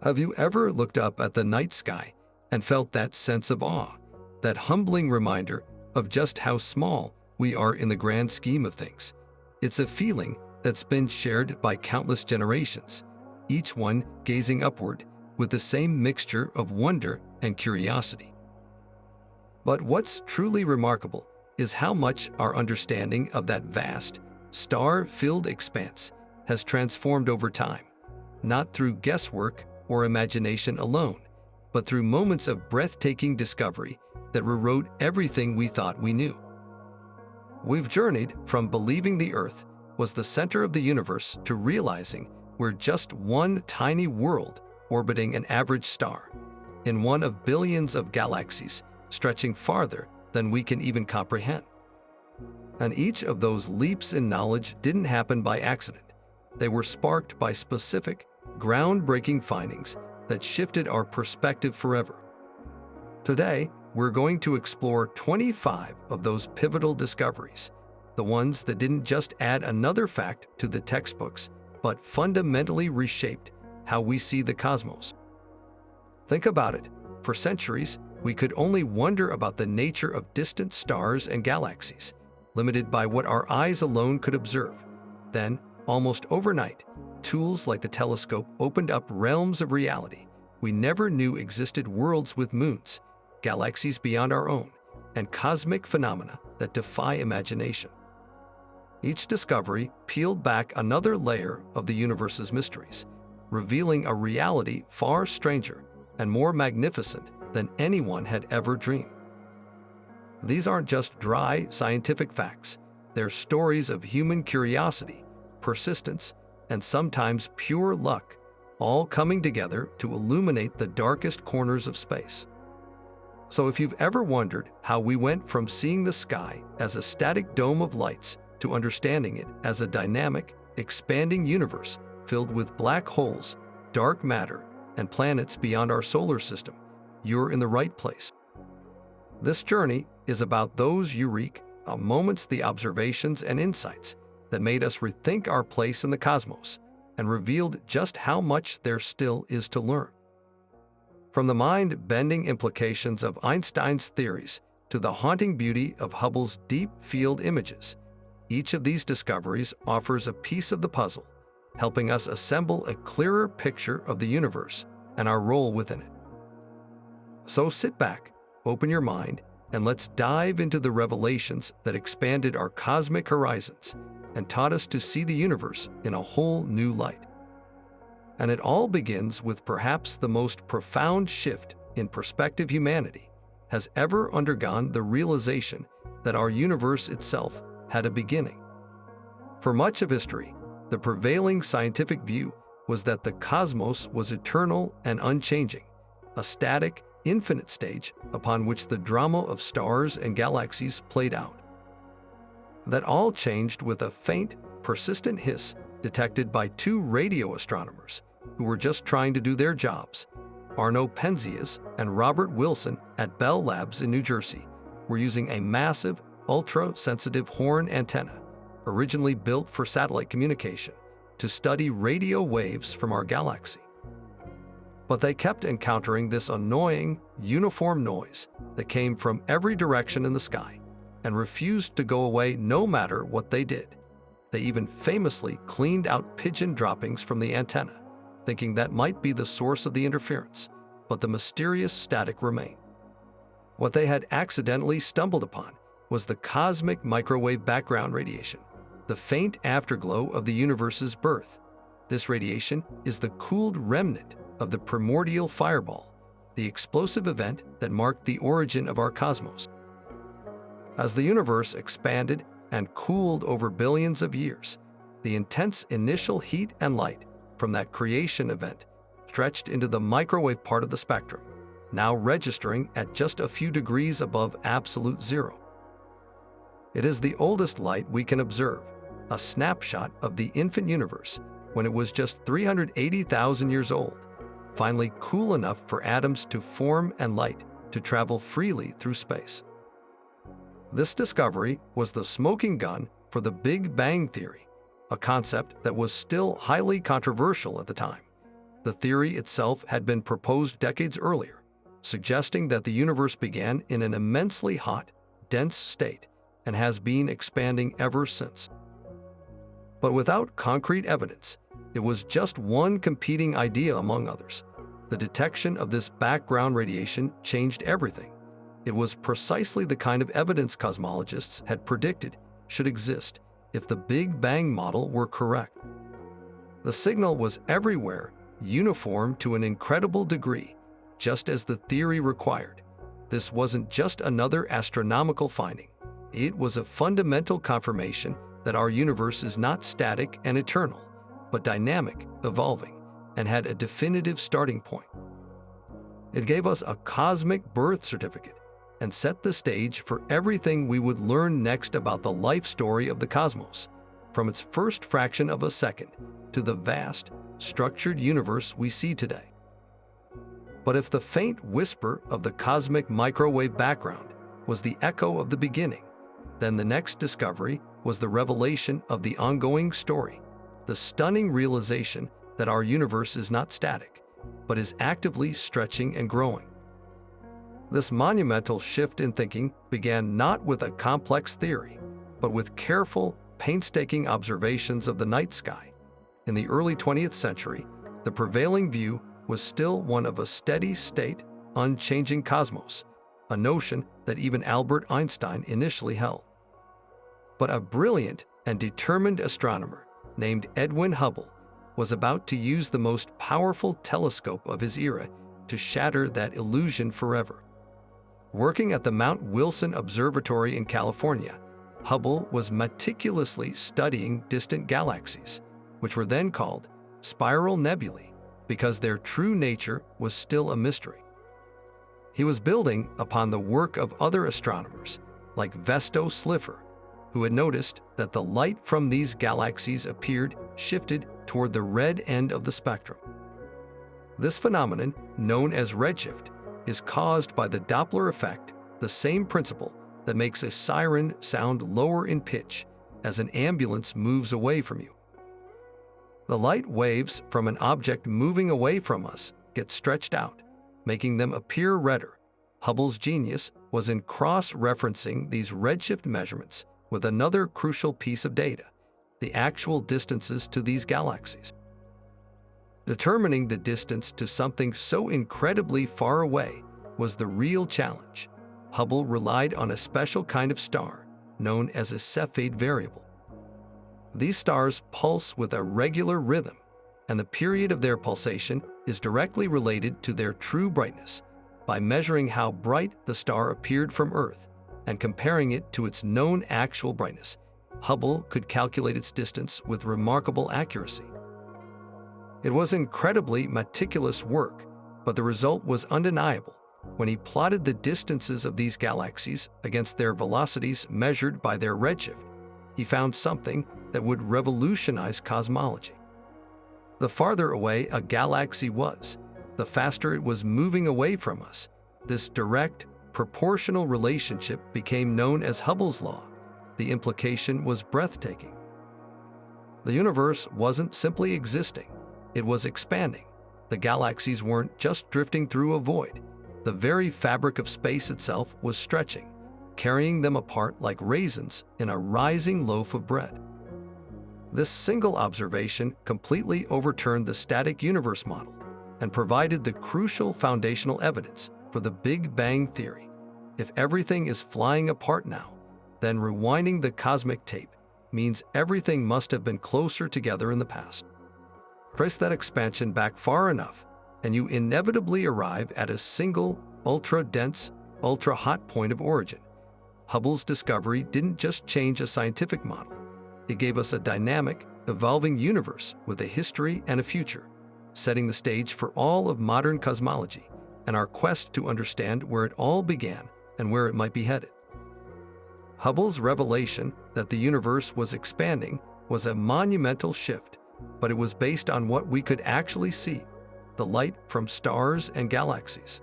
Have you ever looked up at the night sky and felt that sense of awe, that humbling reminder of just how small we are in the grand scheme of things? It's a feeling that's been shared by countless generations, each one gazing upward with the same mixture of wonder and curiosity. But what's truly remarkable is how much our understanding of that vast, star-filled expanse has transformed over time, not through guesswork or imagination alone, but through moments of breathtaking discovery that rewrote everything we thought we knew. We've journeyed from believing the Earth was the center of the universe to realizing we're just one tiny world orbiting an average star, in one of billions of galaxies stretching farther than we can even comprehend. And each of those leaps in knowledge didn't happen by accident. They were sparked by specific, groundbreaking findings that shifted our perspective forever. Today, we're going to explore 25 of those pivotal discoveries, the ones that didn't just add another fact to the textbooks, but fundamentally reshaped how we see the cosmos. Think about it. For centuries, we could only wonder about the nature of distant stars and galaxies, limited by what our eyes alone could observe. Then, almost overnight, tools like the telescope opened up realms of reality we never knew existed: worlds with moons, galaxies beyond our own, and cosmic phenomena that defy imagination. Each discovery peeled back another layer of the universe's mysteries, revealing a reality far stranger and more magnificent than anyone had ever dreamed. These aren't just dry scientific facts. They're stories of human curiosity, persistence, and sometimes pure luck, all coming together to illuminate the darkest corners of space. So if you've ever wondered how we went from seeing the sky as a static dome of lights to understanding it as a dynamic, expanding universe filled with black holes, dark matter, and planets beyond our solar system, you're in the right place. This journey is about those eureka moments, the observations and insights that made us rethink our place in the cosmos and revealed just how much there still is to learn. From the mind-bending implications of Einstein's theories to the haunting beauty of Hubble's deep field images, each of these discoveries offers a piece of the puzzle, helping us assemble a clearer picture of the universe and our role within it. So sit back, open your mind, and let's dive into the revelations that expanded our cosmic horizons and taught us to see the universe in a whole new light. And it all begins with perhaps the most profound shift in perspective humanity has ever undergone: the realization that our universe itself had a beginning. For much of history, the prevailing scientific view was that the cosmos was eternal and unchanging, a static, infinite stage upon which the drama of stars and galaxies played out. That all changed with a faint, persistent hiss detected by two radio astronomers who were just trying to do their jobs. Arno Penzias and Robert Wilson at Bell Labs in New Jersey were using a massive, ultra-sensitive horn antenna, originally built for satellite communication, to study radio waves from our galaxy. But they kept encountering this annoying, uniform noise that came from every direction in the sky and refused to go away no matter what they did. They even famously cleaned out pigeon droppings from the antenna, thinking that might be the source of the interference, but the mysterious static remained. What they had accidentally stumbled upon was the cosmic microwave background radiation, the faint afterglow of the universe's birth. This radiation is the cooled remnant of the primordial fireball, the explosive event that marked the origin of our cosmos. As the universe expanded and cooled over billions of years, the intense initial heat and light from that creation event stretched into the microwave part of the spectrum, now registering at just a few degrees above absolute zero. It is the oldest light we can observe, a snapshot of the infant universe when it was just 380,000 years old, finally cool enough for atoms to form and light to travel freely through space. This discovery was the smoking gun for the Big Bang Theory, a concept that was still highly controversial at the time. The theory itself had been proposed decades earlier, suggesting that the universe began in an immensely hot, dense state and has been expanding ever since. But without concrete evidence, it was just one competing idea among others. The detection of this background radiation changed everything. It was precisely the kind of evidence cosmologists had predicted should exist if the Big Bang model were correct. The signal was everywhere, uniform to an incredible degree, just as the theory required. This wasn't just another astronomical finding. It was a fundamental confirmation that our universe is not static and eternal, but dynamic, evolving, and had a definitive starting point. It gave us a cosmic birth certificate and set the stage for everything we would learn next about the life story of the cosmos, from its first fraction of a second to the vast, structured universe we see today. But if the faint whisper of the cosmic microwave background was the echo of the beginning, then the next discovery was the revelation of the ongoing story, the stunning realization that our universe is not static, but is actively stretching and growing. This monumental shift in thinking began not with a complex theory, but with careful, painstaking observations of the night sky. In the early 20th century, the prevailing view was still one of a steady state, unchanging cosmos, a notion that even Albert Einstein initially held. But a brilliant and determined astronomer named Edwin Hubble was about to use the most powerful telescope of his era to shatter that illusion forever. Working at the Mount Wilson Observatory in California, Hubble was meticulously studying distant galaxies, which were then called spiral nebulae because their true nature was still a mystery. He was building upon the work of other astronomers, like Vesto Slipher, who had noticed that the light from these galaxies shifted toward the red end of the spectrum. This phenomenon, known as redshift, is caused by the Doppler effect, the same principle that makes a siren sound lower in pitch as an ambulance moves away from you. The light waves from an object moving away from us get stretched out, making them appear redder. Hubble's genius was in cross-referencing these redshift measurements with another crucial piece of data, the actual distances to these galaxies. Determining the distance to something so incredibly far away was the real challenge. Hubble relied on a special kind of star, known as a Cepheid variable. These stars pulse with a regular rhythm, and the period of their pulsation is directly related to their true brightness. By measuring how bright the star appeared from Earth and comparing it to its known actual brightness, Hubble could calculate its distance with remarkable accuracy. It was incredibly meticulous work, but the result was undeniable. When he plotted the distances of these galaxies against their velocities measured by their redshift, he found something that would revolutionize cosmology. The farther away a galaxy was, the faster it was moving away from us. This direct, proportional relationship became known as Hubble's law. The implication was breathtaking. The universe wasn't simply existing, it was expanding. The galaxies weren't just drifting through a void. The very fabric of space itself was stretching, carrying them apart like raisins in a rising loaf of bread. This single observation completely overturned the static universe model and provided the crucial foundational evidence for the Big Bang theory. If everything is flying apart now, then rewinding the cosmic tape means everything must have been closer together in the past. Trace that expansion back far enough, and you inevitably arrive at a single, ultra-dense, ultra-hot point of origin. Hubble's discovery didn't just change a scientific model. It gave us a dynamic, evolving universe with a history and a future, setting the stage for all of modern cosmology and our quest to understand where it all began and where it might be headed. Hubble's revelation that the universe was expanding was a monumental shift, but it was based on what we could actually see, the light from stars and galaxies.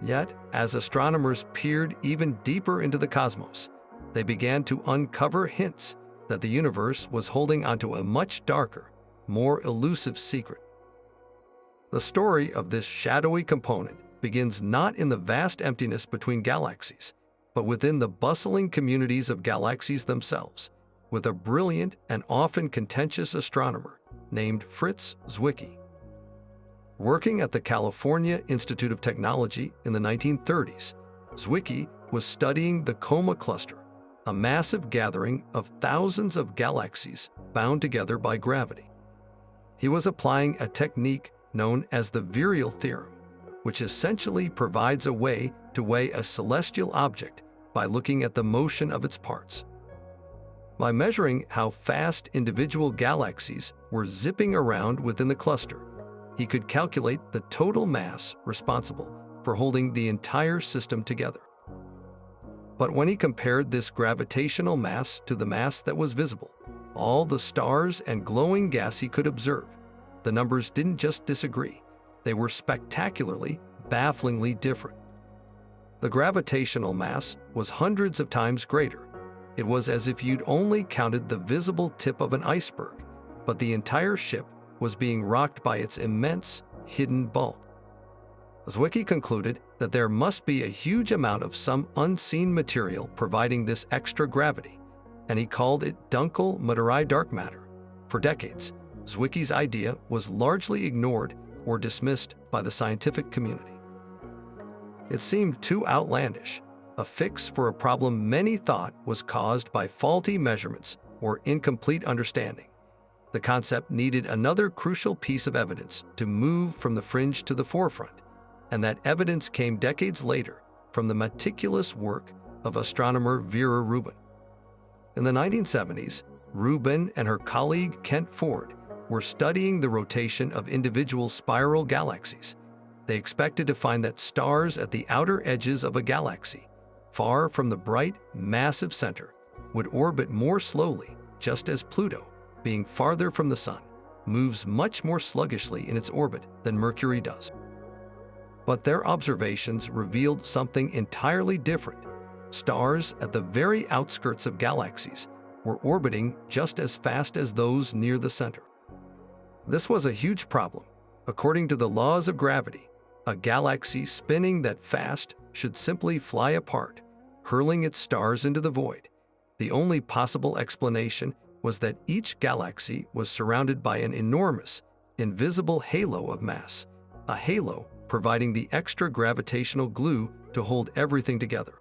Yet, as astronomers peered even deeper into the cosmos, they began to uncover hints that the universe was holding onto a much darker, more elusive secret. The story of this shadowy component begins not in the vast emptiness between galaxies, but within the bustling communities of galaxies themselves, with a brilliant and often contentious astronomer named Fritz Zwicky. Working at the California Institute of Technology in the 1930s, Zwicky was studying the Coma Cluster, a massive gathering of thousands of galaxies bound together by gravity. He was applying a technique known as the virial theorem, which essentially provides a way to weigh a celestial object by looking at the motion of its parts. By measuring how fast individual galaxies were zipping around within the cluster, he could calculate the total mass responsible for holding the entire system together. But when he compared this gravitational mass to the mass that was visible, all the stars and glowing gas he could observe, the numbers didn't just disagree, they were spectacularly, bafflingly different. The gravitational mass was hundreds of times greater. It was as if you'd only counted the visible tip of an iceberg, but the entire ship was being rocked by its immense, hidden bulk. Zwicky concluded that there must be a huge amount of some unseen material providing this extra gravity, and he called it Dunkel Materie dark matter. For decades, Zwicky's idea was largely ignored or dismissed by the scientific community. It seemed too outlandish, a fix for a problem many thought was caused by faulty measurements or incomplete understanding. The concept needed another crucial piece of evidence to move from the fringe to the forefront, and that evidence came decades later from the meticulous work of astronomer Vera Rubin. In the 1970s, Rubin and her colleague Kent Ford were studying the rotation of individual spiral galaxies. They expected to find that stars at the outer edges of a galaxy, far from the bright, massive center, would orbit more slowly, just as Pluto, being farther from the Sun, moves much more sluggishly in its orbit than Mercury does. But their observations revealed something entirely different. Stars at the very outskirts of galaxies were orbiting just as fast as those near the center. This was a huge problem. According to the laws of gravity, a galaxy spinning that fast should simply fly apart, hurling its stars into the void. The only possible explanation was that each galaxy was surrounded by an enormous, invisible halo of mass, a halo providing the extra gravitational glue to hold everything together.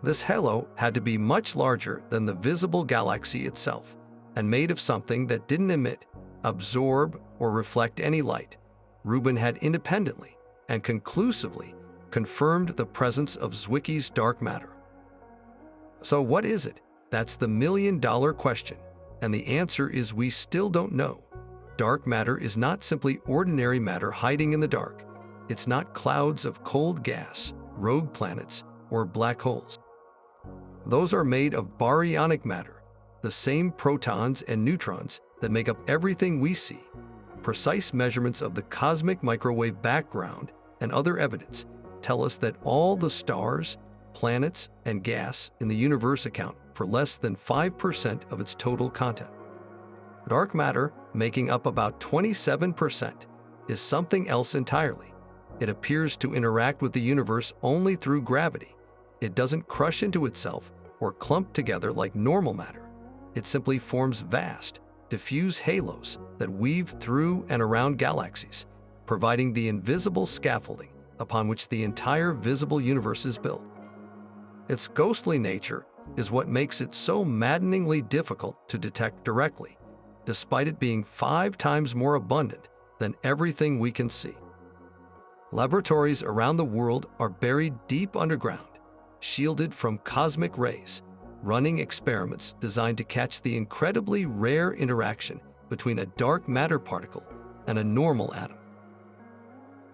This halo had to be much larger than the visible galaxy itself, and made of something that didn't emit, absorb, or reflect any light. Rubin had independently and conclusively confirmed the presence of Zwicky's dark matter. So what is it? That's the million-dollar question, and the answer is we still don't know. Dark matter is not simply ordinary matter hiding in the dark. It's not clouds of cold gas, rogue planets, or black holes. Those are made of baryonic matter, the same protons and neutrons that make up everything we see. Precise measurements of the cosmic microwave background and other evidence tell us that all the stars, planets, and gas in the universe account for less than 5% of its total content. Dark matter, making up about 27%, is something else entirely. It appears to interact with the universe only through gravity. It doesn't crush into itself or clump together like normal matter. It simply forms vast, diffuse halos that weave through and around galaxies, providing the invisible scaffolding upon which the entire visible universe is built. Its ghostly nature is what makes it so maddeningly difficult to detect directly, despite it being 5 times more abundant than everything we can see. Laboratories around the world are buried deep underground, shielded from cosmic rays, running experiments designed to catch the incredibly rare interaction between a dark matter particle and a normal atom.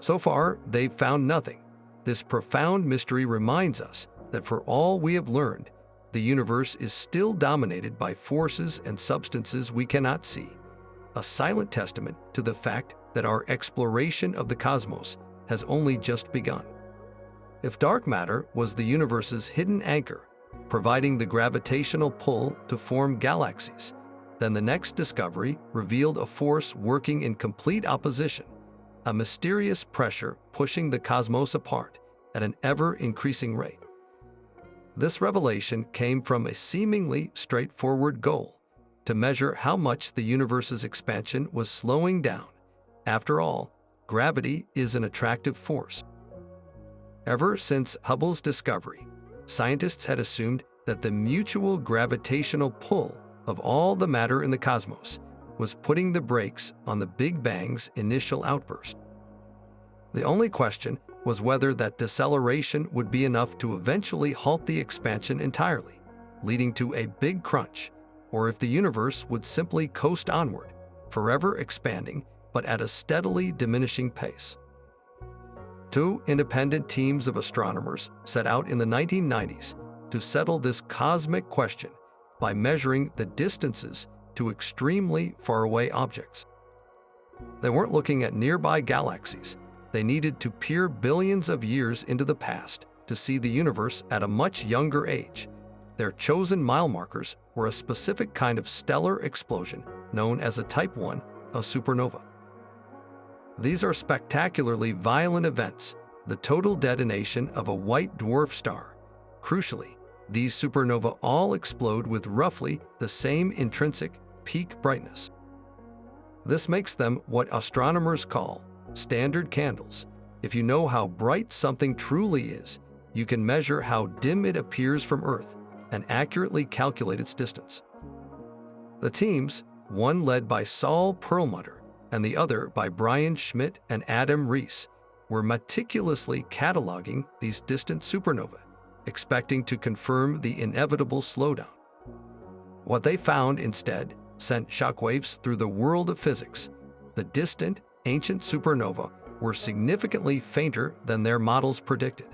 So far, they've found nothing. This profound mystery reminds us that for all we have learned, the universe is still dominated by forces and substances we cannot see, a silent testament to the fact that our exploration of the cosmos has only just begun. If dark matter was the universe's hidden anchor, providing the gravitational pull to form galaxies, then the next discovery revealed a force working in complete opposition, a mysterious pressure pushing the cosmos apart at an ever-increasing rate. This revelation came from a seemingly straightforward goal: to measure how much the universe's expansion was slowing down. After all, gravity is an attractive force. Ever since Hubble's discovery, scientists had assumed that the mutual gravitational pull of all the matter in the cosmos was putting the brakes on the Big Bang's initial outburst. The only question was whether that deceleration would be enough to eventually halt the expansion entirely, leading to a big crunch, or if the universe would simply coast onward, forever expanding, but at a steadily diminishing pace. Two independent teams of astronomers set out in the 1990s to settle this cosmic question by measuring the distances to extremely faraway objects. They weren't looking at nearby galaxies. They needed to peer billions of years into the past to see the universe at a much younger age. Their chosen mile markers were a specific kind of stellar explosion known as a Type 1, a supernova. These are spectacularly violent events, the total detonation of a white dwarf star. Crucially, these supernovae all explode with roughly the same intrinsic peak brightness. This makes them what astronomers call standard candles. If you know how bright something truly is, you can measure how dim it appears from Earth and accurately calculate its distance. The teams, one led by Saul Perlmutter and the other by Brian Schmidt and Adam Rees, were meticulously cataloging these distant supernovae, expecting to confirm the inevitable slowdown. What they found instead sent shockwaves through the world of physics. The distant, ancient supernova were significantly fainter than their models predicted.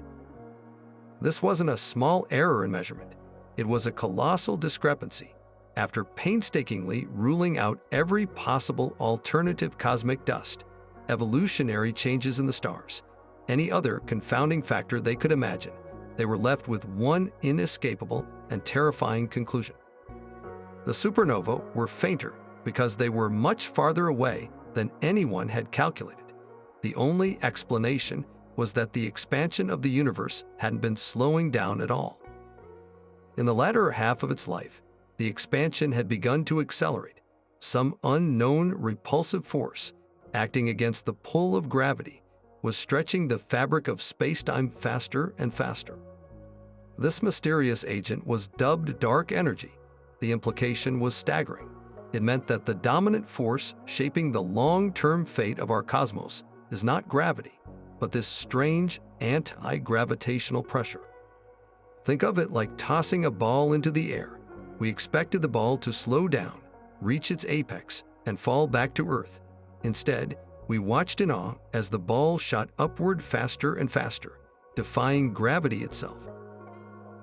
This wasn't a small error in measurement. It was a colossal discrepancy. After painstakingly ruling out every possible alternative cosmic dust, evolutionary changes in the stars, any other confounding factor they could imagine, they were left with one inescapable and terrifying conclusion. The supernovae were fainter because they were much farther away than anyone had calculated. The only explanation was that the expansion of the universe hadn't been slowing down at all. In the latter half of its life, the expansion had begun to accelerate. Some unknown repulsive force, acting against the pull of gravity, was stretching the fabric of spacetime faster and faster. This mysterious agent was dubbed dark energy. The implication was staggering. It meant that the dominant force shaping the long-term fate of our cosmos is not gravity, but this strange anti-gravitational pressure. Think of it like tossing a ball into the air. We expected the ball to slow down, reach its apex, and fall back to Earth. Instead, we watched in awe as the ball shot upward faster and faster, defying gravity itself.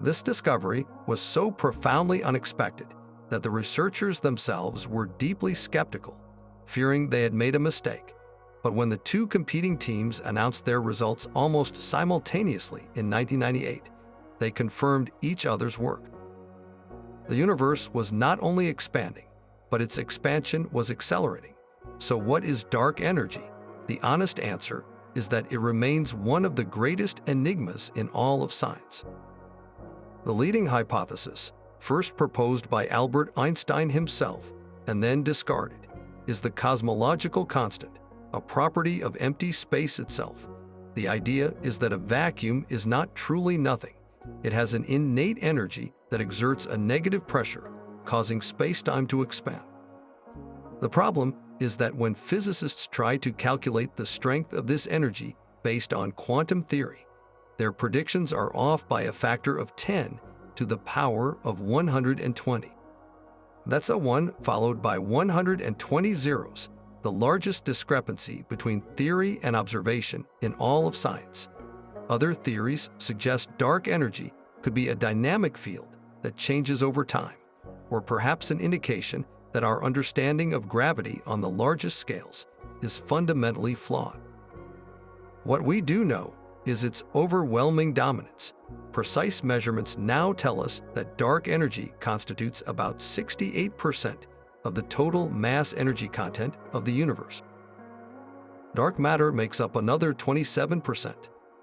This discovery was so profoundly unexpected that the researchers themselves were deeply skeptical, fearing they had made a mistake. But when the two competing teams announced their results almost simultaneously in 1998, they confirmed each other's work. The universe was not only expanding, but its expansion was accelerating. So what is dark energy? The honest answer is that it remains one of the greatest enigmas in all of science. The leading hypothesis, first proposed by Albert Einstein himself and then discarded, is the cosmological constant, a property of empty space itself. The idea is that a vacuum is not truly nothing. It has an innate energy that exerts a negative pressure, causing spacetime to expand. The problem is that when physicists try to calculate the strength of this energy based on quantum theory, their predictions are off by a factor of 10 to the power of 120. That's a 1 followed by 120 zeros, the largest discrepancy between theory and observation in all of science. Other theories suggest dark energy could be a dynamic field that changes over time, or perhaps an indication that our understanding of gravity on the largest scales is fundamentally flawed. What we do know is its overwhelming dominance. Precise measurements now tell us that dark energy constitutes about 68% of the total mass energy content of the universe. Dark matter makes up another 27%,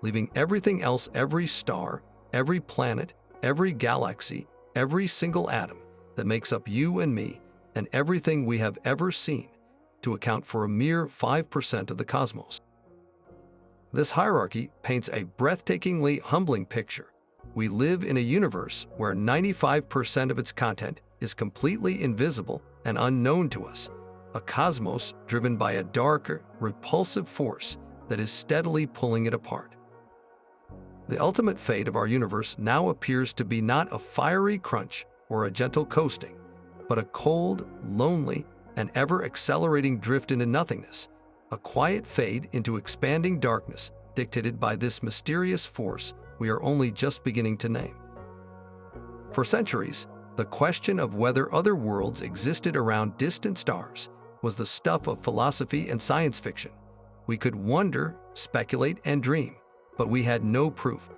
leaving everything else, every star, every planet, every galaxy, every single atom that makes up you and me, and everything we have ever seen, to account for a mere 5% of the cosmos. This hierarchy paints a breathtakingly humbling picture. We live in a universe where 95% of its content is completely invisible and unknown to us, a cosmos driven by a darker, repulsive force that is steadily pulling it apart. The ultimate fate of our universe now appears to be not a fiery crunch or a gentle coasting, but a cold, lonely, and ever-accelerating drift into nothingness, a quiet fade into expanding darkness dictated by this mysterious force we are only just beginning to name. For centuries, the question of whether other worlds existed around distant stars was the stuff of philosophy and science fiction. We could wonder, speculate, and dream, but we had no proof.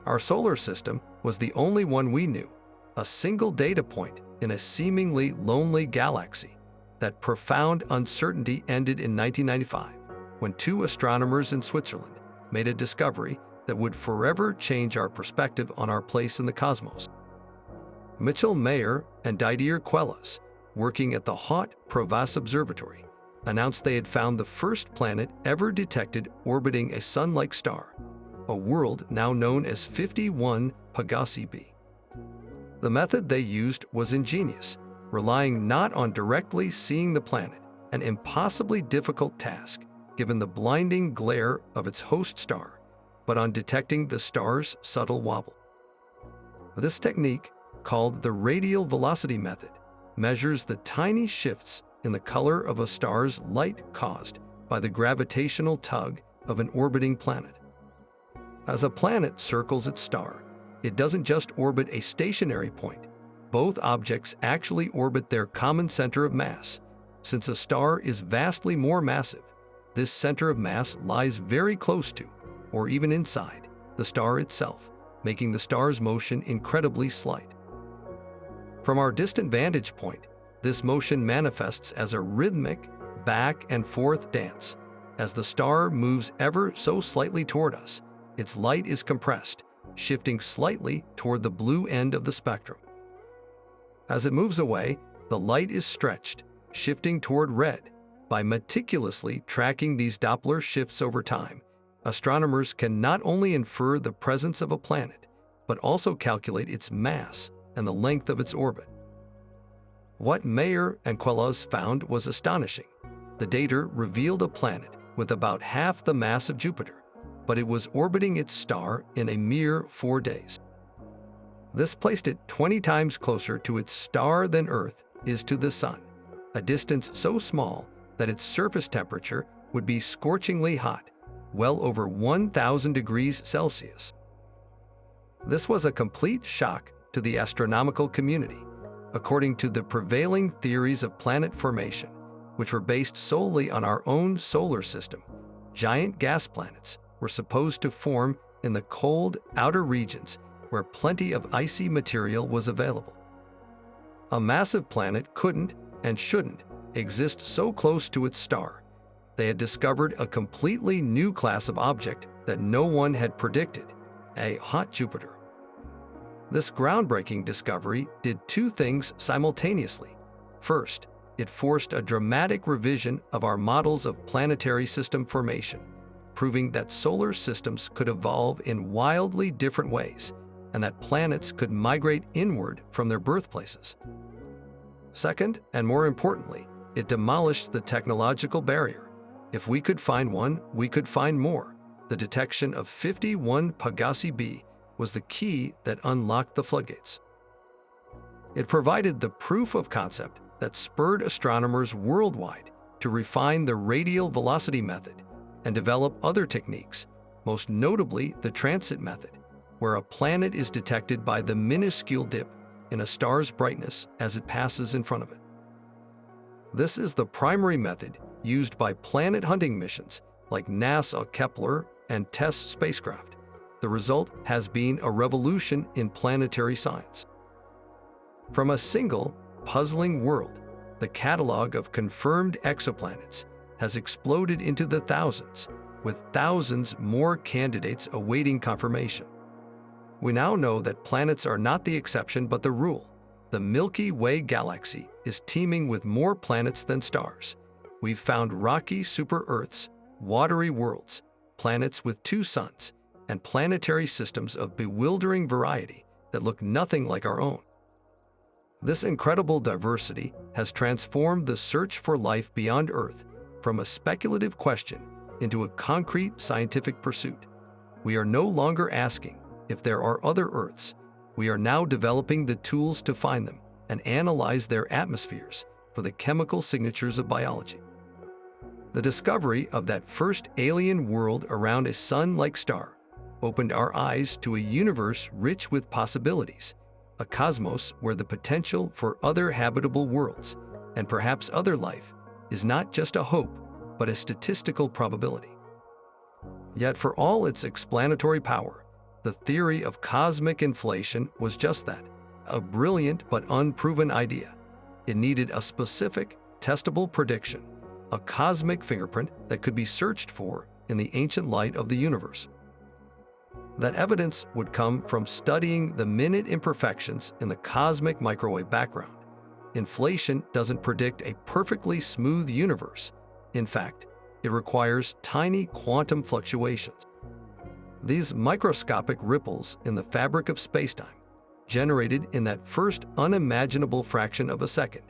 Our solar system was the only one we knew, a single data point in a seemingly lonely galaxy. That profound uncertainty ended in 1995, when two astronomers in Switzerland made a discovery that would forever change our perspective on our place in the cosmos. Mitchell Mayer and Didier Queloz, working at the Haute Province Observatory, announced they had found the first planet ever detected orbiting a sun-like star, a world now known as 51 Pegasi b. The method they used was ingenious, relying not on directly seeing the planet, an impossibly difficult task given the blinding glare of its host star, but on detecting the star's subtle wobble. This technique, called the radial velocity method, measures the tiny shifts in the color of a star's light caused by the gravitational tug of an orbiting planet. As a planet circles its star, it doesn't just orbit a stationary point. Both objects actually orbit their common center of mass. Since a star is vastly more massive, this center of mass lies very close to, or even inside, the star itself, making the star's motion incredibly slight. From our distant vantage point, this motion manifests as a rhythmic back and forth dance. As the star moves ever so slightly toward us, its light is compressed, shifting slightly toward the blue end of the spectrum. As it moves away, the light is stretched, shifting toward red. By meticulously tracking these Doppler shifts over time, astronomers can not only infer the presence of a planet, but also calculate its mass and the length of its orbit. What Mayer and Queloz found was astonishing. The data revealed a planet with about half the mass of Jupiter, but it was orbiting its star in a mere 4 days. This placed it 20 times closer to its star than Earth is to the Sun, a distance so small that its surface temperature would be scorchingly hot, well over 1,000 degrees Celsius. This was a complete shock to the astronomical community. According to the prevailing theories of planet formation, which were based solely on our own solar system, giant gas planets were supposed to form in the cold outer regions where plenty of icy material was available. A massive planet couldn't and shouldn't exist so close to its star. They had discovered a completely new class of object that no one had predicted, a hot Jupiter. This groundbreaking discovery did two things simultaneously. First, it forced a dramatic revision of our models of planetary system formation, proving that solar systems could evolve in wildly different ways and that planets could migrate inward from their birthplaces. Second, and more importantly, it demolished the technological barrier. If we could find one, we could find more. The detection of 51 Pegasi b was the key that unlocked the floodgates. It provided the proof of concept that spurred astronomers worldwide to refine the radial velocity method and develop other techniques, most notably the transit method, where a planet is detected by the minuscule dip in a star's brightness as it passes in front of it. This is the primary method used by planet hunting missions like NASA Kepler and TESS spacecraft. The result has been a revolution in planetary science. From a single, puzzling world, the catalog of confirmed exoplanets has exploded into the thousands, with thousands more candidates awaiting confirmation. We now know that planets are not the exception but the rule. The Milky Way galaxy is teeming with more planets than stars. We've found rocky super-Earths, watery worlds, planets with 2 suns, and planetary systems of bewildering variety that look nothing like our own. This incredible diversity has transformed the search for life beyond Earth from a speculative question into a concrete scientific pursuit. We are no longer asking if there are other Earths. We are now developing the tools to find them and analyze their atmospheres for the chemical signatures of biology. The discovery of that first alien world around a sun-like star opened our eyes to a universe rich with possibilities, a cosmos where the potential for other habitable worlds, and perhaps other life, is not just a hope, but a statistical probability. Yet for all its explanatory power, the theory of cosmic inflation was just that, a brilliant but unproven idea. It needed a specific, testable prediction, a cosmic fingerprint that could be searched for in the ancient light of the universe. That evidence would come from studying the minute imperfections in the cosmic microwave background. Inflation doesn't predict a perfectly smooth universe. In fact, it requires tiny quantum fluctuations. These microscopic ripples in the fabric of spacetime, generated in that first unimaginable fraction of a second,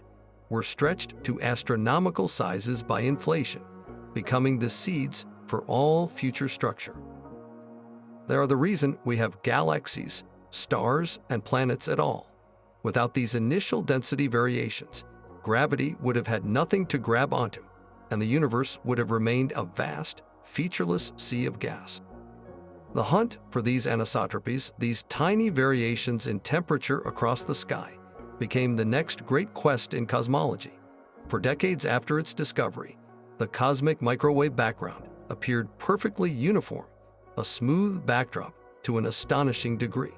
were stretched to astronomical sizes by inflation, becoming the seeds for all future structure. They are the reason we have galaxies, stars, and planets at all. Without these initial density variations, gravity would have had nothing to grab onto, and the universe would have remained a vast, featureless sea of gas. The hunt for these anisotropies, these tiny variations in temperature across the sky, became the next great quest in cosmology. For decades after its discovery, the cosmic microwave background appeared perfectly uniform, a smooth backdrop to an astonishing degree.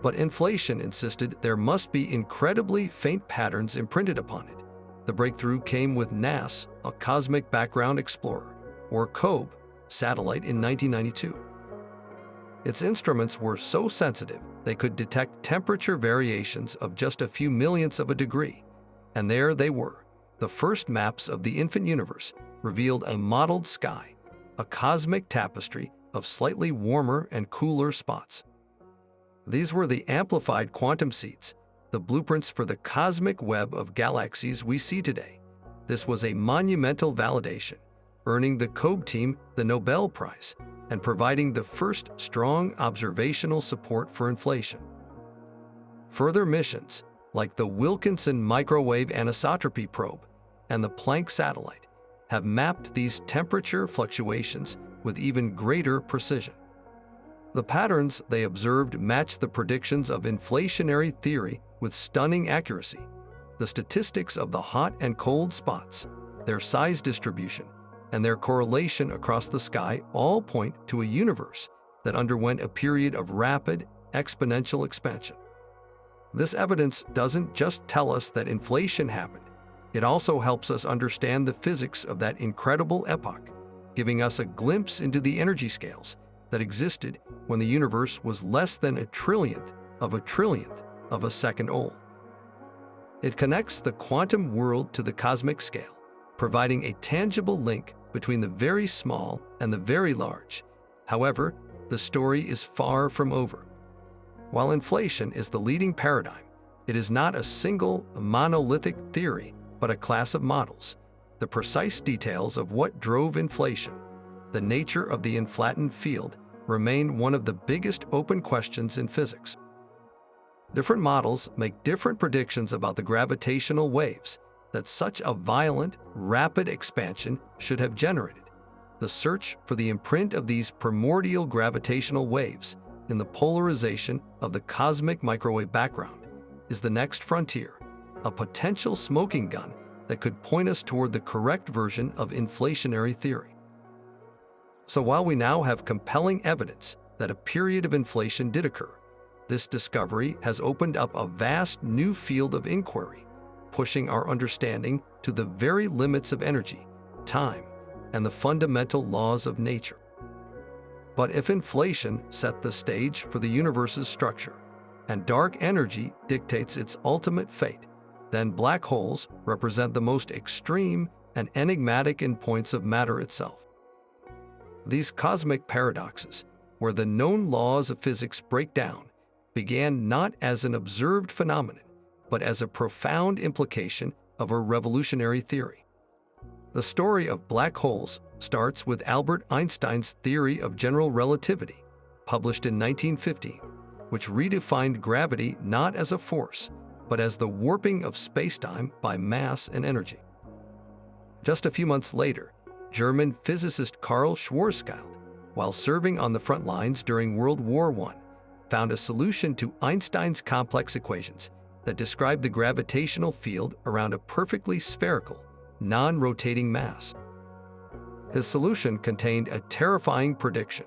But inflation insisted there must be incredibly faint patterns imprinted upon it. The breakthrough came with NAS, a Cosmic Background Explorer, or COBE, satellite in 1992. Its instruments were so sensitive they could detect temperature variations of just a few millionths of a degree. And there they were. The first maps of the infant universe revealed a mottled sky, a cosmic tapestry of slightly warmer and cooler spots. These were the amplified quantum seeds, the blueprints for the cosmic web of galaxies we see today. This was a monumental validation, earning the COBE team the Nobel Prize and providing the first strong observational support for inflation. Further missions, like the Wilkinson Microwave Anisotropy Probe and the Planck satellite, have mapped these temperature fluctuations with even greater precision. The patterns they observed match the predictions of inflationary theory with stunning accuracy. The statistics of the hot and cold spots, their size distribution, and their correlation across the sky all point to a universe that underwent a period of rapid, exponential expansion. This evidence doesn't just tell us that inflation happened, it also helps us understand the physics of that incredible epoch, giving us a glimpse into the energy scales that existed when the universe was less than a trillionth of a second old. It connects the quantum world to the cosmic scale, providing a tangible link between the very small and the very large. However, the story is far from over. While inflation is the leading paradigm, it is not a single monolithic theory, but a class of models. The precise details of what drove inflation, the nature of the inflatened field, remain one of the biggest open questions in physics. Different models make different predictions about the gravitational waves that such a violent, rapid expansion should have generated. The search for the imprint of these primordial gravitational waves in the polarization of the cosmic microwave background is the next frontier, a potential smoking gun that could point us toward the correct version of inflationary theory. So while we now have compelling evidence that a period of inflation did occur, this discovery has opened up a vast new field of inquiry, pushing our understanding to the very limits of energy, time and the fundamental laws of nature. But if inflation set the stage for the universe's structure, and dark energy dictates its ultimate fate, then black holes represent the most extreme and enigmatic endpoints of matter itself. These cosmic paradoxes, where the known laws of physics break down, began not as an observed phenomenon, but as a profound implication of a revolutionary theory. The story of black holes starts with Albert Einstein's theory of general relativity, published in 1915, which redefined gravity not as a force, but as the warping of spacetime by mass and energy. Just a few months later, German physicist Karl Schwarzschild, while serving on the front lines during World War I, found a solution to Einstein's complex equations that described the gravitational field around a perfectly spherical, non-rotating mass. His solution contained a terrifying prediction.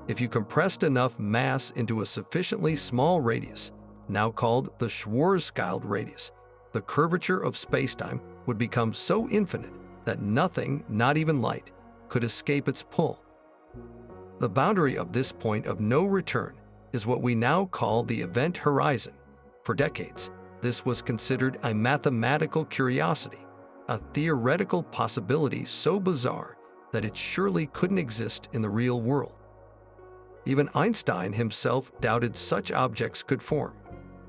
If you compressed enough mass into a sufficiently small radius, now called the Schwarzschild radius, the curvature of spacetime would become so infinite that nothing, not even light, could escape its pull. The boundary of this point of no return is what we now call the event horizon. For decades, this was considered a mathematical curiosity, a theoretical possibility so bizarre that it surely couldn't exist in the real world. Even Einstein himself doubted such objects could form.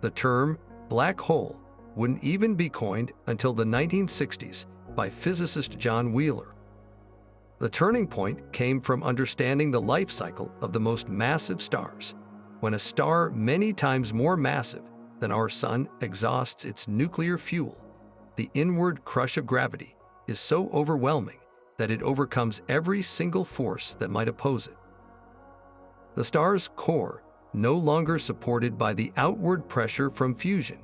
The term black hole wouldn't even be coined until the 1960s by physicist John Wheeler. The turning point came from understanding the life cycle of the most massive stars. When a star many times more massive than our Sun exhausts its nuclear fuel, the inward crush of gravity is so overwhelming that it overcomes every single force that might oppose it. The star's core, no longer supported by the outward pressure from fusion,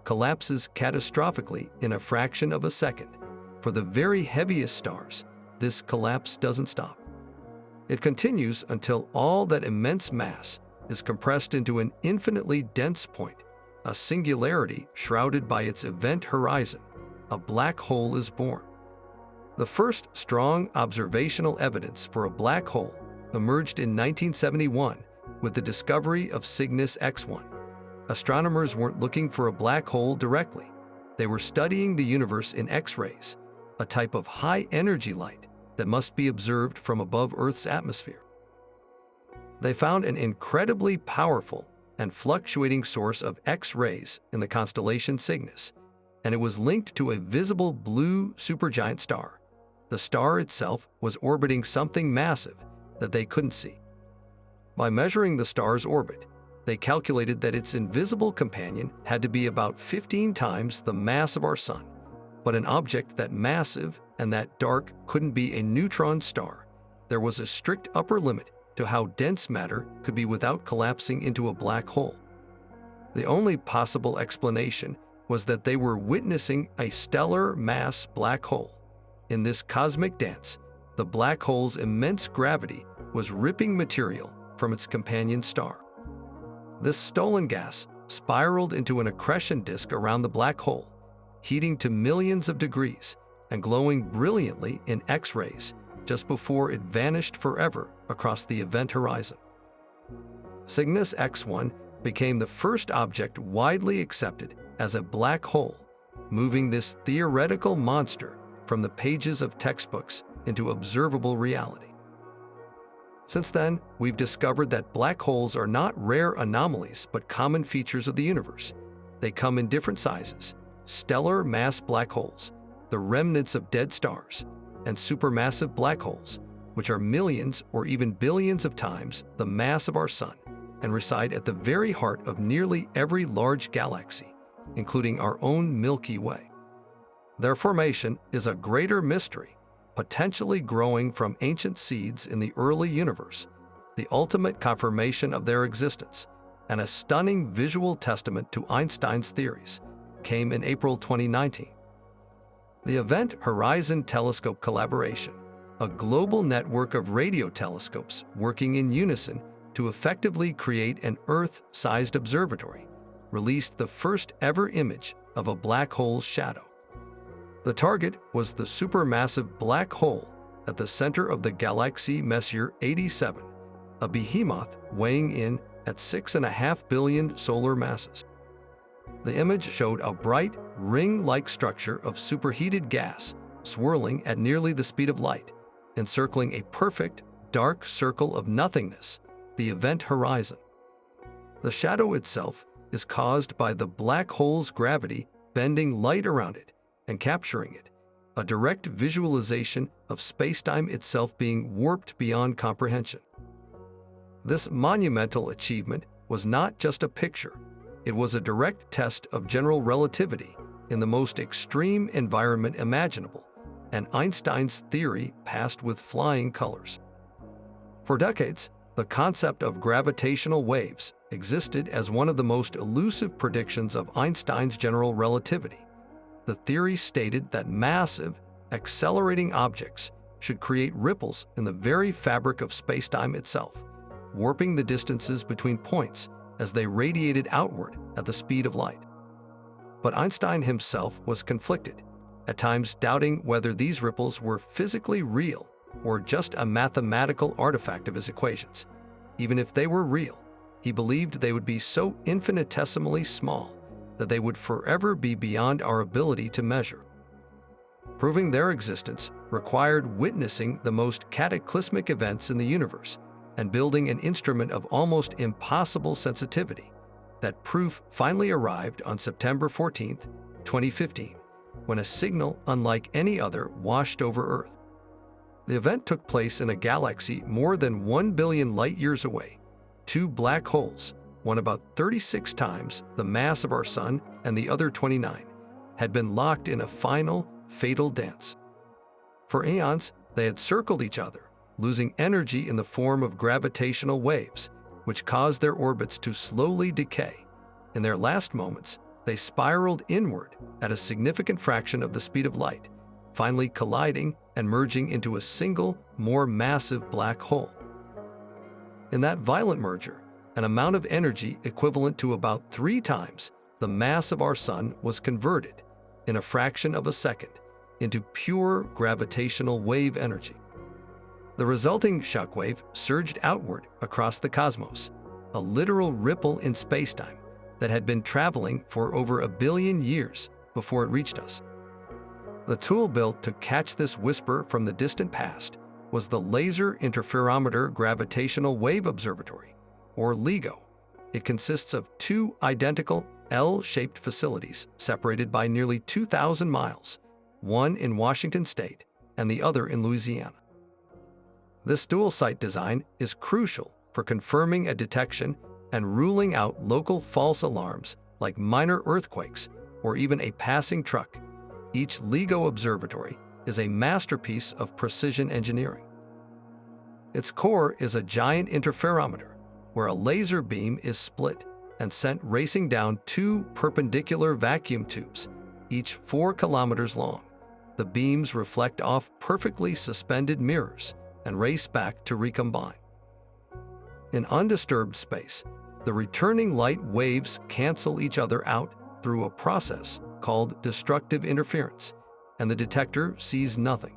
collapses catastrophically in a fraction of a second. For the very heaviest stars, this collapse doesn't stop. It continues until all that immense mass is compressed into an infinitely dense point, a singularity shrouded by its event horizon. A black hole is born. The first strong observational evidence for a black hole emerged in 1971 with the discovery of Cygnus X1. Astronomers weren't looking for a black hole directly. They were studying the universe in X-rays, a type of high-energy light that must be observed from above Earth's atmosphere. They found an incredibly powerful and fluctuating source of X-rays in the constellation Cygnus, and it was linked to a visible blue supergiant star. The star itself was orbiting something massive that they couldn't see. By measuring the star's orbit, they calculated that its invisible companion had to be about 15 times the mass of our Sun. But an object that massive and that dark couldn't be a neutron star. There was a strict upper limit to how dense matter could be without collapsing into a black hole. The only possible explanation was that they were witnessing a stellar mass black hole. In this cosmic dance, the black hole's immense gravity was ripping material from its companion star. This stolen gas spiraled into an accretion disk around the black hole, heating to millions of degrees and glowing brilliantly in X-rays just before it vanished forever across the event horizon. Cygnus X1 became the first object widely accepted as a black hole, moving this theoretical monster from the pages of textbooks into observable reality. Since then, we've discovered that black holes are not rare anomalies but common features of the universe. They come in different sizes: stellar mass black holes, the remnants of dead stars, and supermassive black holes, which are millions or even billions of times the mass of our Sun and reside at the very heart of nearly every large galaxy, including our own Milky Way. Their formation is a greater mystery, potentially growing from ancient seeds in the early universe, the ultimate confirmation of their existence, and a stunning visual testament to Einstein's theories, came in April 2019. The Event Horizon Telescope Collaboration, a global network of radio telescopes working in unison to effectively create an Earth-sized observatory, released the first ever image of a black hole's shadow. The target was the supermassive black hole at the center of the galaxy Messier 87, a behemoth weighing in at 6.5 billion solar masses. The image showed a bright, ring-like structure of superheated gas swirling at nearly the speed of light, encircling a perfect, dark circle of nothingness, the event horizon. The shadow itself is caused by the black hole's gravity bending light around it and capturing it, a direct visualization of spacetime itself being warped beyond comprehension. This monumental achievement was not just a picture, it was a direct test of general relativity in the most extreme environment imaginable, and Einstein's theory passed with flying colors. For decades, the concept of gravitational waves existed as one of the most elusive predictions of Einstein's general relativity. The theory stated that massive, accelerating objects should create ripples in the very fabric of spacetime itself, warping the distances between points as they radiated outward at the speed of light. But Einstein himself was conflicted, at times doubting whether these ripples were physically real or just a mathematical artifact of his equations. Even if they were real, he believed they would be so infinitesimally small that they would forever be beyond our ability to measure. Proving their existence required witnessing the most cataclysmic events in the universe and building an instrument of almost impossible sensitivity. That proof finally arrived on September 14, 2015, when a signal unlike any other washed over Earth. The event took place in a galaxy more than 1 billion light-years away. Two black holes, one about 36 times the mass of our Sun and the other 29, had been locked in a final, fatal dance. For eons, they had circled each other, losing energy in the form of gravitational waves, which caused their orbits to slowly decay. In their last moments, they spiraled inward at a significant fraction of the speed of light, finally colliding and merging into a single, more massive black hole. In that violent merger, an amount of energy equivalent to about 3 times the mass of our Sun was converted, in a fraction of a second, into pure gravitational wave energy. The resulting shockwave surged outward across the cosmos, a literal ripple in spacetime that had been traveling for over 1 billion years before it reached us. The tool built to catch this whisper from the distant past was the Laser Interferometer Gravitational Wave Observatory, or LIGO. It consists of 2 identical L-shaped facilities separated by nearly 2,000 miles, one in Washington state and the other in Louisiana. This dual-site design is crucial for confirming a detection and ruling out local false alarms like minor earthquakes or even a passing truck. Each LIGO observatory is a masterpiece of precision engineering. Its core is a giant interferometer, where a laser beam is split and sent racing down 2 perpendicular vacuum tubes, each 4 kilometers long. The beams reflect off perfectly suspended mirrors and race back to recombine. In undisturbed space, the returning light waves cancel each other out through a process called destructive interference, and the detector sees nothing.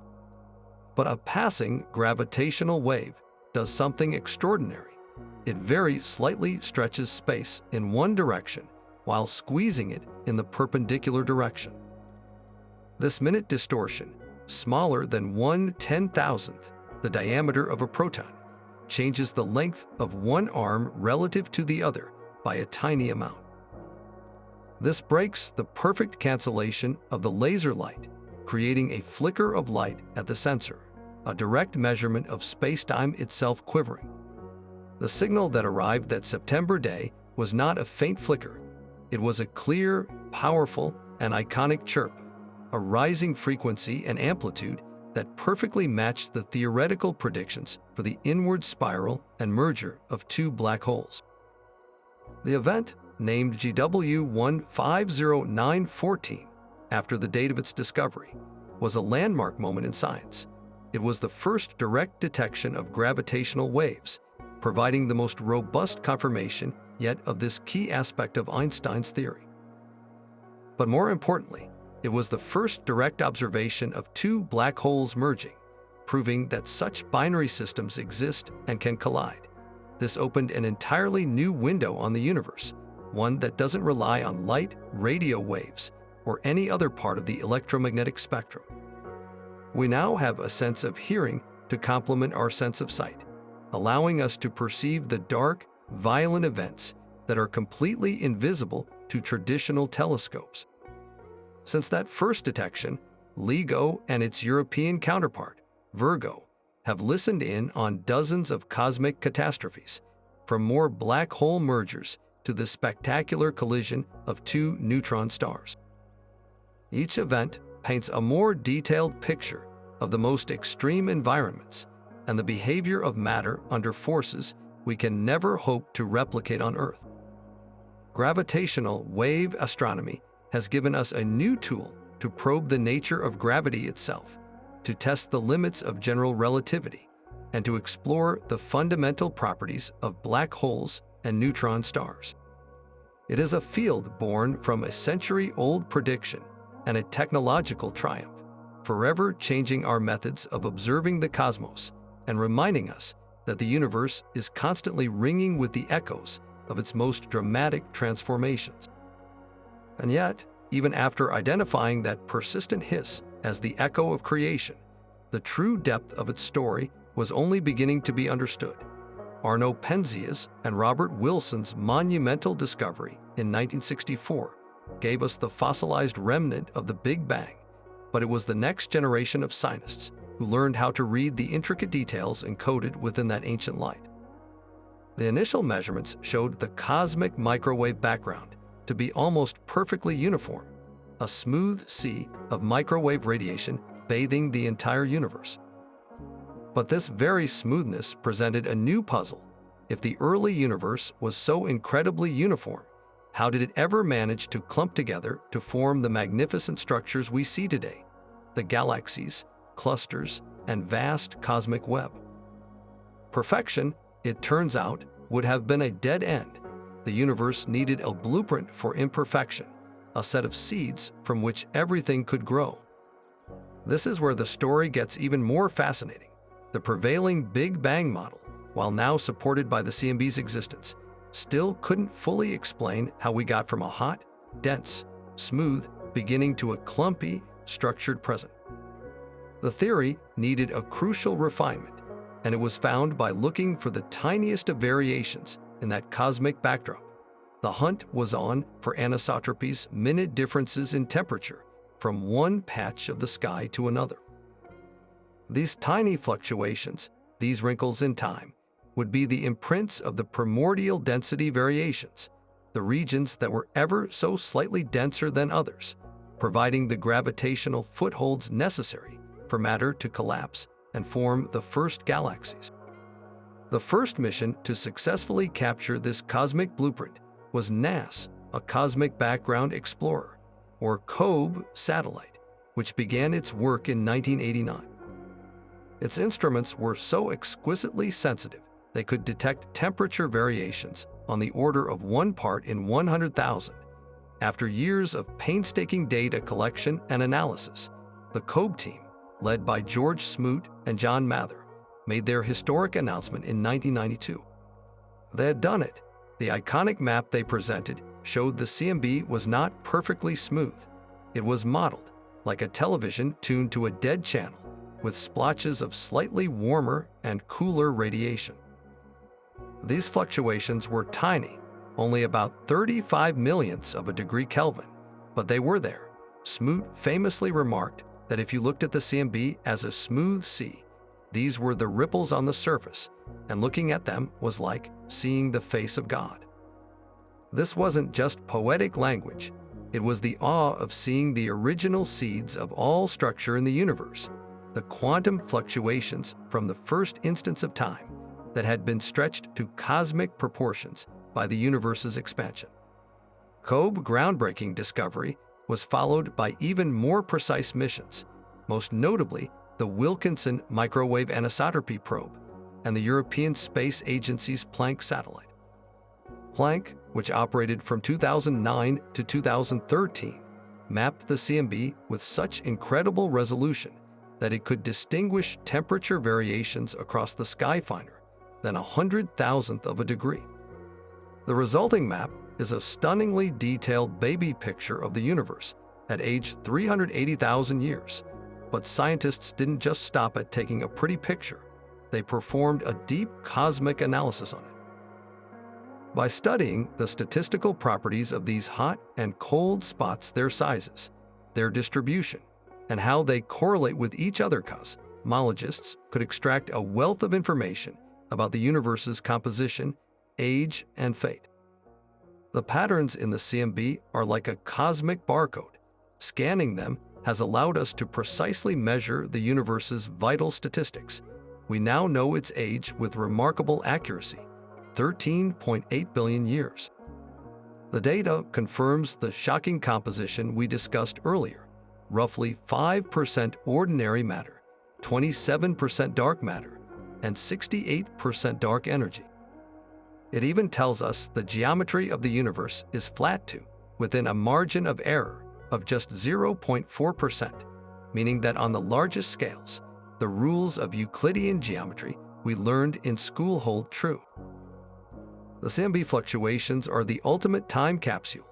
But a passing gravitational wave does something extraordinary. It very slightly stretches space in one direction while squeezing it in the perpendicular direction. This minute distortion, smaller than 1/10,000th the diameter of a proton, changes the length of one arm relative to the other by a tiny amount. This breaks the perfect cancellation of the laser light, creating a flicker of light at the sensor, a direct measurement of spacetime itself quivering. The signal that arrived that September day was not a faint flicker. It was a clear, powerful, and iconic chirp, a rising frequency and amplitude that perfectly matched the theoretical predictions for the inward spiral and merger of 2 black holes. The event, named GW150914 after the date of its discovery, was a landmark moment in science. It was the first direct detection of gravitational waves, providing the most robust confirmation yet of this key aspect of Einstein's theory. But more importantly, it was the first direct observation of 2 black holes merging, proving that such binary systems exist and can collide. This opened an entirely new window on the universe, one that doesn't rely on light, radio waves, or any other part of the electromagnetic spectrum. We now have a sense of hearing to complement our sense of sight, allowing us to perceive the dark, violent events that are completely invisible to traditional telescopes. Since that first detection, LIGO and its European counterpart, Virgo, have listened in on dozens of cosmic catastrophes, from more black hole mergers to the spectacular collision of two neutron stars. Each event paints a more detailed picture of the most extreme environments and the behavior of matter under forces we can never hope to replicate on Earth. Gravitational wave astronomy has given us a new tool to probe the nature of gravity itself, to test the limits of general relativity, and to explore the fundamental properties of black holes and neutron stars. It is a field born from a century-old prediction and a technological triumph, forever changing our methods of observing the cosmos and reminding us that the universe is constantly ringing with the echoes of its most dramatic transformations. And yet, even after identifying that persistent hiss as the echo of creation, the true depth of its story was only beginning to be understood. Arno Penzias and Robert Wilson's monumental discovery in 1964 gave us the fossilized remnant of the Big Bang, but it was the next generation of scientists who learned how to read the intricate details encoded within that ancient light. The initial measurements showed the cosmic microwave background to be almost perfectly uniform, a smooth sea of microwave radiation bathing the entire universe. But this very smoothness presented a new puzzle. If the early universe was so incredibly uniform, how did it ever manage to clump together to form the magnificent structures we see today, the galaxies, clusters, and vast cosmic web? Perfection, it turns out, would have been a dead end. The universe needed a blueprint for imperfection, a set of seeds from which everything could grow. This is where the story gets even more fascinating. The prevailing Big Bang model, while now supported by the CMB's existence, still couldn't fully explain how we got from a hot, dense, smooth beginning to a clumpy, structured present. The theory needed a crucial refinement, and it was found by looking for the tiniest of variations in that cosmic backdrop. The hunt was on for anisotropies, minute differences in temperature from one patch of the sky to another. These tiny fluctuations, these wrinkles in time, would be the imprints of the primordial density variations, the regions that were ever so slightly denser than others, providing the gravitational footholds necessary for matter to collapse and form the first galaxies. The first mission to successfully capture this cosmic blueprint was NAS, a Cosmic Background Explorer, or COBE satellite, which began its work in 1989. Its instruments were so exquisitely sensitive they could detect temperature variations on the order of 1 part in 100,000. After years of painstaking data collection and analysis, the COBE team, led by George Smoot and John Mather, made their historic announcement in 1992. They had done it. The iconic map they presented showed the CMB was not perfectly smooth. It was modeled, like a television tuned to a dead channel, with splotches of slightly warmer and cooler radiation. These fluctuations were tiny, only about 35 millionths of a degree Kelvin, but they were there. Smoot famously remarked that if you looked at the CMB as a smooth sea, these were the ripples on the surface, and looking at them was like seeing the face of God. This wasn't just poetic language, it was the awe of seeing the original seeds of all structure in the universe, the quantum fluctuations from the first instance of time that had been stretched to cosmic proportions by the universe's expansion. COBE groundbreaking discovery was followed by even more precise missions, most notably the Wilkinson Microwave Anisotropy Probe and the European Space Agency's Planck satellite. Planck, which operated from 2009 to 2013, mapped the CMB with such incredible resolution that it could distinguish temperature variations across the sky finer than 100,000th of a degree. The resulting map is a stunningly detailed baby picture of the universe at age 380,000 years. But scientists didn't just stop at taking a pretty picture. They performed a deep cosmic analysis on it. By studying the statistical properties of these hot and cold spots, their sizes, their distribution, and how they correlate with each other, cosmologists could extract a wealth of information about the universe's composition, age, and fate. The patterns in the CMB are like a cosmic barcode. Scanning them has allowed us to precisely measure the universe's vital statistics. We now know its age with remarkable accuracy, 13.8 billion years. The data confirms the shocking composition we discussed earlier: roughly 5% ordinary matter, 27% dark matter, and 68% dark energy. It even tells us the geometry of the universe is flat too, within a margin of error of just 0.4%, meaning that on the largest scales, the rules of Euclidean geometry we learned in school hold true. The CMB fluctuations are the ultimate time capsule,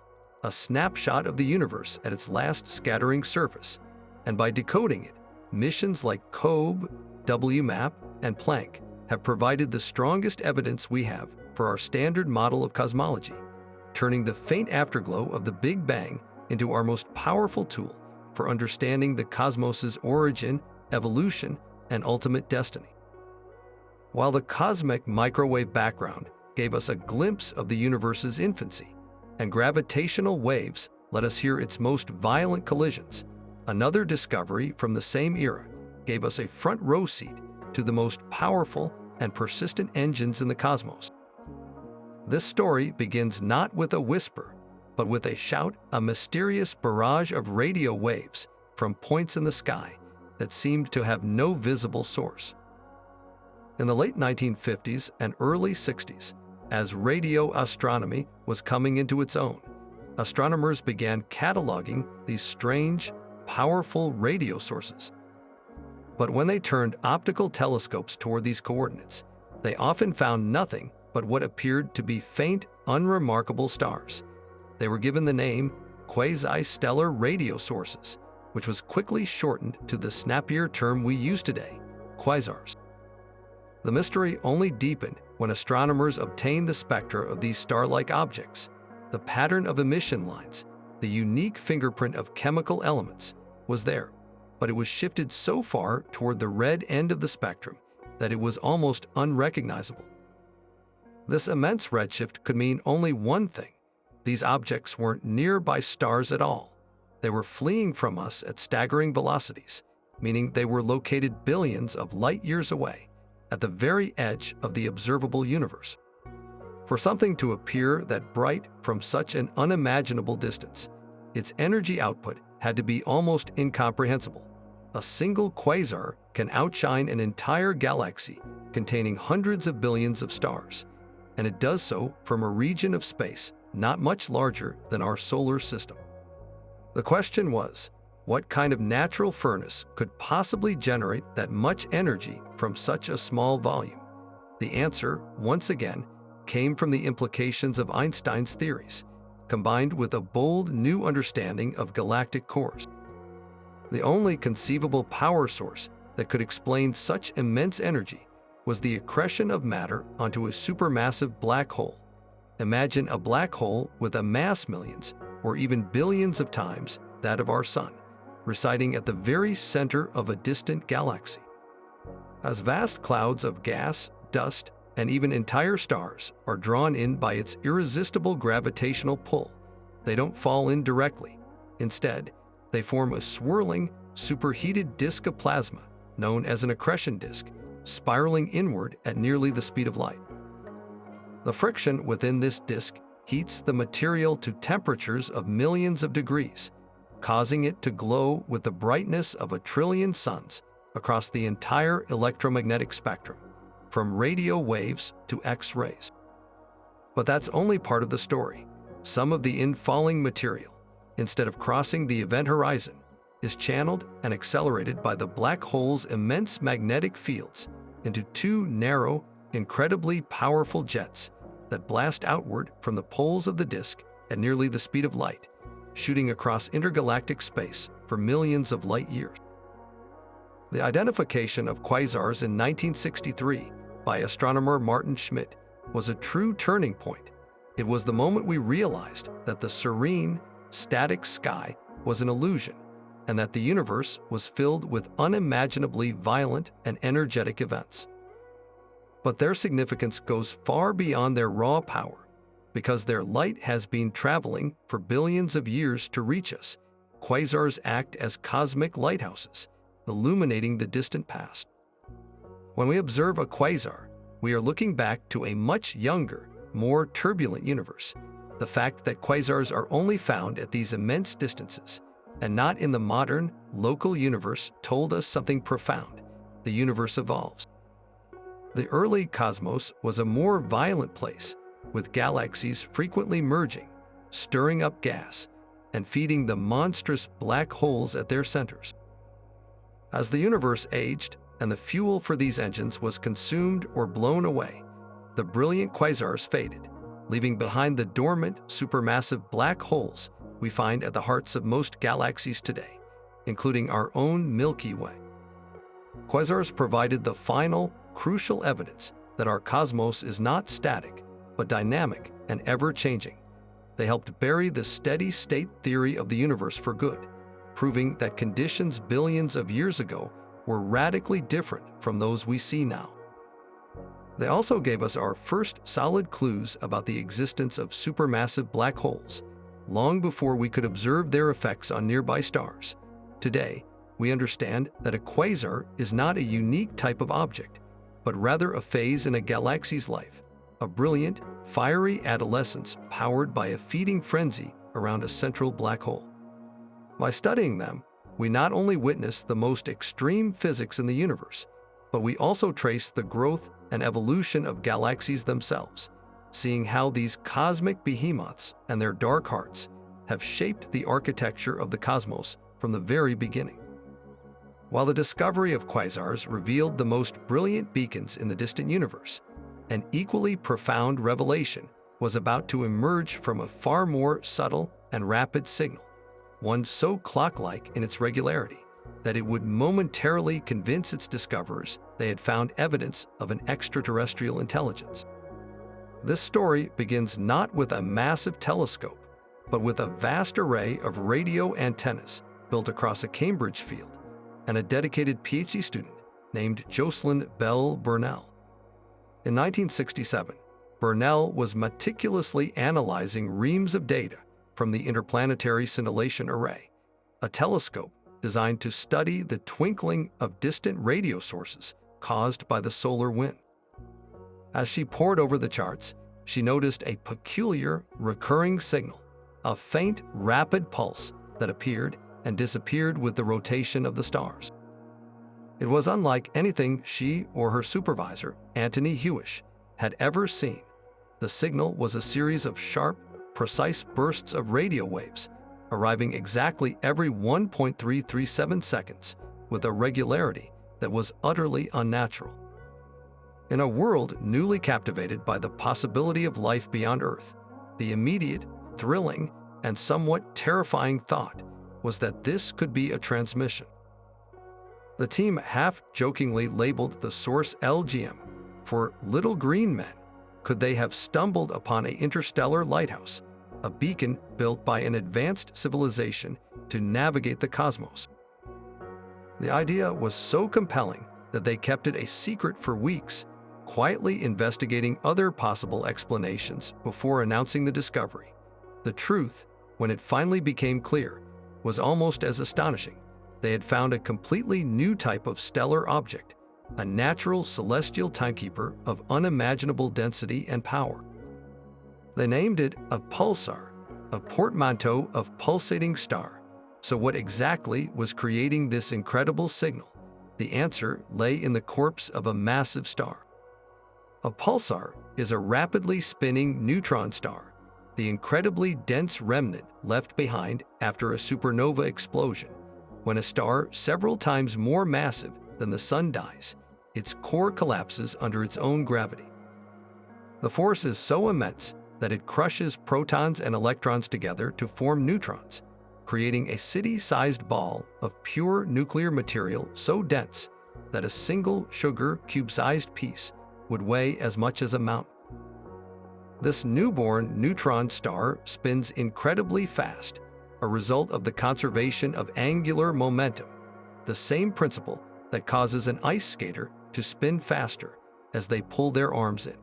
a snapshot of the universe at its last scattering surface, and by decoding it, missions like COBE, WMAP, and Planck have provided the strongest evidence we have for our standard model of cosmology, turning the faint afterglow of the Big Bang into our most powerful tool for understanding the cosmos's origin, evolution, and ultimate destiny. While the cosmic microwave background gave us a glimpse of the universe's infancy, and gravitational waves let us hear its most violent collisions, another discovery from the same era gave us a front-row seat to the most powerful and persistent engines in the cosmos. This story begins not with a whisper, but with a shout, a mysterious barrage of radio waves from points in the sky that seemed to have no visible source. In the late 1950s and early 60s, as radio astronomy was coming into its own, astronomers began cataloging these strange, powerful radio sources. But when they turned optical telescopes toward these coordinates, they often found nothing but what appeared to be faint, unremarkable stars. They were given the name quasi-stellar radio sources, which was quickly shortened to the snappier term we use today, quasars. The mystery only deepened when astronomers obtained the spectra of these star-like objects. The pattern of emission lines, the unique fingerprint of chemical elements, was there, but it was shifted so far toward the red end of the spectrum that it was almost unrecognizable. This immense redshift could mean only one thing: these objects weren't nearby stars at all. They were fleeing from us at staggering velocities, meaning they were located billions of light-years away, at the very edge of the observable universe. For something to appear that bright from such an unimaginable distance, its energy output had to be almost incomprehensible. A single quasar can outshine an entire galaxy containing hundreds of billions of stars, and it does so from a region of space not much larger than our solar system. The question was, what kind of natural furnace could possibly generate that much energy from such a small volume? The answer, once again, came from the implications of Einstein's theories, combined with a bold new understanding of galactic cores. The only conceivable power source that could explain such immense energy was the accretion of matter onto a supermassive black hole. Imagine a black hole with a mass millions or even billions of times that of our Sun, residing at the very center of a distant galaxy. As vast clouds of gas, dust, and even entire stars are drawn in by its irresistible gravitational pull, they don't fall in directly. Instead, they form a swirling, superheated disk of plasma, known as an accretion disk, spiraling inward at nearly the speed of light. The friction within this disk heats the material to temperatures of millions of degrees, causing it to glow with the brightness of 1 trillion suns across the entire electromagnetic spectrum, from radio waves to X-rays. But that's only part of the story. Some of the infalling material, instead of crossing the event horizon, is channeled and accelerated by the black hole's immense magnetic fields into two narrow, incredibly powerful jets that blast outward from the poles of the disk at nearly the speed of light, shooting across intergalactic space for millions of light years. The identification of quasars in 1963 by astronomer Martin Schmidt was a true turning point. It was the moment we realized that the serene, static sky was an illusion, and that the universe was filled with unimaginably violent and energetic events. But their significance goes far beyond their raw power, because their light has been traveling for billions of years to reach us. Quasars act as cosmic lighthouses, illuminating the distant past. When we observe a quasar, we are looking back to a much younger, more turbulent universe. The fact that quasars are only found at these immense distances and not in the modern, local universe told us something profound. The universe evolves. The early cosmos was a more violent place, with galaxies frequently merging, stirring up gas, and feeding the monstrous black holes at their centers. As the universe aged and the fuel for these engines was consumed or blown away, the brilliant quasars faded, leaving behind the dormant, supermassive black holes we find at the hearts of most galaxies today, including our own Milky Way. Quasars provided the final, crucial evidence that our cosmos is not static, but dynamic and ever-changing. They helped bury the steady-state theory of the universe for good, proving that conditions billions of years ago were radically different from those we see now. They also gave us our first solid clues about the existence of supermassive black holes, long before we could observe their effects on nearby stars. Today, we understand that a quasar is not a unique type of object, but rather a phase in a galaxy's life, a brilliant, fiery adolescence powered by a feeding frenzy around a central black hole. By studying them, we not only witness the most extreme physics in the universe, but we also trace the growth and evolution of galaxies themselves, seeing how these cosmic behemoths and their dark hearts have shaped the architecture of the cosmos from the very beginning. While the discovery of quasars revealed the most brilliant beacons in the distant universe, an equally profound revelation was about to emerge from a far more subtle and rapid signal, one so clock-like in its regularity that it would momentarily convince its discoverers they had found evidence of an extraterrestrial intelligence. This story begins not with a massive telescope, but with a vast array of radio antennas built across a Cambridge field and a dedicated PhD student named Jocelyn Bell Burnell. In 1967, Burnell was meticulously analyzing reams of data from the Interplanetary Scintillation Array, a telescope designed to study the twinkling of distant radio sources caused by the solar wind. As she pored over the charts, she noticed a peculiar, recurring signal, a faint, rapid pulse that appeared and disappeared with the rotation of the stars. It was unlike anything she or her supervisor, Anthony Hewish, had ever seen. The signal was a series of sharp, precise bursts of radio waves, arriving exactly every 1.337 seconds with a regularity that was utterly unnatural. In a world newly captivated by the possibility of life beyond Earth, the immediate, thrilling, and somewhat terrifying thought was that this could be a transmission. The team half-jokingly labeled the source LGM for Little Green Men. Could they have stumbled upon an interstellar lighthouse, a beacon built by an advanced civilization to navigate the cosmos? The idea was so compelling that they kept it a secret for weeks, quietly investigating other possible explanations before announcing the discovery. The truth, when it finally became clear, was almost as astonishing. They had found a completely new type of stellar object, a natural celestial timekeeper of unimaginable density and power. They named it a pulsar, a portmanteau of pulsating star. So what exactly was creating this incredible signal? The answer lay in the corpse of a massive star. A pulsar is a rapidly spinning neutron star, the incredibly dense remnant left behind after a supernova explosion. When a star several times more massive than the Sun dies, its core collapses under its own gravity. The force is so immense that it crushes protons and electrons together to form neutrons, creating a city-sized ball of pure nuclear material so dense that a single sugar cube-sized piece would weigh as much as a mountain. This newborn neutron star spins incredibly fast, a result of the conservation of angular momentum, the same principle that causes an ice skater to spin faster as they pull their arms in.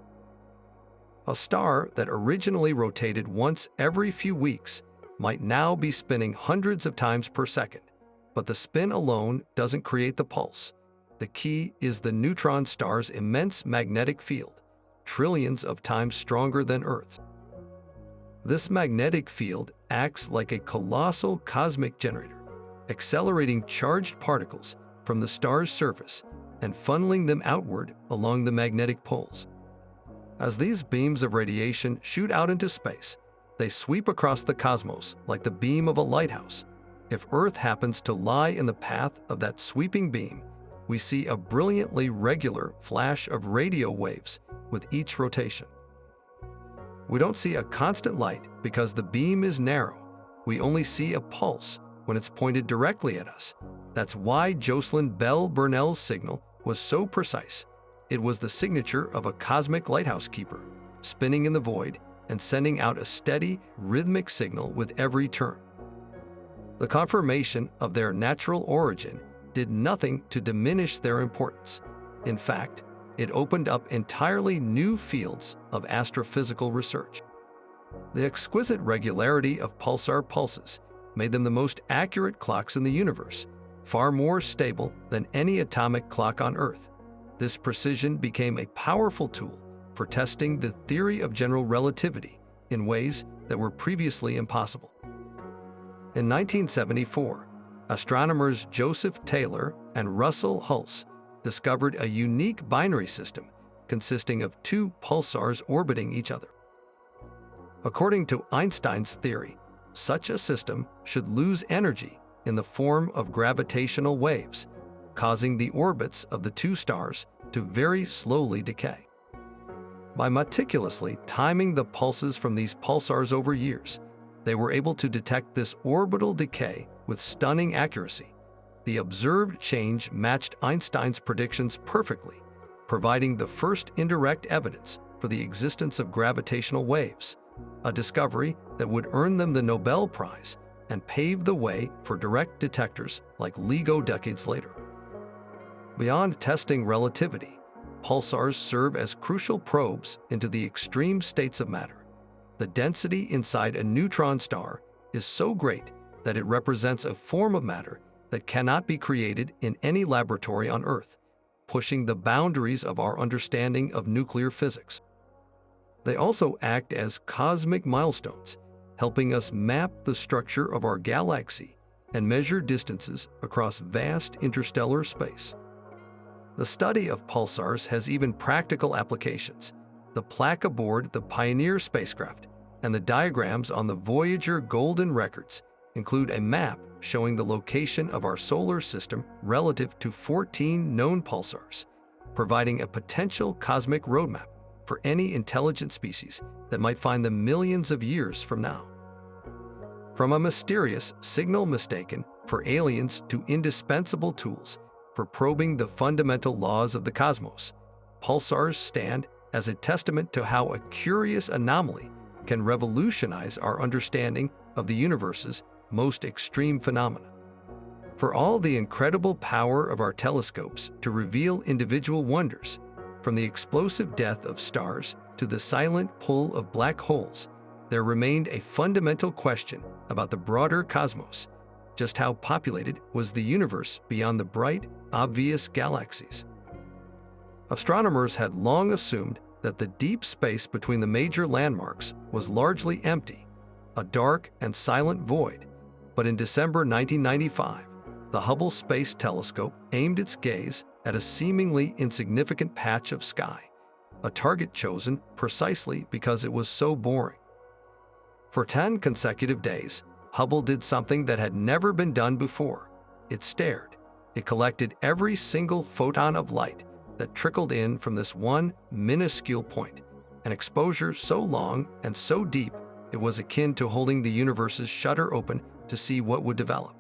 A star that originally rotated once every few weeks might now be spinning hundreds of times per second, but the spin alone doesn't create the pulse. The key is the neutron star's immense magnetic field, trillions of times stronger than Earth's. This magnetic field acts like a colossal cosmic generator, accelerating charged particles from the star's surface and funneling them outward along the magnetic poles. As these beams of radiation shoot out into space, they sweep across the cosmos like the beam of a lighthouse. If Earth happens to lie in the path of that sweeping beam, we see a brilliantly regular flash of radio waves with each rotation. We don't see a constant light because the beam is narrow. We only see a pulse when it's pointed directly at us. That's why Jocelyn Bell Burnell's signal was so precise. It was the signature of a cosmic lighthouse keeper, spinning in the void and sending out a steady, rhythmic signal with every turn. The confirmation of their natural origin did nothing to diminish their importance. In fact, it opened up entirely new fields of astrophysical research. The exquisite regularity of pulsar pulses made them the most accurate clocks in the universe, far more stable than any atomic clock on Earth. This precision became a powerful tool for testing the theory of general relativity in ways that were previously impossible. In 1974, astronomers Joseph Taylor and Russell Hulse discovered a unique binary system consisting of two pulsars orbiting each other. According to Einstein's theory, such a system should lose energy in the form of gravitational waves, causing the orbits of the two stars to very slowly decay. By meticulously timing the pulses from these pulsars over years, they were able to detect this orbital decay with stunning accuracy. The observed change matched Einstein's predictions perfectly, providing the first indirect evidence for the existence of gravitational waves, a discovery that would earn them the Nobel Prize and pave the way for direct detectors like LIGO decades later. Beyond testing relativity, pulsars serve as crucial probes into the extreme states of matter. The density inside a neutron star is so great that it represents a form of matter that cannot be created in any laboratory on Earth, pushing the boundaries of our understanding of nuclear physics. They also act as cosmic milestones, helping us map the structure of our galaxy and measure distances across vast interstellar space. The study of pulsars has even practical applications. The plaque aboard the Pioneer spacecraft and the diagrams on the Voyager Golden records include a map showing the location of our solar system relative to 14 known pulsars, providing a potential cosmic roadmap for any intelligent species that might find them millions of years from now. From a mysterious signal mistaken for aliens to indispensable tools for probing the fundamental laws of the cosmos, pulsars stand as a testament to how a curious anomaly can revolutionize our understanding of the universe's most extreme phenomena. For all the incredible power of our telescopes to reveal individual wonders, from the explosive death of stars to the silent pull of black holes, there remained a fundamental question about the broader cosmos. Just how populated was the universe beyond the bright, obvious galaxies? Astronomers had long assumed that the deep space between the major landmarks was largely empty, a dark and silent void. But in December 1995, the Hubble Space Telescope aimed its gaze at a seemingly insignificant patch of sky, a target chosen precisely because it was so boring. For 10 consecutive days, Hubble did something that had never been done before. It stared. It collected every single photon of light that trickled in from this one minuscule point, an exposure so long and so deep it was akin to holding the universe's shutter open to see what would develop.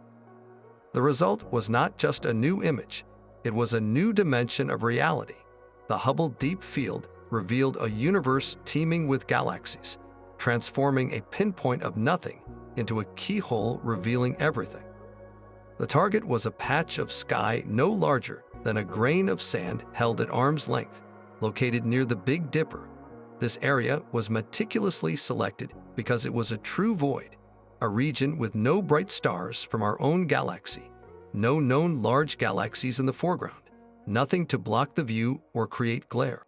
The result was not just a new image, it was a new dimension of reality. The Hubble Deep Field revealed a universe teeming with galaxies, transforming a pinpoint of nothing into a keyhole revealing everything. The target was a patch of sky no larger than a grain of sand held at arm's length, located near the Big Dipper. This area was meticulously selected because it was a true void, a region with no bright stars from our own galaxy, no known large galaxies in the foreground, nothing to block the view or create glare.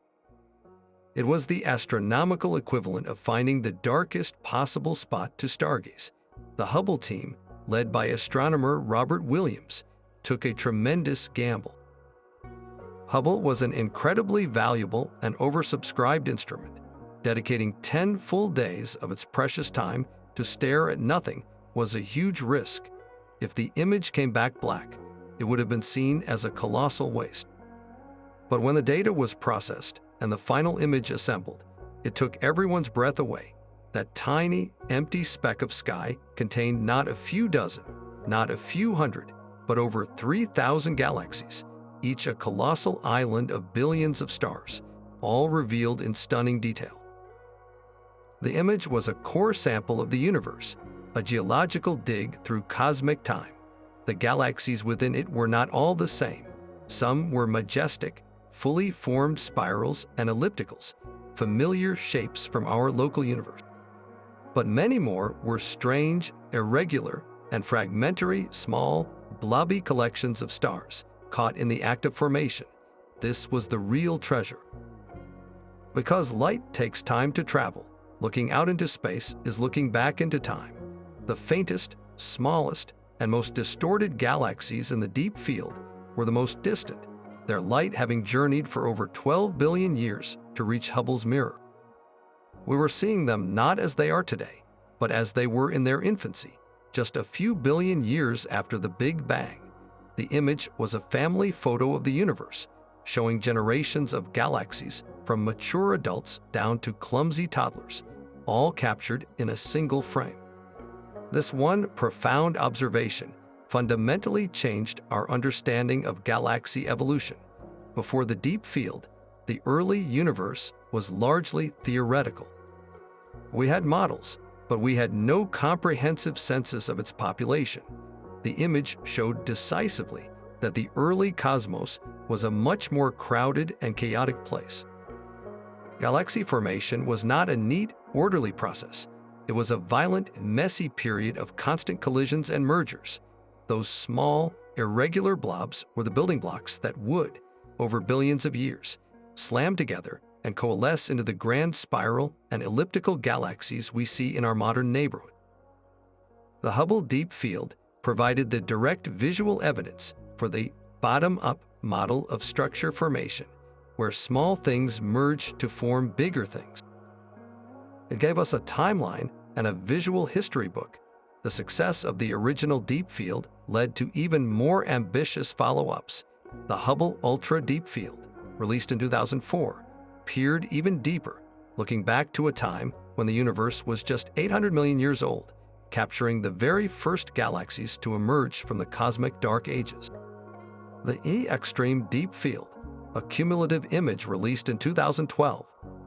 It was the astronomical equivalent of finding the darkest possible spot to stargaze. The Hubble team, led by astronomer Robert Williams, took a tremendous gamble. Hubble was an incredibly valuable and oversubscribed instrument. Dedicating 10 full days of its precious time to stare at nothing was a huge risk. If the image came back black, it would have been seen as a colossal waste. But when the data was processed and the final image assembled, it took everyone's breath away. That tiny, empty speck of sky contained not a few dozen, not a few hundred, but over 3,000 galaxies, each a colossal island of billions of stars, all revealed in stunning detail. The image was a core sample of the universe, a geological dig through cosmic time. The galaxies within it were not all the same. Some were majestic, fully formed spirals and ellipticals, familiar shapes from our local universe. But many more were strange, irregular, and fragmentary, small, blobby collections of stars, caught in the act of formation. This was the real treasure. Because light takes time to travel, looking out into space is looking back into time. The faintest, smallest, and most distorted galaxies in the deep field were the most distant, their light having journeyed for over 12 billion years to reach Hubble's mirror. We were seeing them not as they are today, but as they were in their infancy, just a few billion years after the Big Bang. The image was a family photo of the universe, showing generations of galaxies from mature adults down to clumsy toddlers, all captured in a single frame. This one profound observation fundamentally changed our understanding of galaxy evolution. Before the deep field, the early universe was largely theoretical. We had models, but we had no comprehensive census of its population. The image showed decisively that the early cosmos was a much more crowded and chaotic place. Galaxy formation was not a neat, orderly process. It was a violent, messy period of constant collisions and mergers. Those small, irregular blobs were the building blocks that would, over billions of years, slam together and coalesce into the grand spiral and elliptical galaxies we see in our modern neighborhood. The Hubble Deep Field provided the direct visual evidence for the bottom-up model of structure formation, where small things merge to form bigger things. It gave us a timeline and a visual history book. The success of the original Deep Field led to even more ambitious follow-ups. The Hubble Ultra Deep Field, released in 2004, peered even deeper, looking back to a time when the universe was just 800 million years old, capturing the very first galaxies to emerge from the cosmic dark ages. The E-Extreme Deep Field, a cumulative image released in 2012,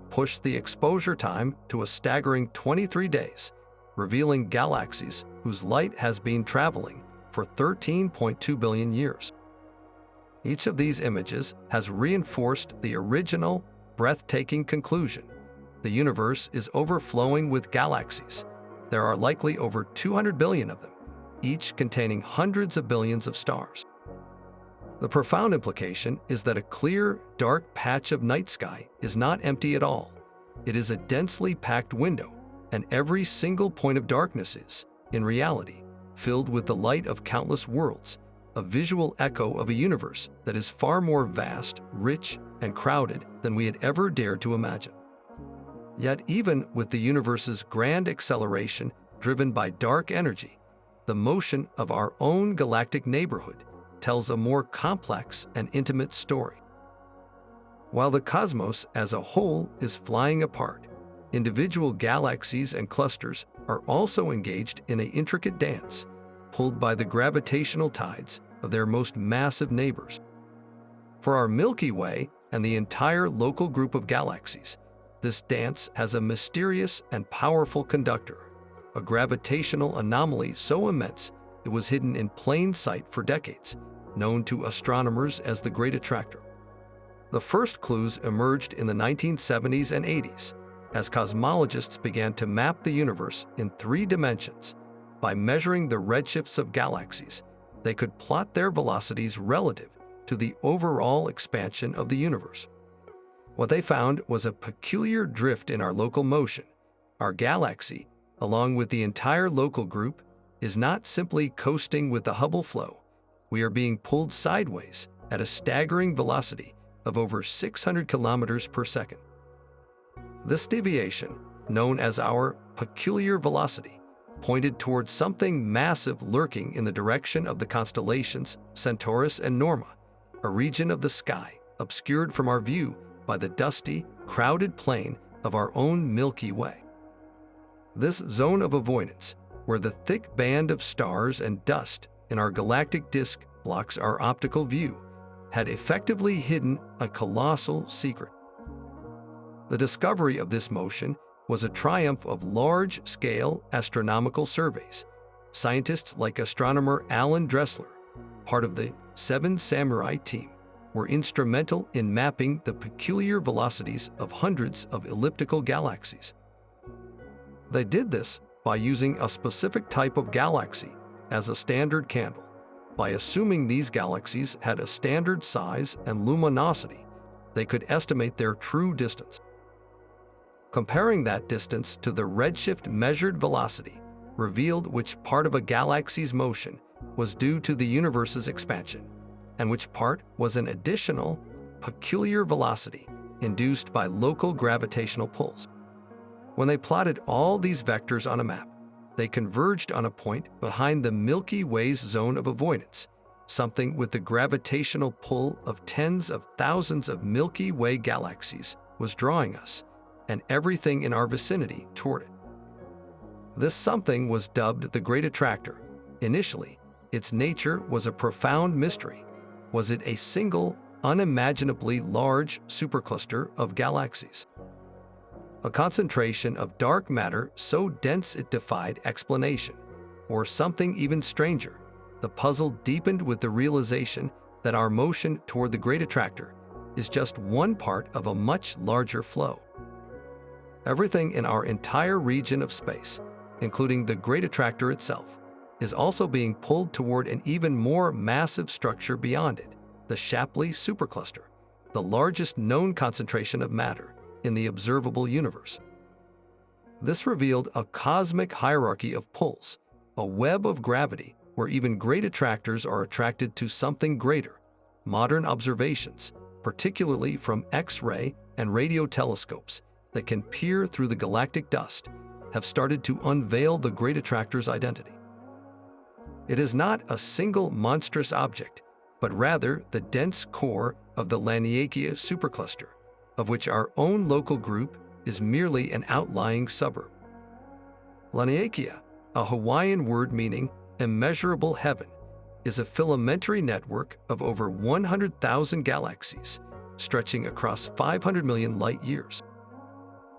pushed the exposure time to a staggering 23 days, revealing galaxies whose light has been traveling for 13.2 billion years. Each of these images has reinforced the original, breathtaking conclusion. The universe is overflowing with galaxies. There are likely over 200 billion of them, each containing hundreds of billions of stars. The profound implication is that a clear, dark patch of night sky is not empty at all. It is a densely packed window, and every single point of darkness is, in reality, filled with the light of countless worlds, a visual echo of a universe that is far more vast, rich, and crowded than we had ever dared to imagine. Yet even with the universe's grand acceleration driven by dark energy, the motion of our own galactic neighborhood tells a more complex and intimate story. While the cosmos as a whole is flying apart, individual galaxies and clusters are also engaged in an intricate dance, pulled by the gravitational tides of their most massive neighbors. For our Milky Way and the entire local group of galaxies, this dance has a mysterious and powerful conductor, a gravitational anomaly so immense it was hidden in plain sight for decades, known to astronomers as the Great Attractor. The first clues emerged in the 1970s and 80s, as cosmologists began to map the universe in 3 dimensions. By measuring the redshifts of galaxies, they could plot their velocities relative to the overall expansion of the universe. What they found was a peculiar drift in our local motion. Our galaxy, along with the entire local group, is not simply coasting with the Hubble flow. We are being pulled sideways at a staggering velocity of over 600 kilometers per second. This deviation, known as our peculiar velocity, pointed towards something massive lurking in the direction of the constellations Centaurus and Norma, a region of the sky obscured from our view by the dusty, crowded plain of our own Milky Way. This zone of avoidance, where the thick band of stars and dust in our galactic disk blocks our optical view, had effectively hidden a colossal secret. The discovery of this motion was a triumph of large-scale astronomical surveys. Scientists like astronomer Alan Dressler, part of the Seven Samurai team, were instrumental in mapping the peculiar velocities of hundreds of elliptical galaxies. They did this by using a specific type of galaxy as a standard candle. By assuming these galaxies had a standard size and luminosity, they could estimate their true distance. Comparing that distance to the redshift measured velocity revealed which part of a galaxy's motion was due to the universe's expansion, and which part was an additional, peculiar velocity induced by local gravitational pulls. When they plotted all these vectors on a map, they converged on a point behind the Milky Way's zone of avoidance, something with the gravitational pull of tens of thousands of Milky Way galaxies was drawing us, and everything in our vicinity toward it. This something was dubbed the Great Attractor. Initially, its nature was a profound mystery. Was it a single, unimaginably large supercluster of galaxies? A concentration of dark matter so dense it defied explanation? Or something even stranger? The puzzle deepened with the realization that our motion toward the Great Attractor is just one part of a much larger flow. Everything in our entire region of space, including the Great Attractor itself, is also being pulled toward an even more massive structure beyond it, the Shapley supercluster, the largest known concentration of matter in the observable universe. This revealed a cosmic hierarchy of pulls, a web of gravity where even great attractors are attracted to something greater. Modern observations, particularly from X-ray and radio telescopes that can peer through the galactic dust, have started to unveil the Great Attractor's identity. It is not a single monstrous object, but rather the dense core of the Laniakea supercluster, of which our own local group is merely an outlying suburb. Laniakea, a Hawaiian word meaning immeasurable heaven, is a filamentary network of over 100,000 galaxies, stretching across 500 million light-years.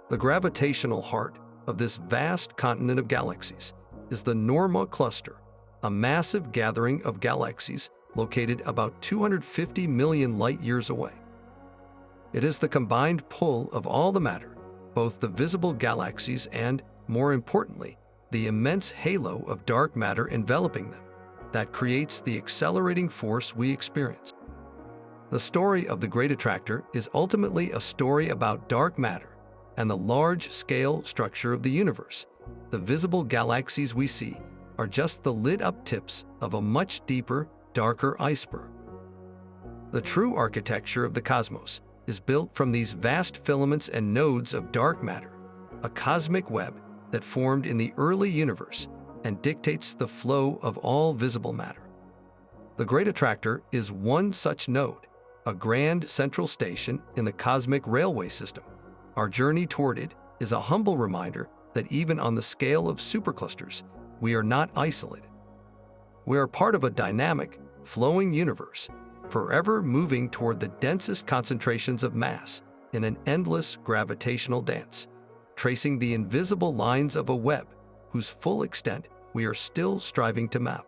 The gravitational heart of this vast continent of galaxies is the Norma cluster, a massive gathering of galaxies located about 250 million light-years away. It is the combined pull of all the matter, both the visible galaxies and, more importantly, the immense halo of dark matter enveloping them, that creates the accelerating force we experience. The story of the Great Attractor is ultimately a story about dark matter and the large-scale structure of the universe. The visible galaxies we see are just the lit-up tips of a much deeper, darker iceberg. The true architecture of the cosmos is built from these vast filaments and nodes of dark matter, a cosmic web that formed in the early universe and dictates the flow of all visible matter. The Great Attractor is one such node, a grand central station in the cosmic railway system. Our journey toward it is a humble reminder that even on the scale of superclusters, we are not isolated. We are part of a dynamic, flowing universe, forever moving toward the densest concentrations of mass in an endless gravitational dance, tracing the invisible lines of a web whose full extent we are still striving to map.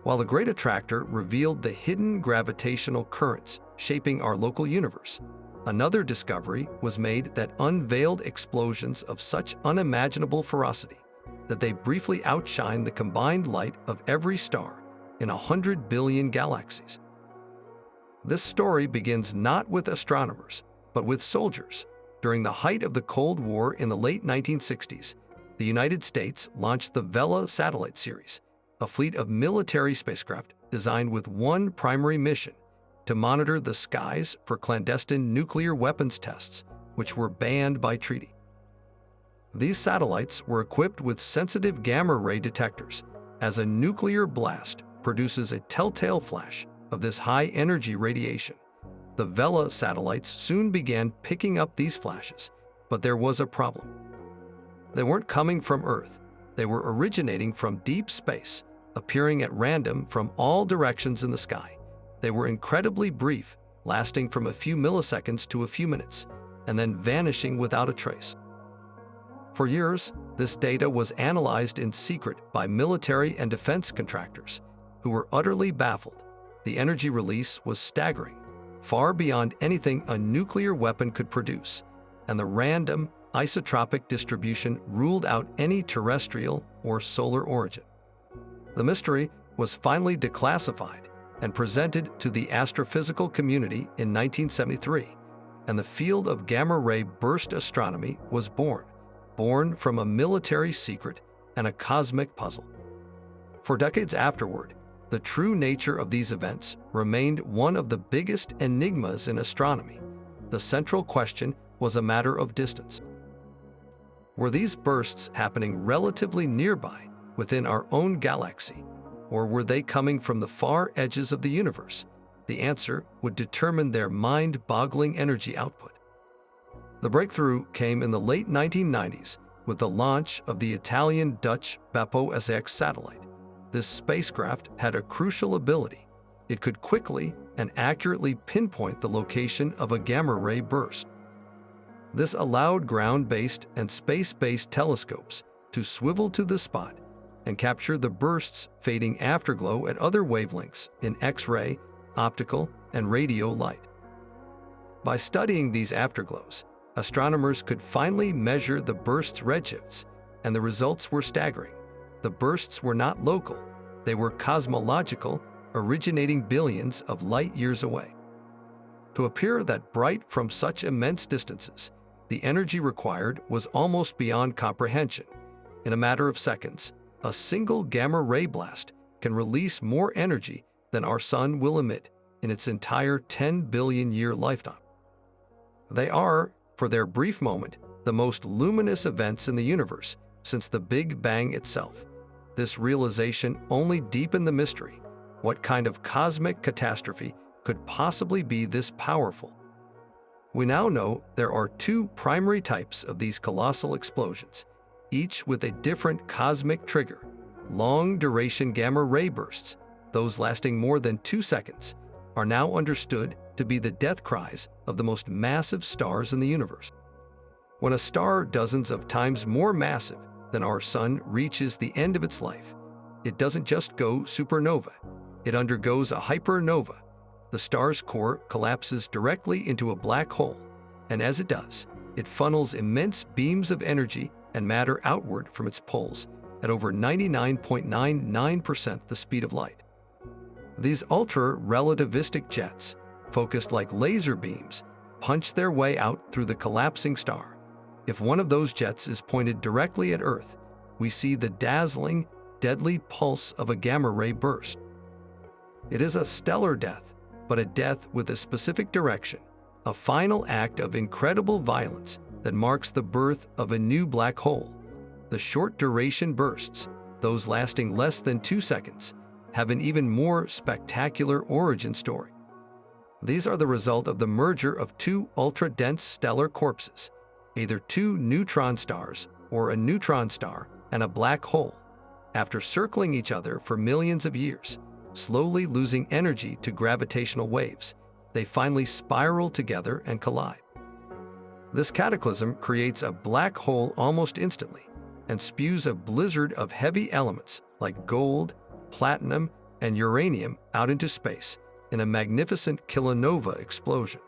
While the Great Attractor revealed the hidden gravitational currents shaping our local universe, another discovery was made that unveiled explosions of such unimaginable ferocity that they briefly outshine the combined light of every star in 100 billion galaxies. This story begins not with astronomers, but with soldiers. During the height of the Cold War in the late 1960s, the United States launched the Vela satellite series, a fleet of military spacecraft designed with one primary mission: to monitor the skies for clandestine nuclear weapons tests, which were banned by treaty. These satellites were equipped with sensitive gamma-ray detectors, as a nuclear blast produces a telltale flash of this high-energy radiation. The Vela satellites soon began picking up these flashes, but there was a problem. They weren't coming from Earth. They were originating from deep space, appearing at random from all directions in the sky. They were incredibly brief, lasting from a few milliseconds to a few minutes, and then vanishing without a trace. For years, this data was analyzed in secret by military and defense contractors, who were utterly baffled. The energy release was staggering, far beyond anything a nuclear weapon could produce, and the random, isotropic distribution ruled out any terrestrial or solar origin. The mystery was finally declassified and presented to the astrophysical community in 1973, and the field of gamma-ray burst astronomy was born from a military secret and a cosmic puzzle. For decades afterward, the true nature of these events remained one of the biggest enigmas in astronomy. The central question was a matter of distance. Were these bursts happening relatively nearby, within our own galaxy, or were they coming from the far edges of the universe? The answer would determine their mind-boggling energy output. The breakthrough came in the late 1990s with the launch of the Italian-Dutch BAPO-SX satellite. This spacecraft had a crucial ability. It could quickly and accurately pinpoint the location of a gamma-ray burst. This allowed ground-based and space-based telescopes to swivel to the spot and capture the burst's fading afterglow at other wavelengths in X-ray, optical, and radio light. By studying these afterglows, astronomers could finally measure the burst's redshifts, and the results were staggering. The bursts were not local, they were cosmological, originating billions of light years away. To appear that bright from such immense distances, the energy required was almost beyond comprehension. In a matter of seconds, a single gamma-ray blast can release more energy than our Sun will emit in its entire 10 billion-year lifetime. They are, for their brief moment, the most luminous events in the universe since the Big Bang itself. This realization only deepened the mystery. What kind of cosmic catastrophe could possibly be this powerful? We now know there are two primary types of these colossal explosions, each with a different cosmic trigger. Long-duration gamma-ray bursts, those lasting more than 2 seconds, are now understood to be the death cries of the most massive stars in the universe. When a star dozens of times more massive than our Sun reaches the end of its life, it doesn't just go supernova, it undergoes a hypernova. The star's core collapses directly into a black hole, and as it does, it funnels immense beams of energy and matter outward from its poles at over 99.99% the speed of light. These ultra-relativistic jets, focused like laser beams, punch their way out through the collapsing star. If one of those jets is pointed directly at Earth, we see the dazzling, deadly pulse of a gamma-ray burst. It is a stellar death, but a death with a specific direction, a final act of incredible violence that marks the birth of a new black hole. The short-duration bursts, those lasting less than 2 seconds, have an even more spectacular origin story. These are the result of the merger of two ultra-dense stellar corpses, either two neutron stars or a neutron star and a black hole, after circling each other for millions of years, slowly losing energy to gravitational waves. They finally spiral together and collide. This cataclysm creates a black hole almost instantly and spews a blizzard of heavy elements like gold, platinum, and uranium out into space in a magnificent kilonova explosion.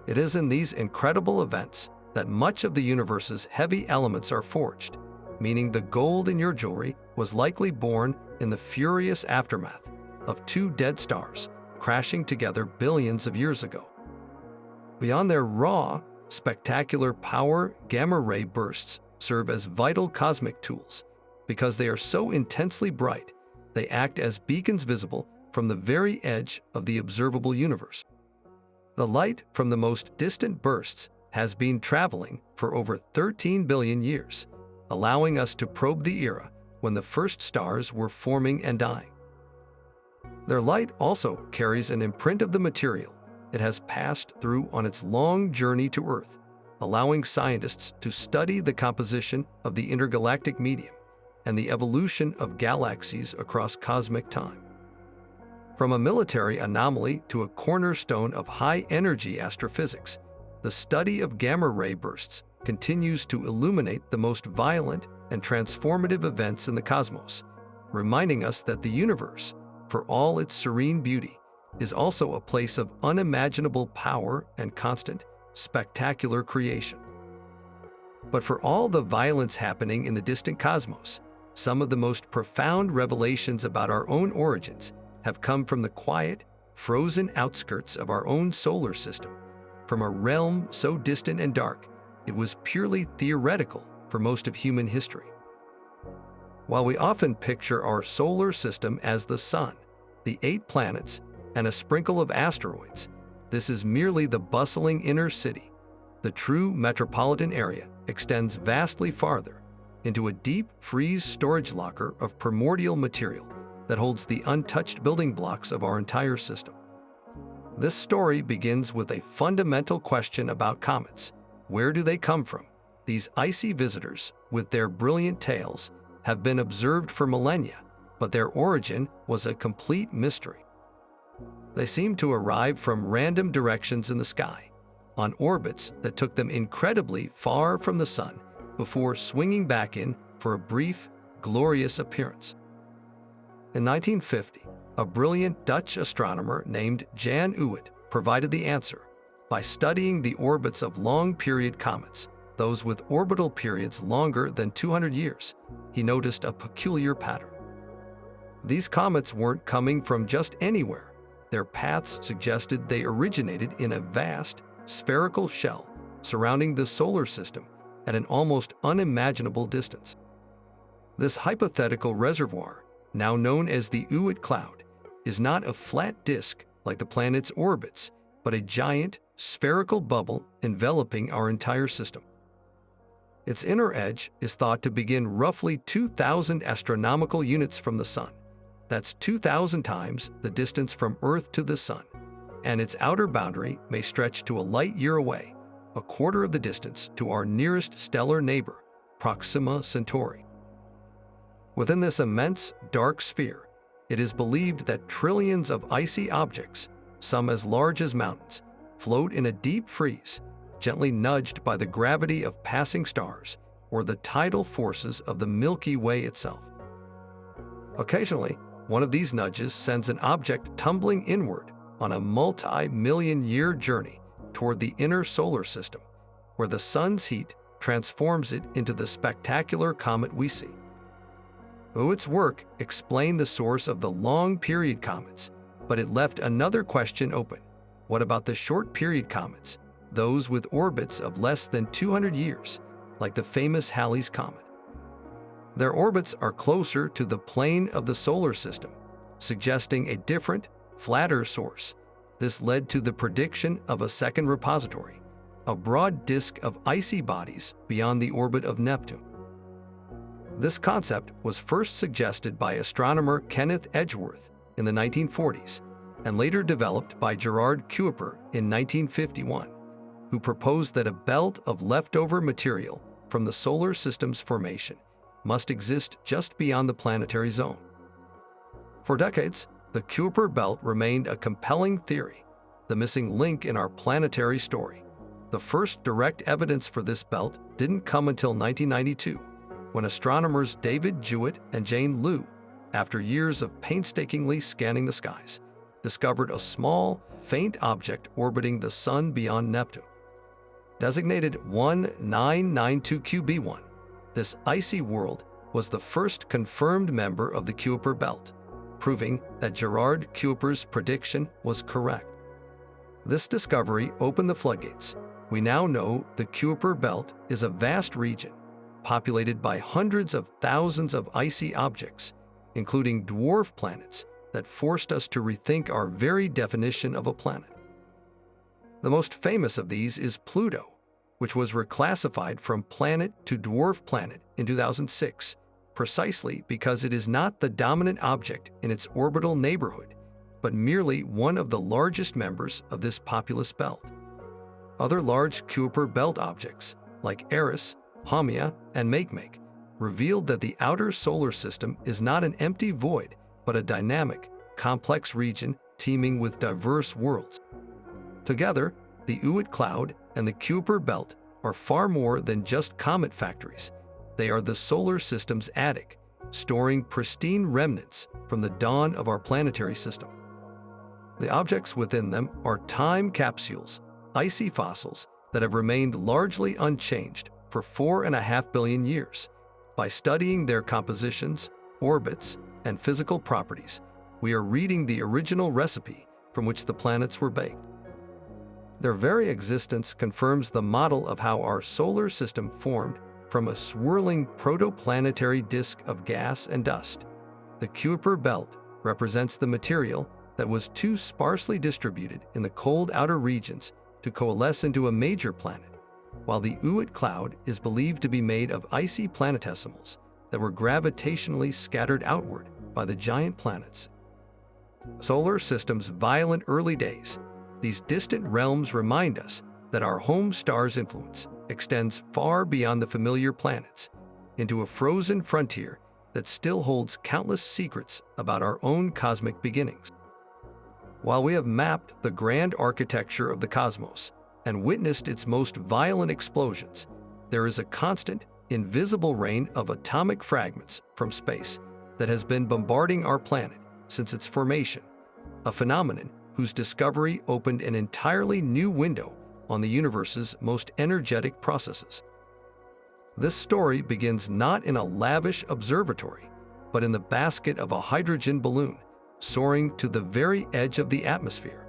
It is in these incredible events that much of the universe's heavy elements are forged, meaning the gold in your jewelry was likely born in the furious aftermath of two dead stars crashing together billions of years ago. Beyond their raw, spectacular power, gamma-ray bursts serve as vital cosmic tools. Because they are so intensely bright, they act as beacons visible from the very edge of the observable universe. The light from the most distant bursts has been traveling for over 13 billion years, allowing us to probe the era when the first stars were forming and dying. Their light also carries an imprint of the material it has passed through on its long journey to Earth, allowing scientists to study the composition of the intergalactic medium and the evolution of galaxies across cosmic time. From a military anomaly to a cornerstone of high-energy astrophysics, the study of gamma-ray bursts continues to illuminate the most violent and transformative events in the cosmos, reminding us that the universe, for all its serene beauty, is also a place of unimaginable power and constant, spectacular creation. But for all the violence happening in the distant cosmos, some of the most profound revelations about our own origins have come from the quiet, frozen outskirts of our own solar system, from a realm so distant and dark, it was purely theoretical for most of human history. While we often picture our solar system as the Sun, the 8 planets, and a sprinkle of asteroids, this is merely the bustling inner city. The true metropolitan area extends vastly farther into a deep freeze storage locker of primordial material that holds the untouched building blocks of our entire system. This story begins with a fundamental question about comets. Where do they come from? These icy visitors, with their brilliant tails, have been observed for millennia, but their origin was a complete mystery. They seem to arrive from random directions in the sky, on orbits that took them incredibly far from the Sun before swinging back in for a brief, glorious appearance. In 1950, a brilliant Dutch astronomer named Jan Uwit provided the answer. By studying the orbits of long-period comets, those with orbital periods longer than 200 years, he noticed a peculiar pattern. These comets weren't coming from just anywhere. Their paths suggested they originated in a vast, spherical shell surrounding the solar system at an almost unimaginable distance. This hypothetical reservoir, now known as the Uwit Cloud, is not a flat disk like the planet's orbits, but a giant, spherical bubble enveloping our entire system. Its inner edge is thought to begin roughly 2,000 astronomical units from the Sun. That's 2,000 times the distance from Earth to the Sun, and its outer boundary may stretch to a light year away, a quarter of the distance to our nearest stellar neighbor, Proxima Centauri. Within this immense, dark sphere, it is believed that trillions of icy objects, some as large as mountains, float in a deep freeze, gently nudged by the gravity of passing stars or the tidal forces of the Milky Way itself. Occasionally, one of these nudges sends an object tumbling inward on a multi-million-year journey toward the inner solar system, where the Sun's heat transforms it into the spectacular comet we see. Uwit's work explained the source of the long-period comets, but it left another question open. What about the short-period comets, those with orbits of less than 200 years, like the famous Halley's Comet? Their orbits are closer to the plane of the solar system, suggesting a different, flatter source. This led to the prediction of a second repository, a broad disk of icy bodies beyond the orbit of Neptune. This concept was first suggested by astronomer Kenneth Edgeworth in the 1940s and later developed by Gerard Kuiper in 1951, who proposed that a belt of leftover material from the solar system's formation must exist just beyond the planetary zone. For decades, the Kuiper belt remained a compelling theory, the missing link in our planetary story. The first direct evidence for this belt didn't come until 1992, when astronomers David Jewett and Jane Liu, after years of painstakingly scanning the skies, discovered a small, faint object orbiting the Sun beyond Neptune. Designated 1992QB1, this icy world was the first confirmed member of the Kuiper belt, proving that Gerard Kuiper's prediction was correct. This discovery opened the floodgates. We now know the Kuiper belt is a vast region, populated by hundreds of thousands of icy objects, including dwarf planets that forced us to rethink our very definition of a planet. The most famous of these is Pluto, which was reclassified from planet to dwarf planet in 2006, precisely because it is not the dominant object in its orbital neighborhood, but merely one of the largest members of this populous belt. Other large Kuiper belt objects, like Eris, Haumea, and Makemake, revealed that the outer solar system is not an empty void, but a dynamic, complex region teeming with diverse worlds. Together, the Oort cloud and the Kuiper belt are far more than just comet factories. They are the solar system's attic, storing pristine remnants from the dawn of our planetary system. The objects within them are time capsules, icy fossils that have remained largely unchanged for 4.5 billion years. By studying their compositions, orbits, and physical properties, we are reading the original recipe from which the planets were baked. Their very existence confirms the model of how our solar system formed from a swirling protoplanetary disk of gas and dust. The Kuiper belt represents the material that was too sparsely distributed in the cold outer regions to coalesce into a major planet, while the Oort cloud is believed to be made of icy planetesimals that were gravitationally scattered outward by the giant planets. Solar system's violent early days, these distant realms remind us that our home star's influence extends far beyond the familiar planets into a frozen frontier that still holds countless secrets about our own cosmic beginnings. While we have mapped the grand architecture of the cosmos and witnessed its most violent explosions, there is a constant, invisible rain of atomic fragments from space that has been bombarding our planet since its formation, a phenomenon whose discovery opened an entirely new window on the universe's most energetic processes. This story begins not in a lavish observatory, but in the basket of a hydrogen balloon soaring to the very edge of the atmosphere.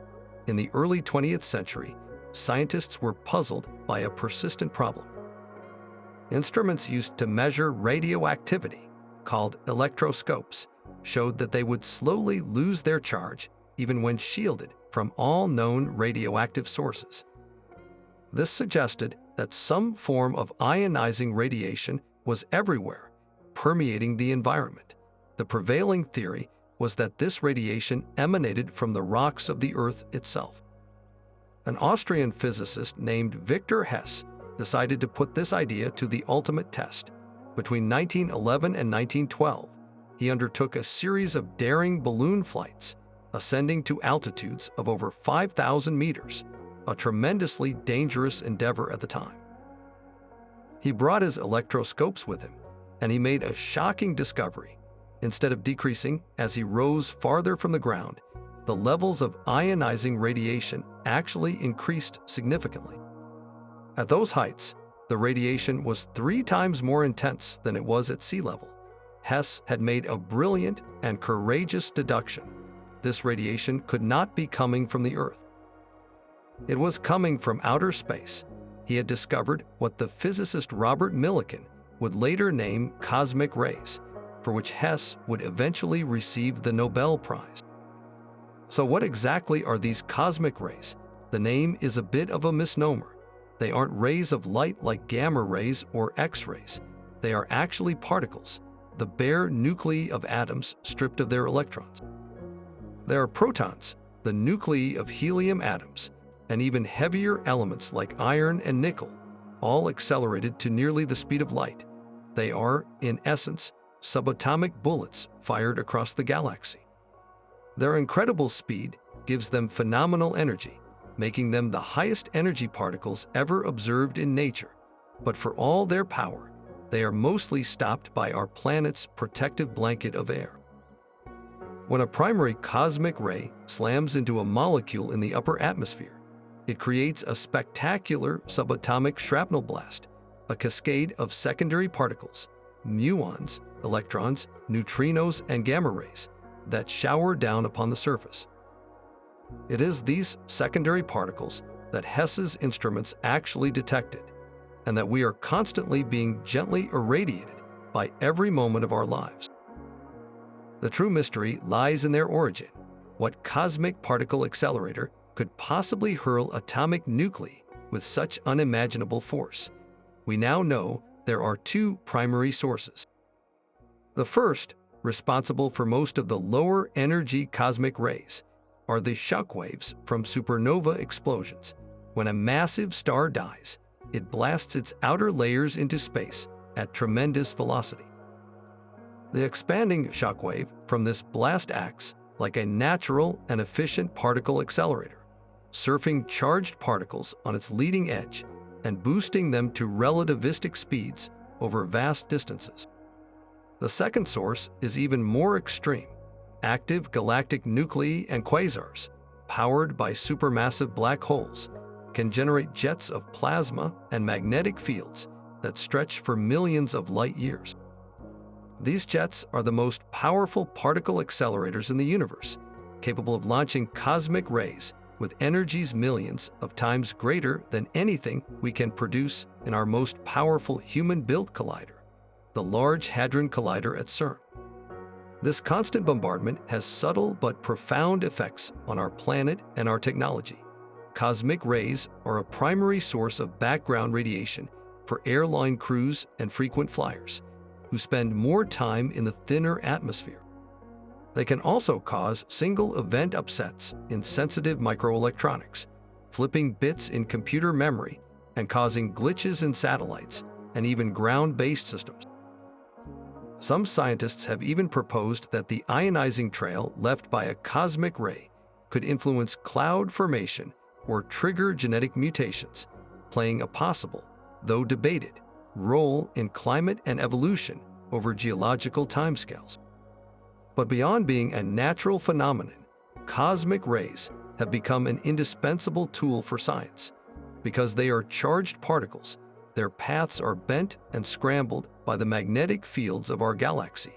In the early 20th century, scientists were puzzled by a persistent problem. Instruments used to measure radioactivity, called electroscopes, showed that they would slowly lose their charge even when shielded from all known radioactive sources. This suggested that some form of ionizing radiation was everywhere, permeating the environment. The prevailing theory was that this radiation emanated from the rocks of the Earth itself. An Austrian physicist named Victor Hess decided to put this idea to the ultimate test. Between 1911 and 1912, he undertook a series of daring balloon flights, ascending to altitudes of over 5,000 meters, a tremendously dangerous endeavor at the time. He brought his electroscopes with him, and he made a shocking discovery. Instead of decreasing as he rose farther from the ground, the levels of ionizing radiation actually increased significantly. At those heights, the radiation was 3 times more intense than it was at sea level. Hess had made a brilliant and courageous deduction. This radiation could not be coming from the Earth. It was coming from outer space. He had discovered what the physicist Robert Millikan would later name cosmic rays, for which Hess would eventually receive the Nobel Prize. So what exactly are these cosmic rays? The name is a bit of a misnomer. They aren't rays of light like gamma rays or X-rays. they are actually particles, the bare nuclei of atoms stripped of their electrons. There are protons, the nuclei of helium atoms, and even heavier elements like iron and nickel, all accelerated to nearly the speed of light. They are, in essence, subatomic bullets fired across the galaxy. Their incredible speed gives them phenomenal energy, making them the highest energy particles ever observed in nature. But for all their power, they are mostly stopped by our planet's protective blanket of air. When a primary cosmic ray slams into a molecule in the upper atmosphere, it creates a spectacular subatomic shrapnel blast, a cascade of secondary particles, muons, electrons, neutrinos, and gamma rays that shower down upon the surface. It is these secondary particles that Hess's instruments actually detected, and that we are constantly being gently irradiated by every moment of our lives. The true mystery lies in their origin. What cosmic particle accelerator could possibly hurl atomic nuclei with such unimaginable force? We now know there are two primary sources. The first, responsible for most of the lower energy cosmic rays, are the shockwaves from supernova explosions. When a massive star dies, it blasts its outer layers into space at tremendous velocity. The expanding shockwave from this blast acts like a natural and efficient particle accelerator, surfing charged particles on its leading edge and boosting them to relativistic speeds over vast distances. The second source is even more extreme. Active galactic nuclei and quasars, powered by supermassive black holes, can generate jets of plasma and magnetic fields that stretch for millions of light years. These jets are the most powerful particle accelerators in the universe, capable of launching cosmic rays with energies millions of times greater than anything we can produce in our most powerful human-built collider, the Large Hadron Collider at CERN. This constant bombardment has subtle but profound effects on our planet and our technology. Cosmic rays are a primary source of background radiation for airline crews and frequent flyers, who spend more time in the thinner atmosphere. They can also cause single-event upsets in sensitive microelectronics, flipping bits in computer memory and causing glitches in satellites and even ground-based systems. Some scientists have even proposed that the ionizing trail left by a cosmic ray could influence cloud formation or trigger genetic mutations, playing a possible, though debated, role in climate and evolution over geological timescales. But beyond being a natural phenomenon, cosmic rays have become an indispensable tool for science. Because they are charged particles, their paths are bent and scrambled by the magnetic fields of our galaxy,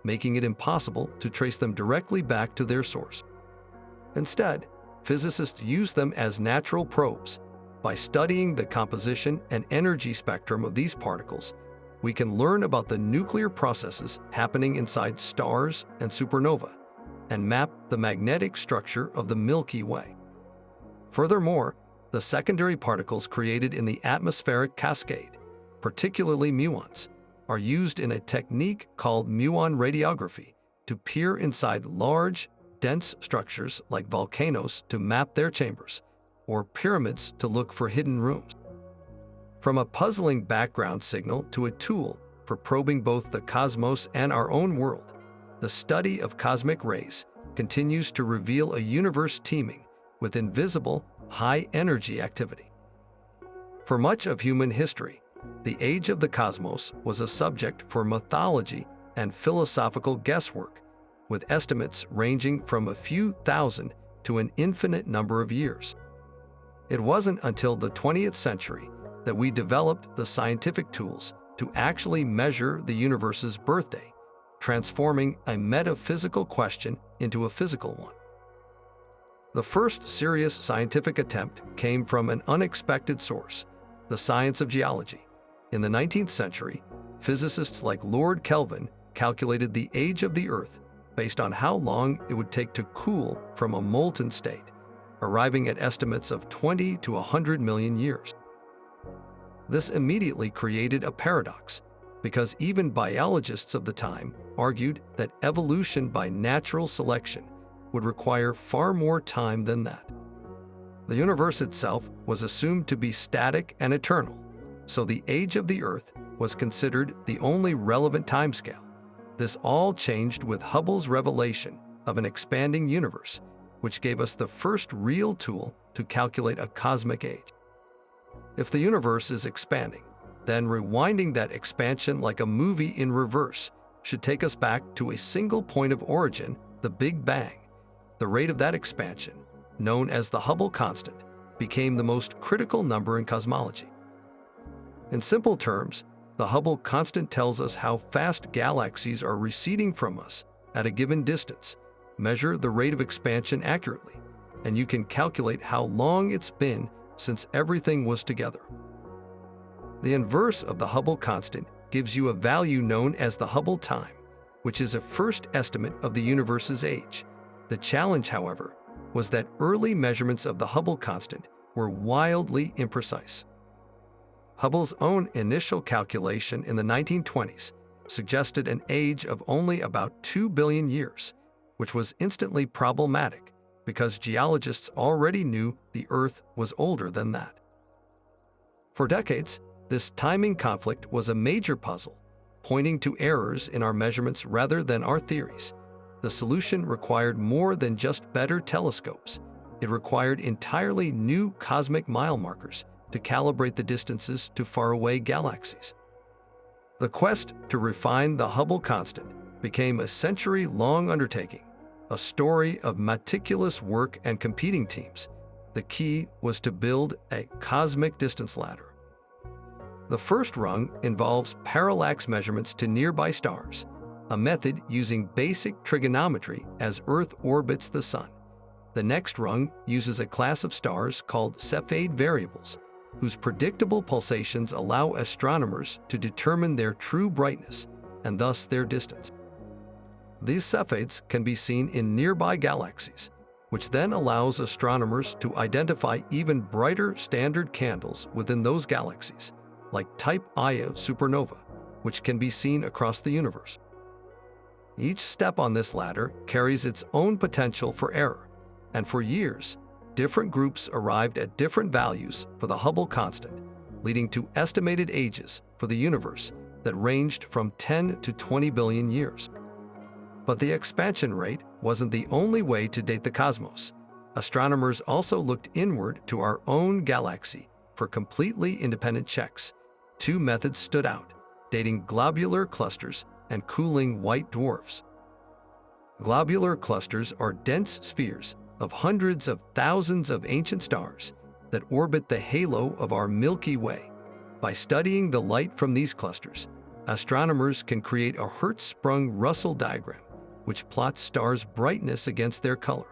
making it impossible to trace them directly back to their source. Instead, physicists use them as natural probes. By studying the composition and energy spectrum of these particles, we can learn about the nuclear processes happening inside stars and supernova, and map the magnetic structure of the Milky Way. Furthermore, the secondary particles created in the atmospheric cascade, particularly muons, are used in a technique called muon radiography to peer inside large, dense structures like volcanoes to map their chambers, or pyramids to look for hidden rooms. From a puzzling background signal to a tool for probing both the cosmos and our own world, the study of cosmic rays continues to reveal a universe teeming with invisible, high-energy activity. For much of human history, the age of the cosmos was a subject for mythology and philosophical guesswork, with estimates ranging from a few thousand to an infinite number of years. It wasn't until the 20th century that we developed the scientific tools to actually measure the universe's birthday, transforming a metaphysical question into a physical one. The first serious scientific attempt came from an unexpected source, the science of geology. In the 19th century, physicists like Lord Kelvin calculated the age of the Earth based on how long it would take to cool from a molten state, arriving at estimates of 20 to 100 million years. This immediately created a paradox. because even biologists of the time argued that evolution by natural selection would require far more time than that. The universe itself was assumed to be static and eternal, so the age of the Earth was considered the only relevant timescale. This all changed with Hubble's revelation of an expanding universe, which gave us the first real tool to calculate a cosmic age. If the universe is expanding, then rewinding that expansion like a movie in reverse should take us back to a single point of origin, the Big Bang. The rate of that expansion, known as the Hubble constant, became the most critical number in cosmology. In simple terms, the Hubble constant tells us how fast galaxies are receding from us at a given distance. Measure the rate of expansion accurately, and you can calculate how long it's been since everything was together. The inverse of the Hubble constant gives you a value known as the Hubble time, which is a first estimate of the universe's age. The challenge, however, was that early measurements of the Hubble constant were wildly imprecise. Hubble's own initial calculation in the 1920s suggested an age of only about 2 billion years, which was instantly problematic because geologists already knew the Earth was older than that. For decades, this timing conflict was a major puzzle, pointing to errors in our measurements rather than our theories. The solution required more than just better telescopes. It required entirely new cosmic mile markers to calibrate the distances to faraway galaxies. The quest to refine the Hubble constant became a century-long undertaking, a story of meticulous work and competing teams. The key was to build a cosmic distance ladder. The first rung involves parallax measurements to nearby stars, a method using basic trigonometry as Earth orbits the Sun. The next rung uses a class of stars called Cepheid variables, whose predictable pulsations allow astronomers to determine their true brightness and thus their distance. These Cepheids can be seen in nearby galaxies, which then allows astronomers to identify even brighter standard candles within those galaxies, like Type Ia supernova, which can be seen across the universe. Each step on this ladder carries its own potential for error, and for years, different groups arrived at different values for the Hubble constant, leading to estimated ages for the universe that ranged from 10 to 20 billion years. But the expansion rate wasn't the only way to date the cosmos. Astronomers also looked inward to our own galaxy for completely independent checks. Two methods stood out: dating globular clusters and cooling white dwarfs. Globular clusters are dense spheres of hundreds of thousands of ancient stars that orbit the halo of our Milky Way. By studying the light from these clusters, astronomers can create a Hertzsprung Russell diagram, which plots stars' brightness against their color.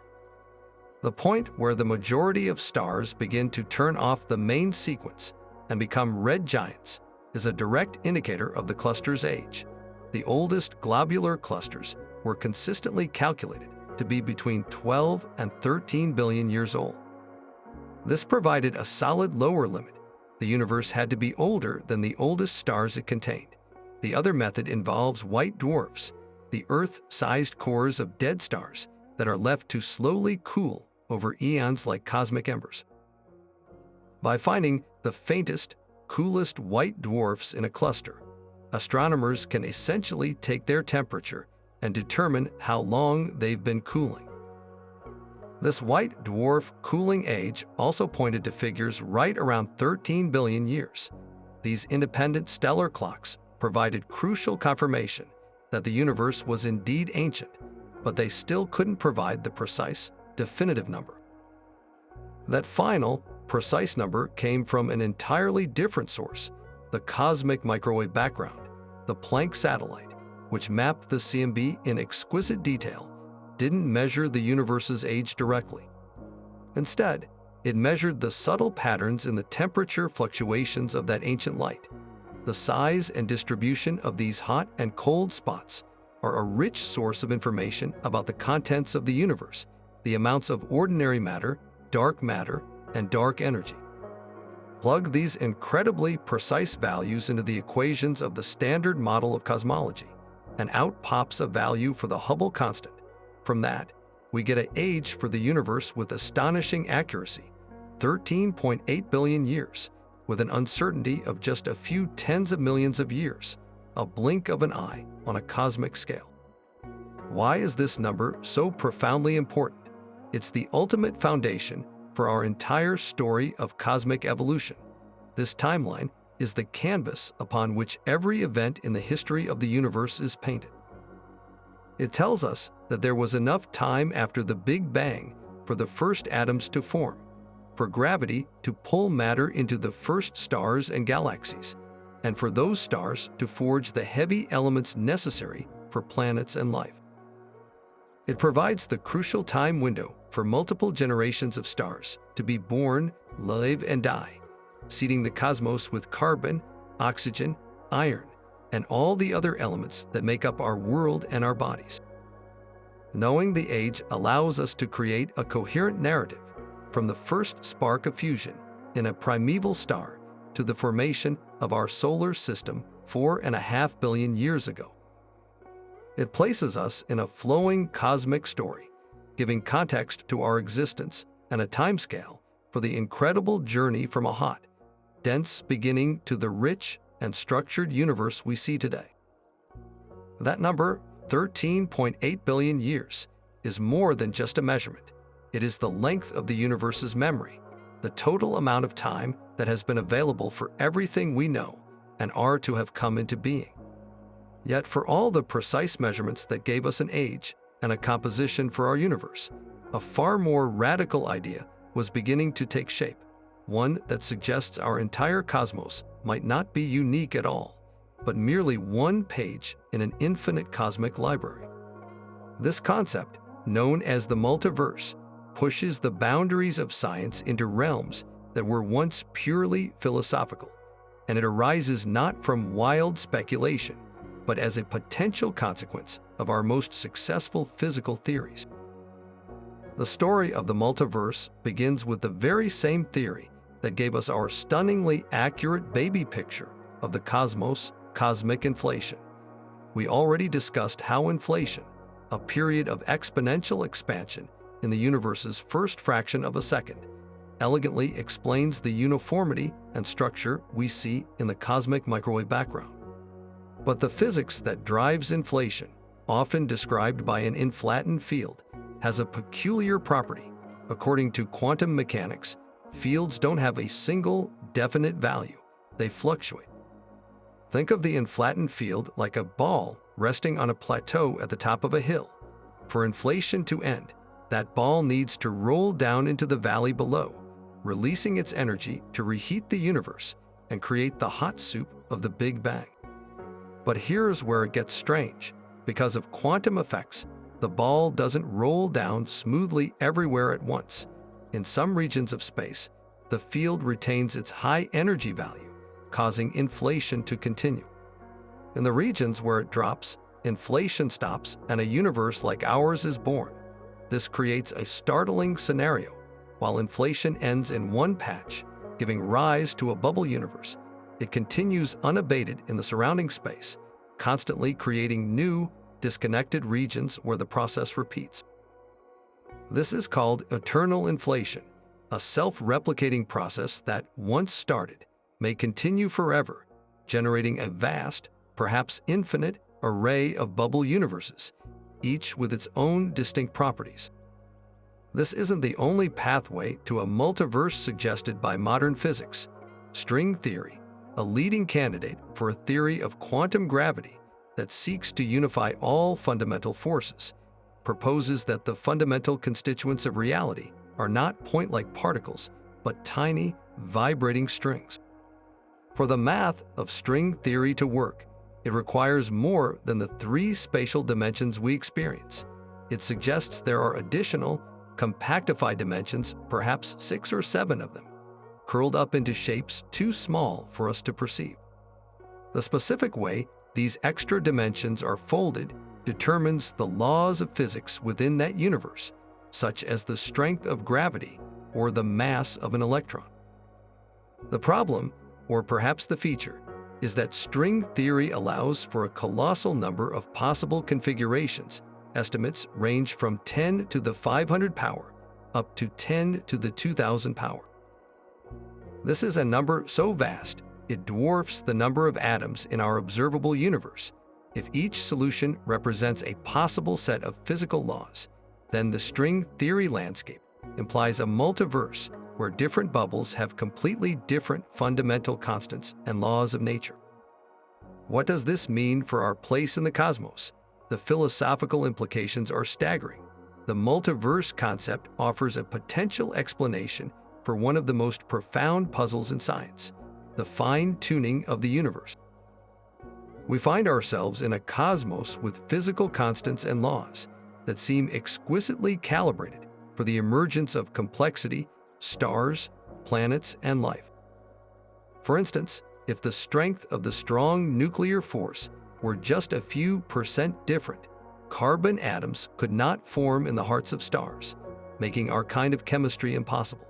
The point where the majority of stars begin to turn off the main sequence and become red giants is a direct indicator of the cluster's age. The oldest globular clusters were consistently calculated to be between 12 and 13 billion years old. This provided a solid lower limit. The universe had to be older than the oldest stars it contained. The other method involves white dwarfs, the Earth-sized cores of dead stars that are left to slowly cool over eons like cosmic embers. By finding the faintest, coolest white dwarfs in a cluster, astronomers can essentially take their temperature and determine how long they've been cooling. This white dwarf cooling age also pointed to figures right around 13 billion years. These independent stellar clocks provided crucial confirmation that the universe was indeed ancient, but they still couldn't provide the precise, definitive number. That final, precise number came from an entirely different source: the cosmic microwave background, the Planck satellite, which mapped the CMB in exquisite detail, didn't measure the universe's age directly. Instead, it measured the subtle patterns in the temperature fluctuations of that ancient light. The size and distribution of these hot and cold spots are a rich source of information about the contents of the universe, the amounts of ordinary matter, dark matter, and dark energy. Plug these incredibly precise values into the equations of the standard model of cosmology, and out pops a value for the Hubble constant. From that, we get an age for the universe with astonishing accuracy, 13.8 billion years, with an uncertainty of just a few tens of millions of years, a blink of an eye on a cosmic scale. Why is this number so profoundly important? It's the ultimate foundation for our entire story of cosmic evolution. This timeline is the canvas upon which every event in the history of the universe is painted. It tells us that there was enough time after the Big Bang for the first atoms to form, for gravity to pull matter into the first stars and galaxies, and for those stars to forge the heavy elements necessary for planets and life. It provides the crucial time window for multiple generations of stars to be born, live, and die, seeding the cosmos with carbon, oxygen, iron, and all the other elements that make up our world and our bodies. Knowing the age allows us to create a coherent narrative from the first spark of fusion in a primeval star to the formation of our solar system 4.5 billion years ago. It places us in a flowing cosmic story, giving context to our existence and a timescale for the incredible journey from a hot, dense beginning to the rich and structured universe we see today. That number, 13.8 billion years, is more than just a measurement. It is the length of the universe's memory, the total amount of time that has been available for everything we know and are to have come into being. Yet for all the precise measurements that gave us an age and a composition for our universe, a far more radical idea was beginning to take shape, one that suggests our entire cosmos might not be unique at all, but merely one page in an infinite cosmic library. This concept, known as the multiverse, pushes the boundaries of science into realms that were once purely philosophical, and it arises not from wild speculation, but as a potential consequence of our most successful physical theories. The story of the multiverse begins with the very same theory that gave us our stunningly accurate baby picture of the cosmos, cosmic inflation. We already discussed how inflation, a period of exponential expansion in the universe's first fraction of a second, elegantly explains the uniformity and structure we see in the cosmic microwave background. But the physics that drives inflation, often described by an inflated field, has a peculiar property. According to quantum mechanics, fields don't have a single, definite value. They fluctuate. Think of the inflated field like a ball resting on a plateau at the top of a hill. For inflation to end, that ball needs to roll down into the valley below, releasing its energy to reheat the universe and create the hot soup of the Big Bang. But here's where it gets strange. Because of quantum effects, the ball doesn't roll down smoothly everywhere at once. In some regions of space, the field retains its high energy value, causing inflation to continue. In the regions where it drops, inflation stops and a universe like ours is born. This creates a startling scenario. While inflation ends in one patch, giving rise to a bubble universe, it continues unabated in the surrounding space, constantly creating new, disconnected regions where the process repeats. This is called eternal inflation, a self-replicating process that, once started, may continue forever, generating a vast, perhaps infinite, array of bubble universes, each with its own distinct properties. This isn't the only pathway to a multiverse suggested by modern physics. String theory, a leading candidate for a theory of quantum gravity that seeks to unify all fundamental forces, proposes that the fundamental constituents of reality are not point-like particles, but tiny, vibrating strings. For the math of string theory to work, it requires more than the three spatial dimensions we experience. It suggests there are additional, compactified dimensions, perhaps 6 or 7 of them, curled up into shapes too small for us to perceive. The specific way these extra dimensions are folded determines the laws of physics within that universe, such as the strength of gravity or the mass of an electron. The problem, or perhaps the feature, is that string theory allows for a colossal number of possible configurations. Estimates range from 10 to the 500 power up to 10 to the 2000 power. This is a number so vast, it dwarfs the number of atoms in our observable universe. If each solution represents a possible set of physical laws, then the string theory landscape implies a multiverse where different bubbles have completely different fundamental constants and laws of nature. What does this mean for our place in the cosmos? The philosophical implications are staggering. The multiverse concept offers a potential explanation for one of the most profound puzzles in science, the fine-tuning of the universe. We find ourselves in a cosmos with physical constants and laws that seem exquisitely calibrated for the emergence of complexity, stars, planets, and life. For instance, if the strength of the strong nuclear force were just a few % different, carbon atoms could not form in the hearts of stars, making our kind of chemistry impossible.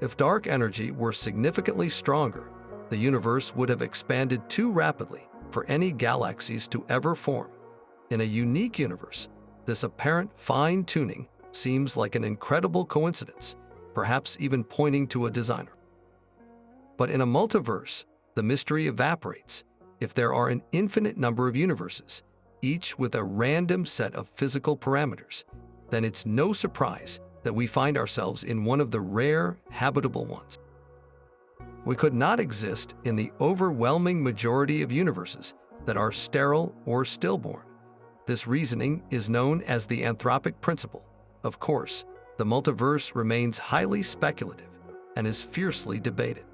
If dark energy were significantly stronger, the universe would have expanded too rapidly for any galaxies to ever form. In a unique universe, this apparent fine-tuning seems like an incredible coincidence, perhaps even pointing to a designer. But in a multiverse, the mystery evaporates. If there are an infinite number of universes, each with a random set of physical parameters, then it's no surprise that we find ourselves in one of the rare, habitable ones. We could not exist in the overwhelming majority of universes that are sterile or stillborn. This reasoning is known as the anthropic principle. Of course, the multiverse remains highly speculative and is fiercely debated.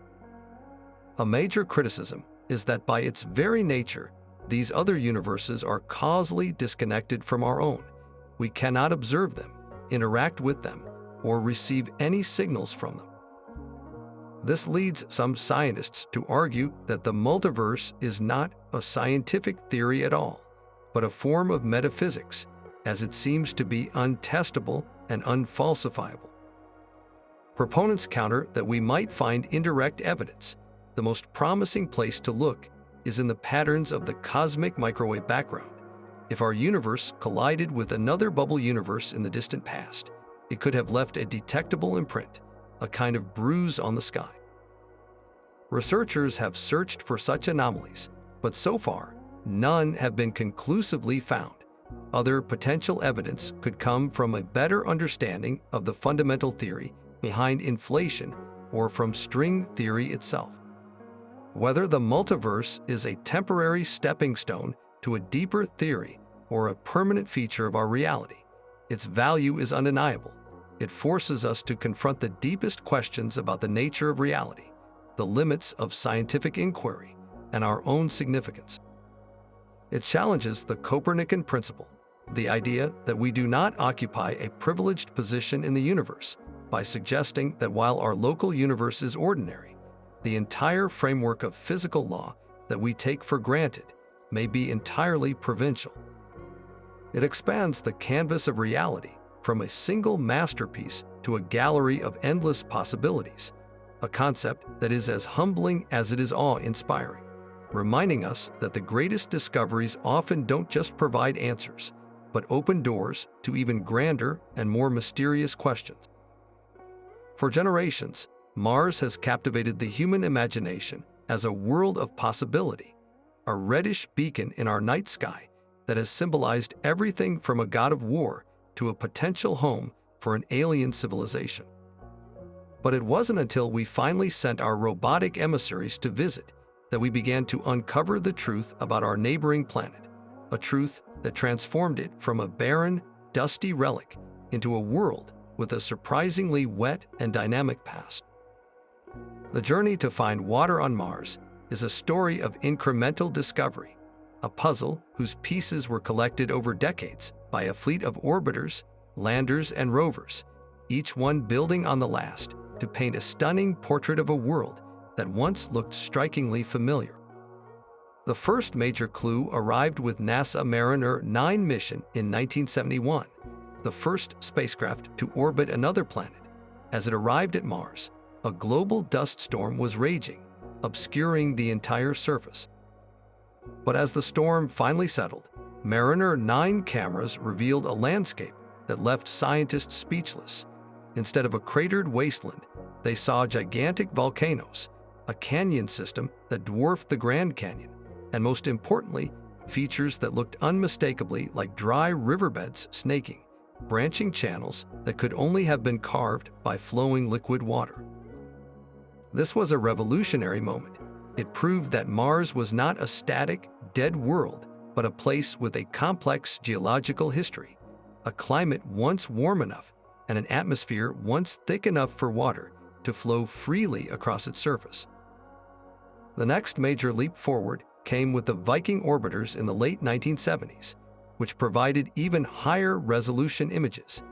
A major criticism is that by its very nature, these other universes are causally disconnected from our own. We cannot observe them, interact with them, or receive any signals from them. This leads some scientists to argue that the multiverse is not a scientific theory at all, but a form of metaphysics, as it seems to be untestable and unfalsifiable. Proponents counter that we might find indirect evidence. The most promising place to look is in the patterns of the cosmic microwave background. If our universe collided with another bubble universe in the distant past, it could have left a detectable imprint, a kind of bruise on the sky. Researchers have searched for such anomalies, but so far, none have been conclusively found. Other potential evidence could come from a better understanding of the fundamental theory behind inflation or from string theory itself. Whether the multiverse is a temporary stepping stone to a deeper theory or a permanent feature of our reality, its value is undeniable. It forces us to confront the deepest questions about the nature of reality, the limits of scientific inquiry, and our own significance. It challenges the Copernican principle, the idea that we do not occupy a privileged position in the universe, by suggesting that while our local universe is ordinary, the entire framework of physical law that we take for granted may be entirely provincial. It expands the canvas of reality from a single masterpiece to a gallery of endless possibilities, a concept that is as humbling as it is awe-inspiring, reminding us that the greatest discoveries often don't just provide answers, but open doors to even grander and more mysterious questions. For generations, Mars has captivated the human imagination as a world of possibility, a reddish beacon in our night sky that has symbolized everything from a god of war to a potential home for an alien civilization. But it wasn't until we finally sent our robotic emissaries to visit that we began to uncover the truth about our neighboring planet, a truth that transformed it from a barren, dusty relic into a world with a surprisingly wet and dynamic past. The journey to find water on Mars is a story of incremental discovery, a puzzle whose pieces were collected over decades by a fleet of orbiters, landers, and rovers, each one building on the last to paint a stunning portrait of a world that once looked strikingly familiar. The first major clue arrived with NASA Mariner 9 mission in 1971, the first spacecraft to orbit another planet. As it arrived at Mars, a global dust storm was raging, obscuring the entire surface. But as the storm finally settled, Mariner 9 cameras revealed a landscape that left scientists speechless. Instead of a cratered wasteland, they saw gigantic volcanoes, a canyon system that dwarfed the Grand Canyon, and most importantly, features that looked unmistakably like dry riverbeds snaking, branching channels that could only have been carved by flowing liquid water. This was a revolutionary moment. It proved that Mars was not a static, dead world, but a place with a complex geological history, a climate once warm enough, and an atmosphere once thick enough for water to flow freely across its surface. The next major leap forward came with the Viking orbiters in the late 1970s, which provided even higher resolution images.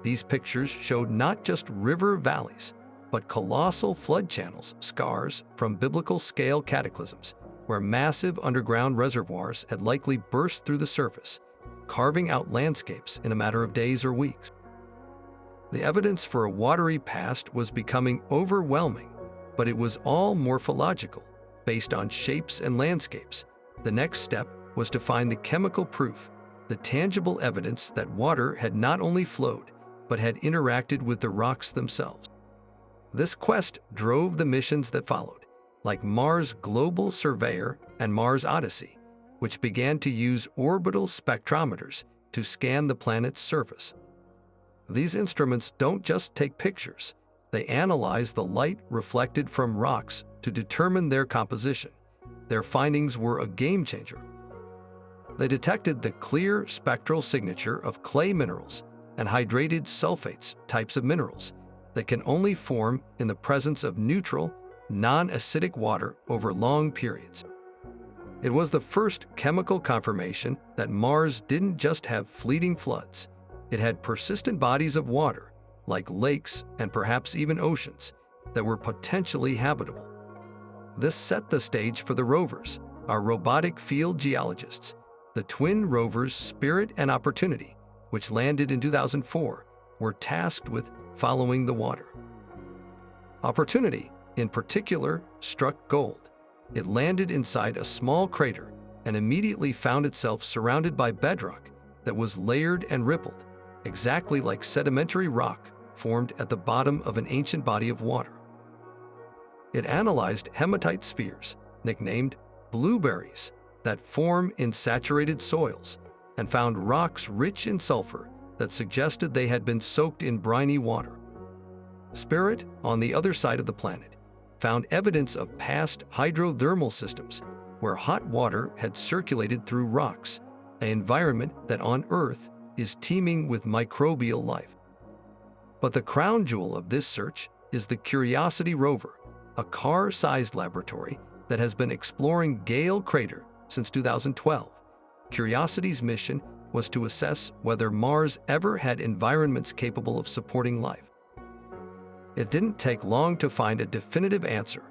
These pictures showed not just river valleys, but colossal flood channels, scars from biblical-scale cataclysms, where massive underground reservoirs had likely burst through the surface, carving out landscapes in a matter of days or weeks. The evidence for a watery past was becoming overwhelming, but it was all morphological, based on shapes and landscapes. The next step was to find the chemical proof, the tangible evidence that water had not only flowed, but had interacted with the rocks themselves. This quest drove the missions that followed, like Mars Global Surveyor and Mars Odyssey, which began to use orbital spectrometers to scan the planet's surface. These instruments don't just take pictures, they analyze the light reflected from rocks to determine their composition. Their findings were a game changer. They detected the clear spectral signature of clay minerals and hydrated sulfates, types of minerals that can only form in the presence of neutral, non-acidic water over long periods. It was the first chemical confirmation that Mars didn't just have fleeting floods. It had persistent bodies of water, like lakes and perhaps even oceans, that were potentially habitable. This set the stage for the rovers, our robotic field geologists. The twin rovers Spirit and Opportunity, which landed in 2004, were tasked with following the water. Opportunity, in particular, struck gold. It landed inside a small crater and immediately found itself surrounded by bedrock that was layered and rippled, exactly like sedimentary rock formed at the bottom of an ancient body of water. It analyzed hematite spheres, nicknamed blueberries, that form in saturated soils, and found rocks rich in sulfur that suggested they had been soaked in briny water. Spirit, on the other side of the planet, found evidence of past hydrothermal systems where hot water had circulated through rocks, an environment that on Earth is teeming with microbial life. But the crown jewel of this search is the Curiosity rover, a car-sized laboratory that has been exploring Gale Crater since 2012. Curiosity's mission was to assess whether Mars ever had environments capable of supporting life. It didn't take long to find a definitive answer.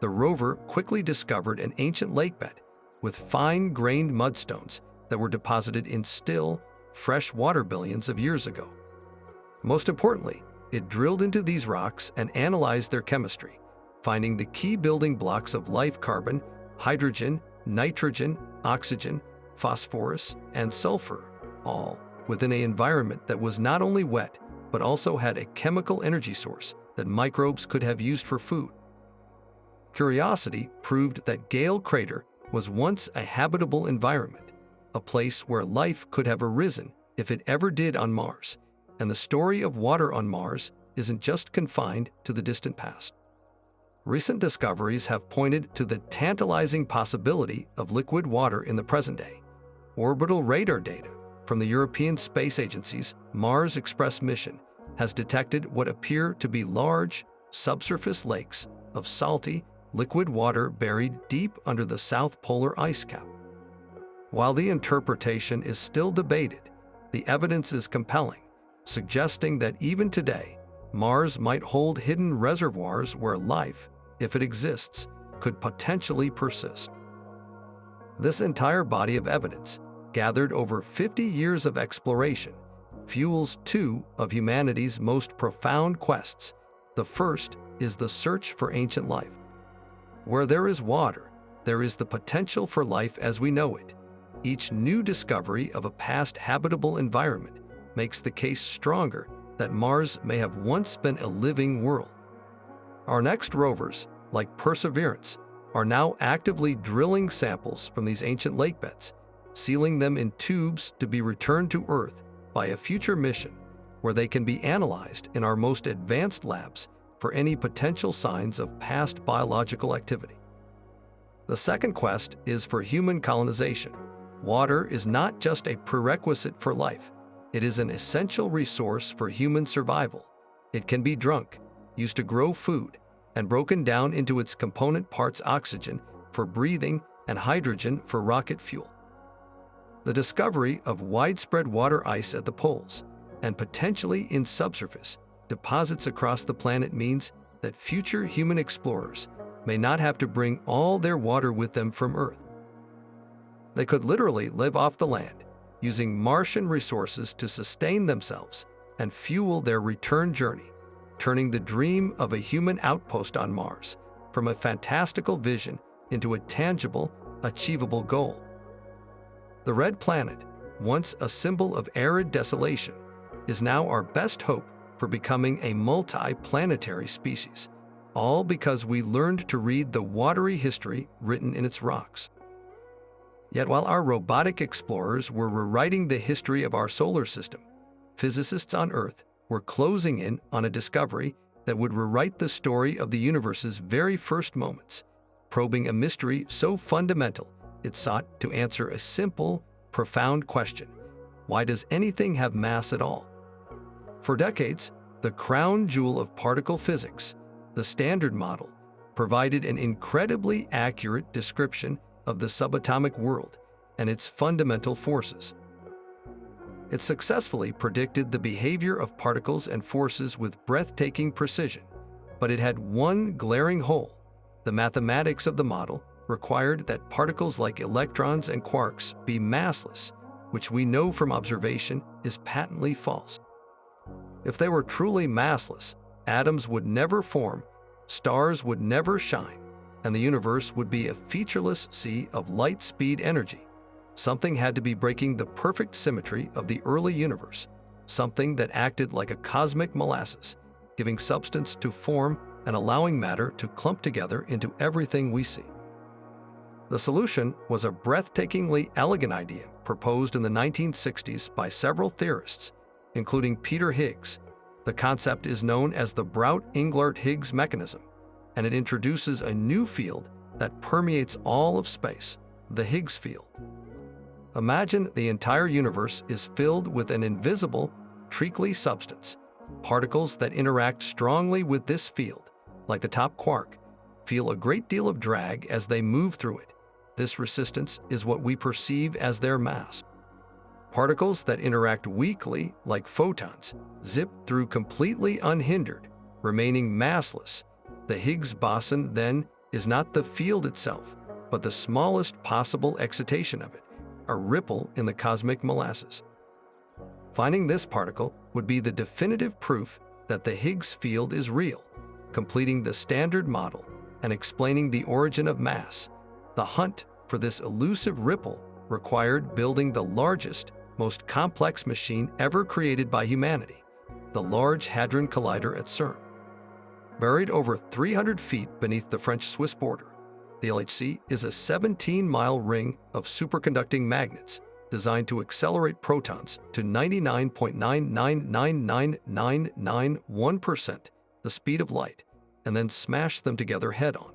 The rover quickly discovered an ancient lakebed with fine-grained mudstones that were deposited in still, fresh water billions of years ago. Most importantly, it drilled into these rocks and analyzed their chemistry, finding the key building blocks of life: carbon, hydrogen, nitrogen, oxygen, phosphorus, and sulfur, all within an environment that was not only wet, but also had a chemical energy source that microbes could have used for food. Curiosity proved that Gale Crater was once a habitable environment, a place where life could have arisen if it ever did on Mars. And the story of water on Mars isn't just confined to the distant past. Recent discoveries have pointed to the tantalizing possibility of liquid water in the present day. Orbital radar data from the European Space Agency's Mars Express mission has detected what appear to be large, subsurface lakes of salty, liquid water buried deep under the South Polar ice cap. While the interpretation is still debated, the evidence is compelling, suggesting that even today, Mars might hold hidden reservoirs where life, if it exists, could potentially persist. This entire body of evidence, gathered over 50 years of exploration, fuels two of humanity's most profound quests. The first is the search for ancient life. Where there is water, there is the potential for life as we know it. Each new discovery of a past habitable environment makes the case stronger that Mars may have once been a living world. Our next rovers, like Perseverance, are now actively drilling samples from these ancient lakebeds, sealing them in tubes to be returned to Earth by a future mission where they can be analyzed in our most advanced labs for any potential signs of past biological activity. The second quest is for human colonization. Water is not just a prerequisite for life, it is an essential resource for human survival. It can be drunk, used to grow food, and broken down into its component parts: oxygen for breathing and hydrogen for rocket fuel. The discovery of widespread water ice at the poles and potentially in subsurface deposits across the planet means that future human explorers may not have to bring all their water with them from Earth. They could literally live off the land, using Martian resources to sustain themselves and fuel their return journey, turning the dream of a human outpost on Mars from a fantastical vision into a tangible, achievable goal. The red planet, once a symbol of arid desolation, is now our best hope for becoming a multi-planetary species, all because we learned to read the watery history written in its rocks. Yet while our robotic explorers were rewriting the history of our solar system, physicists on Earth were closing in on a discovery that would rewrite the story of the universe's very first moments, probing a mystery so fundamental it sought to answer a simple, profound question: why does anything have mass at all? For decades, the crown jewel of particle physics, the Standard Model, provided an incredibly accurate description of the subatomic world and its fundamental forces. It successfully predicted the behavior of particles and forces with breathtaking precision, but it had one glaring hole. The mathematics of the model required that particles like electrons and quarks be massless, which we know from observation is patently false. If they were truly massless, atoms would never form, stars would never shine, and the universe would be a featureless sea of light-speed energy. Something had to be breaking the perfect symmetry of the early universe, something that acted like a cosmic molasses, giving substance to form and allowing matter to clump together into everything we see. The solution was a breathtakingly elegant idea proposed in the 1960s by several theorists, including Peter Higgs. The concept is known as the Braut-Englert-Higgs mechanism, and it introduces a new field that permeates all of space, the Higgs field. Imagine the entire universe is filled with an invisible, treacly substance. Particles that interact strongly with this field, like the top quark, feel a great deal of drag as they move through it. This resistance is what we perceive as their mass. Particles that interact weakly, like photons, zip through completely unhindered, remaining massless. The Higgs boson, then, is not the field itself, but the smallest possible excitation of it, a ripple in the cosmic molasses. Finding this particle would be the definitive proof that the Higgs field is real, completing the Standard Model and explaining the origin of mass. The hunt for this elusive ripple required building the largest, most complex machine ever created by humanity, the Large Hadron Collider at CERN. Buried over 300 feet beneath the French-Swiss border, the LHC is a 17-mile ring of superconducting magnets designed to accelerate protons to 99.9999991%, the speed of light, and then smash them together head-on.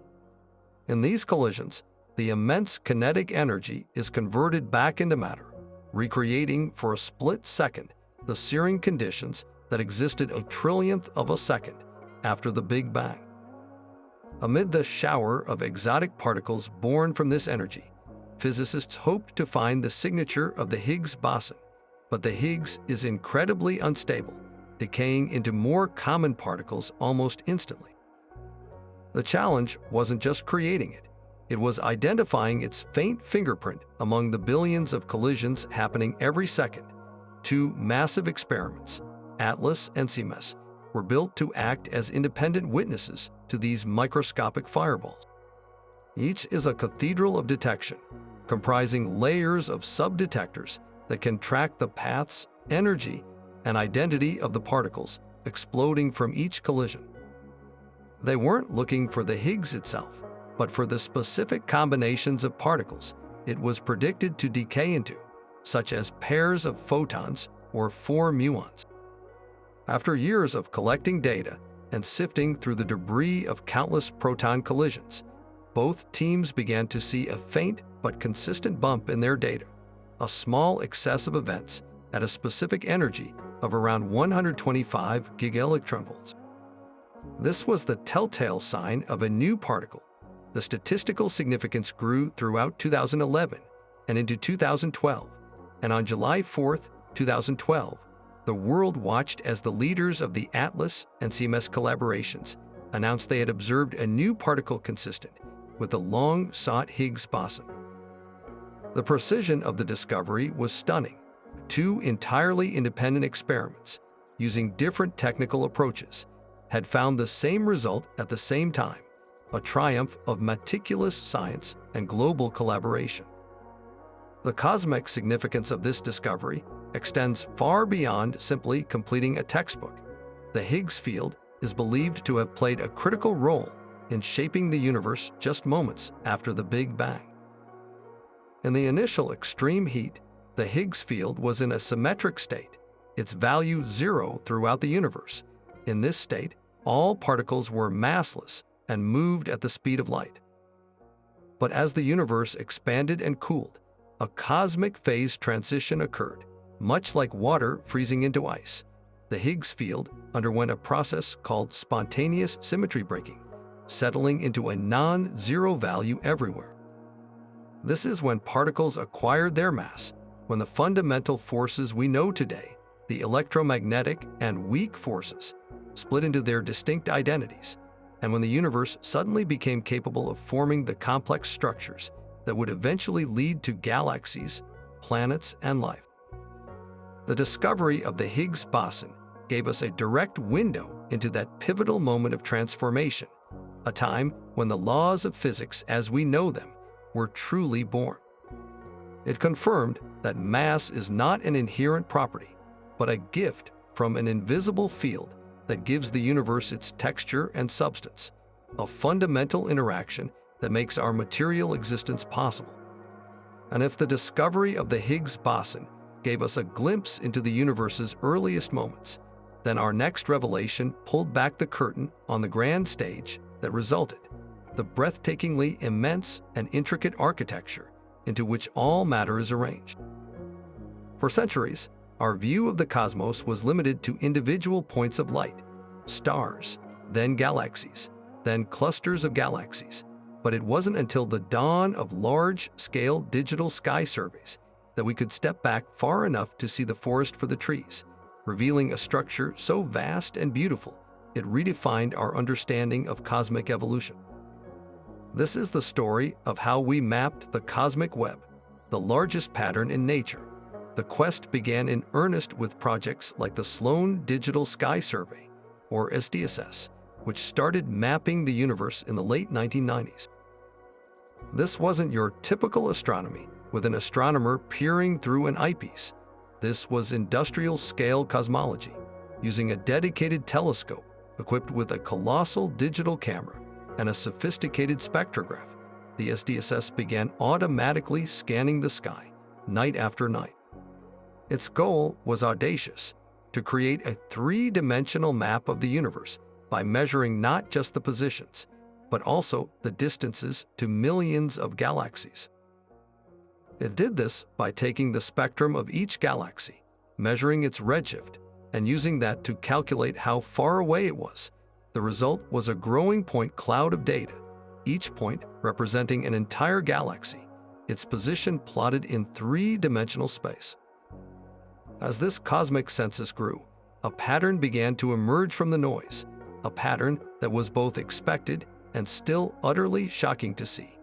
In these collisions, the immense kinetic energy is converted back into matter, recreating for a split second the searing conditions that existed a trillionth of a second after the Big Bang. Amid the shower of exotic particles born from this energy, physicists hoped to find the signature of the Higgs boson, but the Higgs is incredibly unstable, decaying into more common particles almost instantly. The challenge wasn't just creating it, it was identifying its faint fingerprint among the billions of collisions happening every second. Two massive experiments, ATLAS and CMES, were built to act as independent witnesses to these microscopic fireballs. Each is a cathedral of detection, comprising layers of sub-detectors that can track the paths, energy, and identity of the particles exploding from each collision. They weren't looking for the Higgs itself, but for the specific combinations of particles it was predicted to decay into, such as pairs of photons or 4 muons. After years of collecting data and sifting through the debris of countless proton collisions, both teams began to see a faint but consistent bump in their data, a small excess of events at a specific energy of around 125 gigaelectronvolts. This was the telltale sign of a new particle. The statistical significance grew throughout 2011 and into 2012, and on July 4, 2012, the world watched as the leaders of the ATLAS and CMS collaborations announced they had observed a new particle consistent with the long-sought Higgs boson. The precision of the discovery was stunning. 2 entirely independent experiments, using different technical approaches, had found the same result at the same time, a triumph of meticulous science and global collaboration. The cosmic significance of this discovery extends far beyond simply completing a textbook. The Higgs field is believed to have played a critical role in shaping the universe just moments after the Big Bang. In the initial extreme heat, the Higgs field was in a symmetric state, its value 0 throughout the universe. In this state, all particles were massless and moved at the speed of light. But as the universe expanded and cooled, a cosmic phase transition occurred, much like water freezing into ice. The Higgs field underwent a process called spontaneous symmetry breaking, settling into a non-zero value everywhere. This is when particles acquired their mass, when the fundamental forces we know today, the electromagnetic and weak forces, split into their distinct identities, and when the universe suddenly became capable of forming the complex structures that would eventually lead to galaxies, planets, and life. The discovery of the Higgs boson gave us a direct window into that pivotal moment of transformation, a time when the laws of physics as we know them were truly born. It confirmed that mass is not an inherent property, but a gift from an invisible field that gives the universe its texture and substance, a fundamental interaction that makes our material existence possible. And if the discovery of the Higgs boson gave us a glimpse into the universe's earliest moments, then our next revelation pulled back the curtain on the grand stage that resulted, the breathtakingly immense and intricate architecture into which all matter is arranged. For centuries, our view of the cosmos was limited to individual points of light, stars, then galaxies, then clusters of galaxies. But it wasn't until the dawn of large-scale digital sky surveys that we could step back far enough to see the forest for the trees, revealing a structure so vast and beautiful it redefined our understanding of cosmic evolution. This is the story of how we mapped the cosmic web, the largest pattern in nature. The quest began in earnest with projects like the Sloan Digital Sky Survey, or SDSS, which started mapping the universe in the late 1990s. This wasn't your typical astronomy with an astronomer peering through an eyepiece. This was industrial-scale cosmology, using a dedicated telescope equipped with a colossal digital camera and a sophisticated spectrograph. The SDSS began automatically scanning the sky, night after night. Its goal was audacious: to create a 3-dimensional map of the universe by measuring not just the positions, but also the distances to millions of galaxies. It did this by taking the spectrum of each galaxy, measuring its redshift, and using that to calculate how far away it was. The result was a growing point cloud of data, each point representing an entire galaxy, its position plotted in 3-dimensional space. As this cosmic census grew, a pattern began to emerge from the noise, a pattern that was both expected and still utterly shocking to see.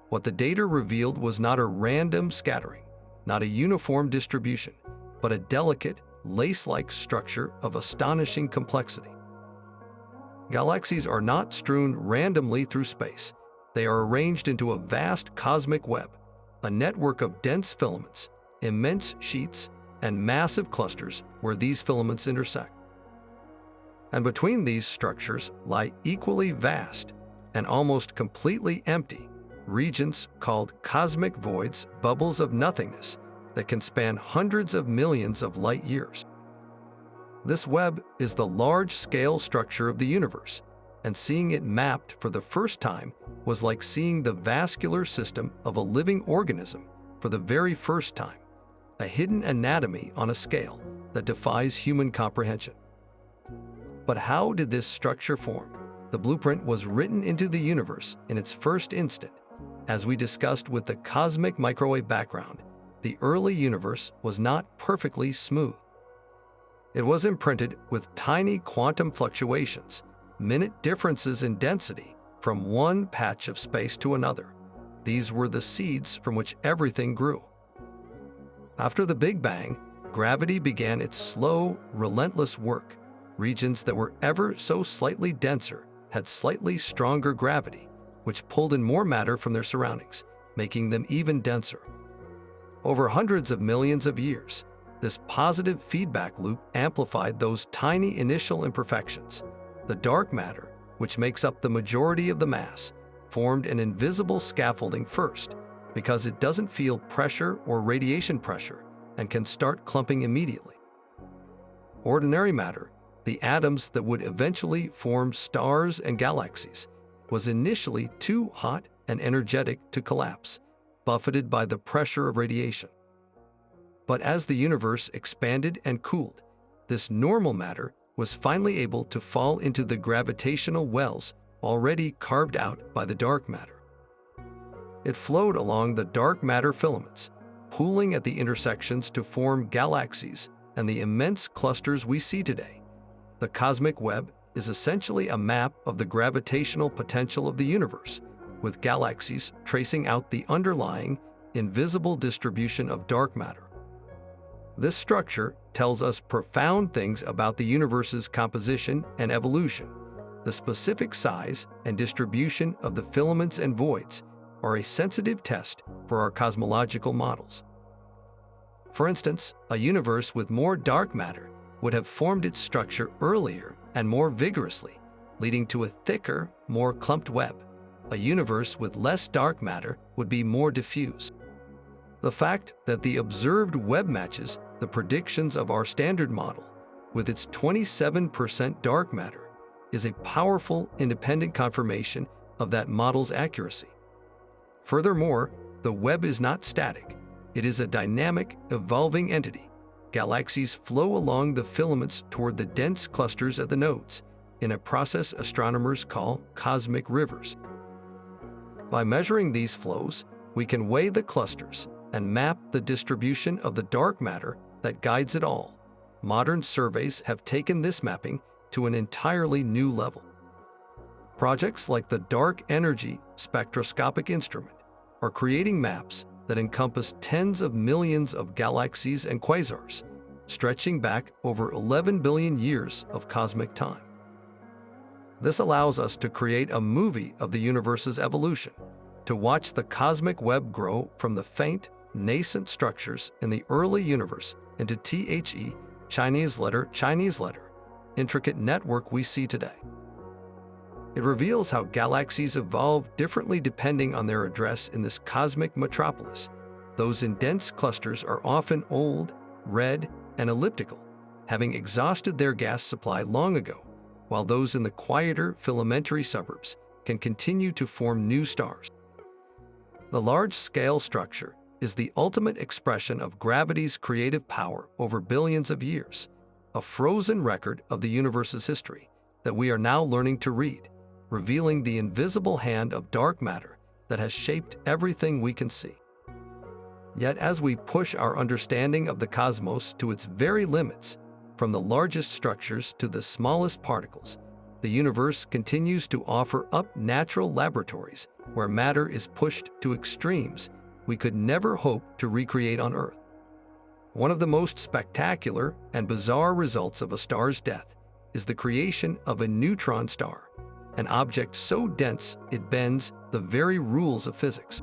What the data revealed was not a random scattering, not a uniform distribution, but a delicate, lace-like structure of astonishing complexity. Galaxies are not strewn randomly through space. They are arranged into a vast cosmic web, a network of dense filaments, immense sheets, and massive clusters where these filaments intersect. And between these structures lie equally vast and almost completely empty regions called cosmic voids, bubbles of nothingness that can span hundreds of millions of light years. This web is the large-scale structure of the universe, and seeing it mapped for the first time was like seeing the vascular system of a living organism for the very first time, a hidden anatomy on a scale that defies human comprehension. But how did this structure form? The blueprint was written into the universe in its first instant. As we discussed with the cosmic microwave background, the early universe was not perfectly smooth. It was imprinted with tiny quantum fluctuations, minute differences in density from one patch of space to another. These were the seeds from which everything grew. After the Big Bang, gravity began its slow, relentless work. Regions that were ever so slightly denser had slightly stronger gravity, which pulled in more matter from their surroundings, making them even denser. Over hundreds of millions of years, this positive feedback loop amplified those tiny initial imperfections. The dark matter, which makes up the majority of the mass, formed an invisible scaffolding first, because it doesn't feel pressure or radiation pressure and can start clumping immediately. Ordinary matter, the atoms that would eventually form stars and galaxies, was initially too hot and energetic to collapse, buffeted by the pressure of radiation. But as the universe expanded and cooled, this normal matter was finally able to fall into the gravitational wells already carved out by the dark matter. It flowed along the dark matter filaments, pooling at the intersections to form galaxies and the immense clusters we see today. The cosmic web is essentially a map of the gravitational potential of the universe, with galaxies tracing out the underlying, invisible distribution of dark matter. This structure tells us profound things about the universe's composition and evolution. The specific size and distribution of the filaments and voids are a sensitive test for our cosmological models. For instance, a universe with more dark matter would have formed its structure earlier and more vigorously, leading to a thicker, more clumped web. A universe with less dark matter would be more diffuse. The fact that the observed web matches the predictions of our standard model, with its 27% dark matter, is a powerful independent confirmation of that model's accuracy. Furthermore, the web is not static. It is a dynamic, evolving entity. Galaxies flow along the filaments toward the dense clusters at the nodes, in a process astronomers call cosmic rivers. By measuring these flows, we can weigh the clusters and map the distribution of the dark matter that guides it all. Modern surveys have taken this mapping to an entirely new level. Projects like the Dark Energy Spectroscopic Instrument are creating maps that encompass tens of millions of galaxies and quasars, stretching back over 11 billion years of cosmic time. This allows us to create a movie of the universe's evolution, to watch the cosmic web grow from the faint, nascent structures in the early universe into THE, Chinese letter, intricate network we see today. It reveals how galaxies evolve differently depending on their address in this cosmic metropolis. Those in dense clusters are often old, red, and elliptical, having exhausted their gas supply long ago, while those in the quieter, filamentary suburbs can continue to form new stars. The large-scale structure is the ultimate expression of gravity's creative power over billions of years, a frozen record of the universe's history that we are now learning to read, revealing the invisible hand of dark matter that has shaped everything we can see. Yet as we push our understanding of the cosmos to its very limits, from the largest structures to the smallest particles, the universe continues to offer up natural laboratories where matter is pushed to extremes we could never hope to recreate on Earth. One of the most spectacular and bizarre results of a star's death is the creation of a neutron star, an object so dense it bends the very rules of physics.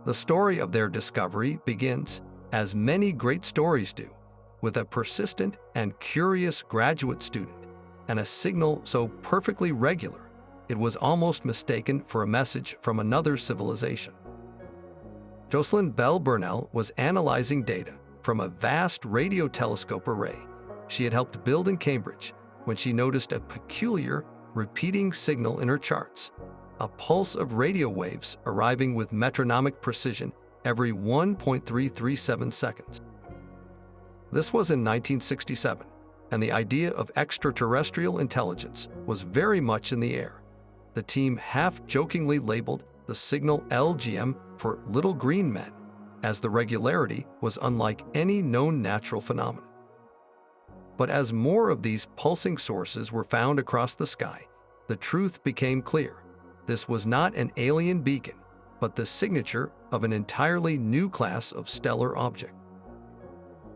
The story of their discovery begins, as many great stories do, with a persistent and curious graduate student, and a signal so perfectly regular it was almost mistaken for a message from another civilization. Jocelyn Bell Burnell was analyzing data from a vast radio telescope array she had helped build in Cambridge when she noticed a peculiar, repeating signal in her charts, a pulse of radio waves arriving with metronomic precision every 1.337 seconds. This was in 1967, and the idea of extraterrestrial intelligence was very much in the air. The team half-jokingly labeled the signal LGM for little green men, as the regularity was unlike any known natural phenomenon. But as more of these pulsing sources were found across the sky, the truth became clear. This was not an alien beacon, but the signature of an entirely new class of stellar object.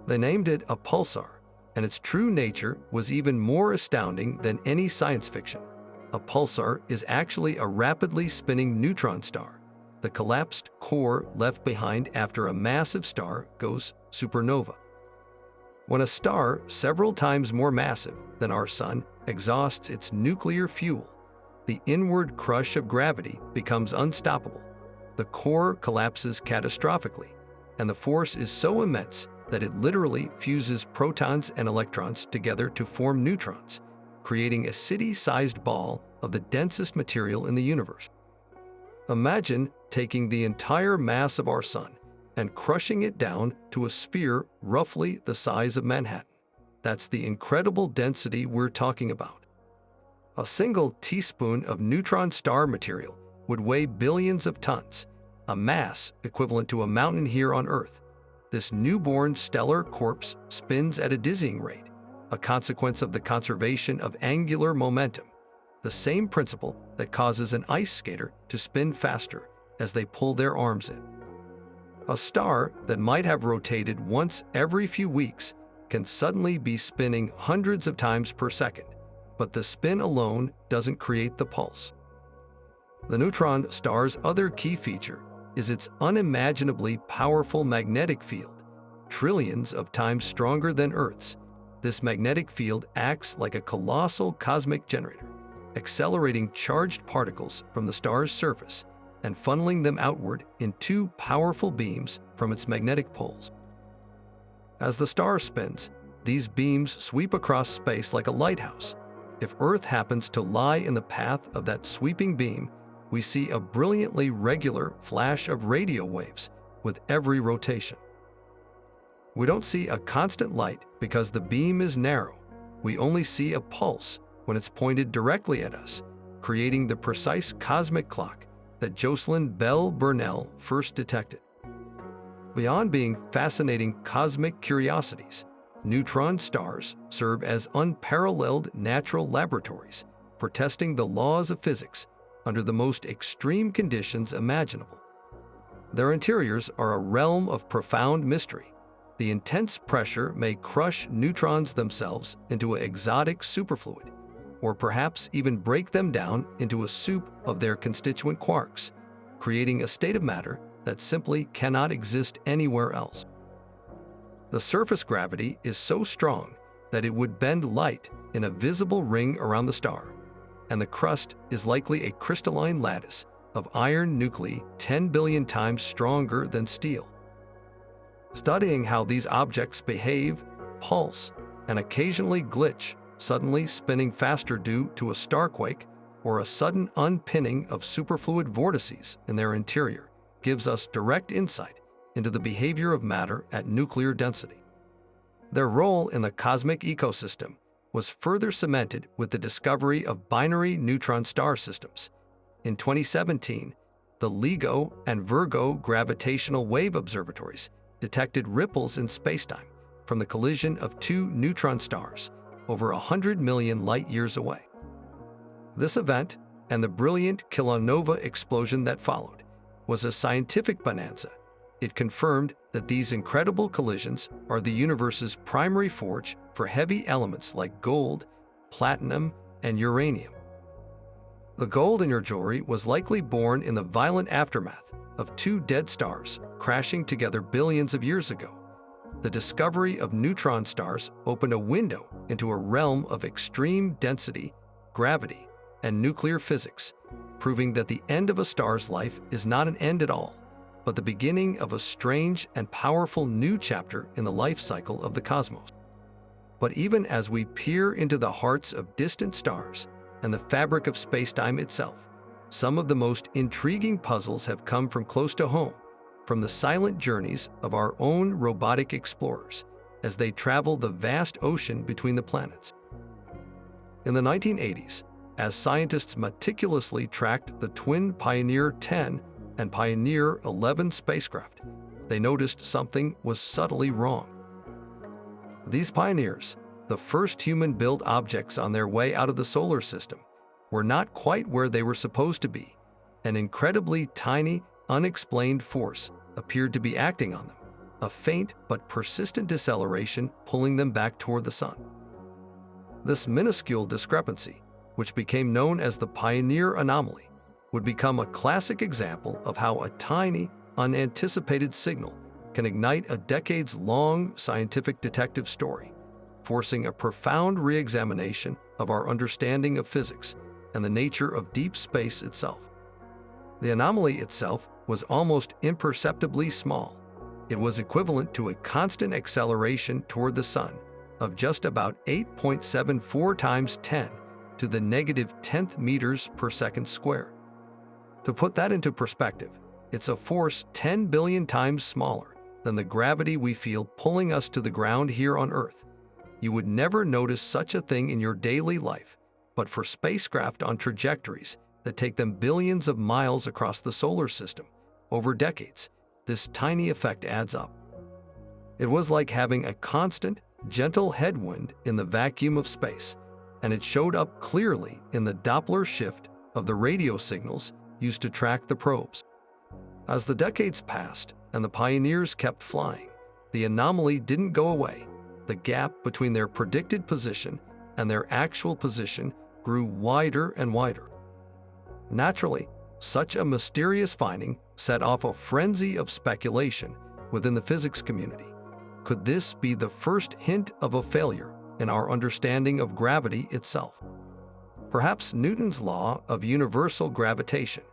They named it a pulsar, and its true nature was even more astounding than any science fiction. A pulsar is actually a rapidly spinning neutron star, the collapsed core left behind after a massive star goes supernova. When a star several times more massive than our Sun exhausts its nuclear fuel, the inward crush of gravity becomes unstoppable. The core collapses catastrophically, and the force is so immense that it literally fuses protons and electrons together to form neutrons, creating a city-sized ball of the densest material in the universe. Imagine taking the entire mass of our Sun and crushing it down to a sphere roughly the size of Manhattan. That's the incredible density we're talking about. A single teaspoon of neutron star material would weigh billions of tons, a mass equivalent to a mountain here on Earth. This newborn stellar corpse spins at a dizzying rate, a consequence of the conservation of angular momentum, the same principle that causes an ice skater to spin faster as they pull their arms in. A star that might have rotated once every few weeks can suddenly be spinning hundreds of times per second, but the spin alone doesn't create the pulse. The neutron star's other key feature is its unimaginably powerful magnetic field, trillions of times stronger than Earth's. This magnetic field acts like a colossal cosmic generator, accelerating charged particles from the star's surface and funneling them outward in two powerful beams from its magnetic poles. As the star spins, these beams sweep across space like a lighthouse. If Earth happens to lie in the path of that sweeping beam, we see a brilliantly regular flash of radio waves with every rotation. We don't see a constant light because the beam is narrow. We only see a pulse when it's pointed directly at us, creating the precise cosmic clock that Jocelyn Bell Burnell first detected. Beyond being fascinating cosmic curiosities, neutron stars serve as unparalleled natural laboratories for testing the laws of physics under the most extreme conditions imaginable. Their interiors are a realm of profound mystery. The intense pressure may crush neutrons themselves into an exotic superfluid, or perhaps even break them down into a soup of their constituent quarks, creating a state of matter that simply cannot exist anywhere else. The surface gravity is so strong that it would bend light in a visible ring around the star, and the crust is likely a crystalline lattice of iron nuclei 10 billion times stronger than steel. Studying how these objects behave, pulse, and occasionally glitch, suddenly spinning faster due to a starquake or a sudden unpinning of superfluid vortices in their interior, gives us direct insight into the behavior of matter at nuclear density. Their role in the cosmic ecosystem was further cemented with the discovery of binary neutron star systems. In 2017, the LIGO and Virgo gravitational wave observatories detected ripples in spacetime from the collision of two neutron stars over 100 million light-years away. This event, and the brilliant kilonova explosion that followed, was a scientific bonanza. It confirmed that these incredible collisions are the universe's primary forge for heavy elements like gold, platinum, and uranium. The gold in your jewelry was likely born in the violent aftermath of two dead stars crashing together billions of years ago. The discovery of neutron stars opened a window into a realm of extreme density, gravity, and nuclear physics, proving that the end of a star's life is not an end at all, but the beginning of a strange and powerful new chapter in the life cycle of the cosmos. But even as we peer into the hearts of distant stars and the fabric of spacetime itself, some of the most intriguing puzzles have come from close to home, from the silent journeys of our own robotic explorers as they travel the vast ocean between the planets. In the 1980s, as scientists meticulously tracked the twin Pioneer 10 and Pioneer 11 spacecraft, they noticed something was subtly wrong. These pioneers, the first human-built objects on their way out of the solar system, were not quite where they were supposed to be. An incredibly tiny, unexplained force appeared to be acting on them, a faint but persistent deceleration pulling them back toward the sun. This minuscule discrepancy, which became known as the Pioneer anomaly, would become a classic example of how a tiny, unanticipated signal can ignite a decades-long scientific detective story, forcing a profound re-examination of our understanding of physics and the nature of deep space itself. The anomaly itself was almost imperceptibly small. It was equivalent to a constant acceleration toward the sun of just about 8.74 times 10 to the negative 10th meters per second squared. To put that into perspective, it's a force 10 billion times smaller than the gravity we feel pulling us to the ground here on Earth. You would never notice such a thing in your daily life, but for spacecraft on trajectories that take them billions of miles across the solar system over decades, this tiny effect adds up. It was like having a constant, gentle headwind in the vacuum of space, and it showed up clearly in the Doppler shift of the radio signals used to track the probes. As the decades passed and the pioneers kept flying, the anomaly didn't go away. The gap between their predicted position and their actual position grew wider and wider. Naturally, such a mysterious finding set off a frenzy of speculation within the physics community. Could this be the first hint of a failure in our understanding of gravity itself? Perhaps Newton's law of universal gravitation,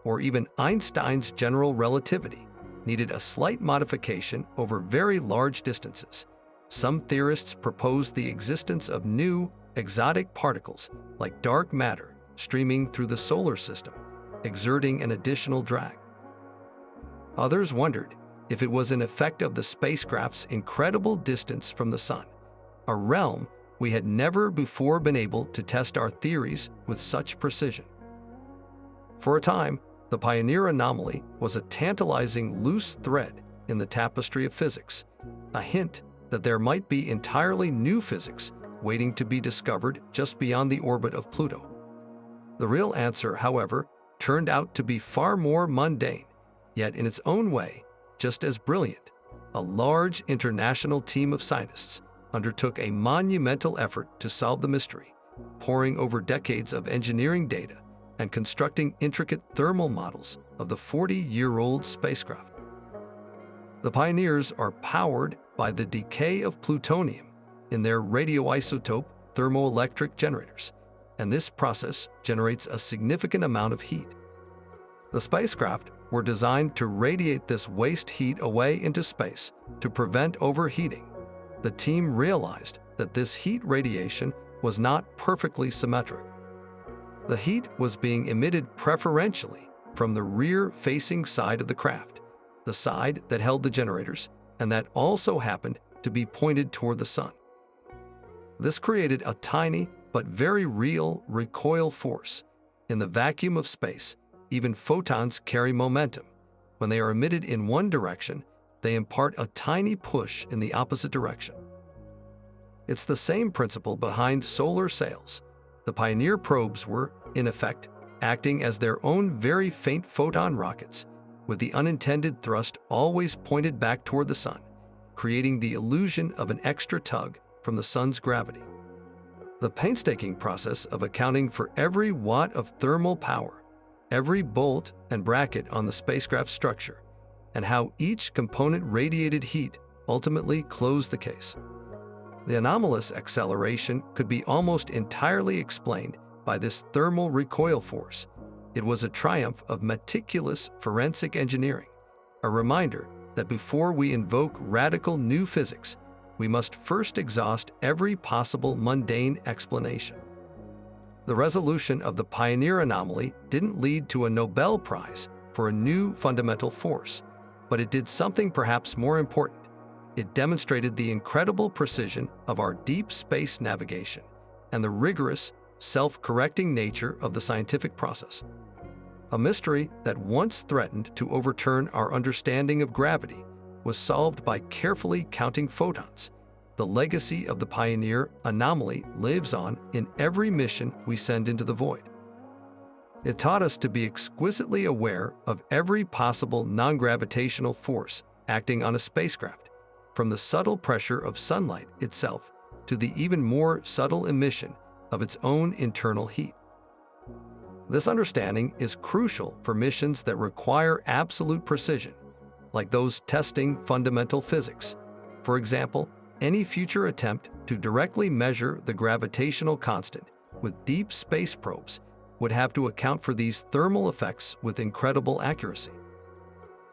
or even Einstein's general relativity, needed a slight modification over very large distances. Some theorists proposed the existence of new, exotic particles like dark matter streaming through the solar system, exerting an additional drag. Others wondered if it was an effect of the spacecraft's incredible distance from the sun, a realm we had never before been able to test our theories with such precision. For a time, the Pioneer anomaly was a tantalizing loose thread in the tapestry of physics, a hint that there might be entirely new physics waiting to be discovered just beyond the orbit of Pluto. The real answer, however, turned out to be far more mundane, yet in its own way, just as brilliant. A large international team of scientists undertook a monumental effort to solve the mystery, poring over decades of engineering data and constructing intricate thermal models of the 40-year-old spacecraft. The Pioneers are powered by the decay of plutonium in their radioisotope thermoelectric generators, and this process generates a significant amount of heat. The spacecraft were designed to radiate this waste heat away into space to prevent overheating. The team realized that this heat radiation was not perfectly symmetric. The heat was being emitted preferentially from the rear-facing side of the craft, the side that held the generators, and that also happened to be pointed toward the sun. This created a tiny but very real recoil force. In the vacuum of space, even photons carry momentum. When they are emitted in one direction, they impart a tiny push in the opposite direction. It's the same principle behind solar sails. The Pioneer probes were, in effect, acting as their own very faint photon rockets, with the unintended thrust always pointed back toward the sun, creating the illusion of an extra tug from the sun's gravity. The painstaking process of accounting for every watt of thermal power, every bolt and bracket on the spacecraft structure, and how each component radiated heat ultimately closed the case. The anomalous acceleration could be almost entirely explained by this thermal recoil force. It was a triumph of meticulous forensic engineering, a reminder that before we invoke radical new physics, we must first exhaust every possible mundane explanation. The resolution of the Pioneer anomaly didn't lead to a Nobel Prize for a new fundamental force, but it did something perhaps more important. It demonstrated the incredible precision of our deep space navigation and the rigorous, self-correcting nature of the scientific process. A mystery that once threatened to overturn our understanding of gravity was solved by carefully counting photons. The legacy of the Pioneer anomaly lives on in every mission we send into the void. It taught us to be exquisitely aware of every possible non-gravitational force acting on a spacecraft, from the subtle pressure of sunlight itself to the even more subtle emission of its own internal heat. This understanding is crucial for missions that require absolute precision, like those testing fundamental physics. For example, any future attempt to directly measure the gravitational constant with deep space probes would have to account for these thermal effects with incredible accuracy.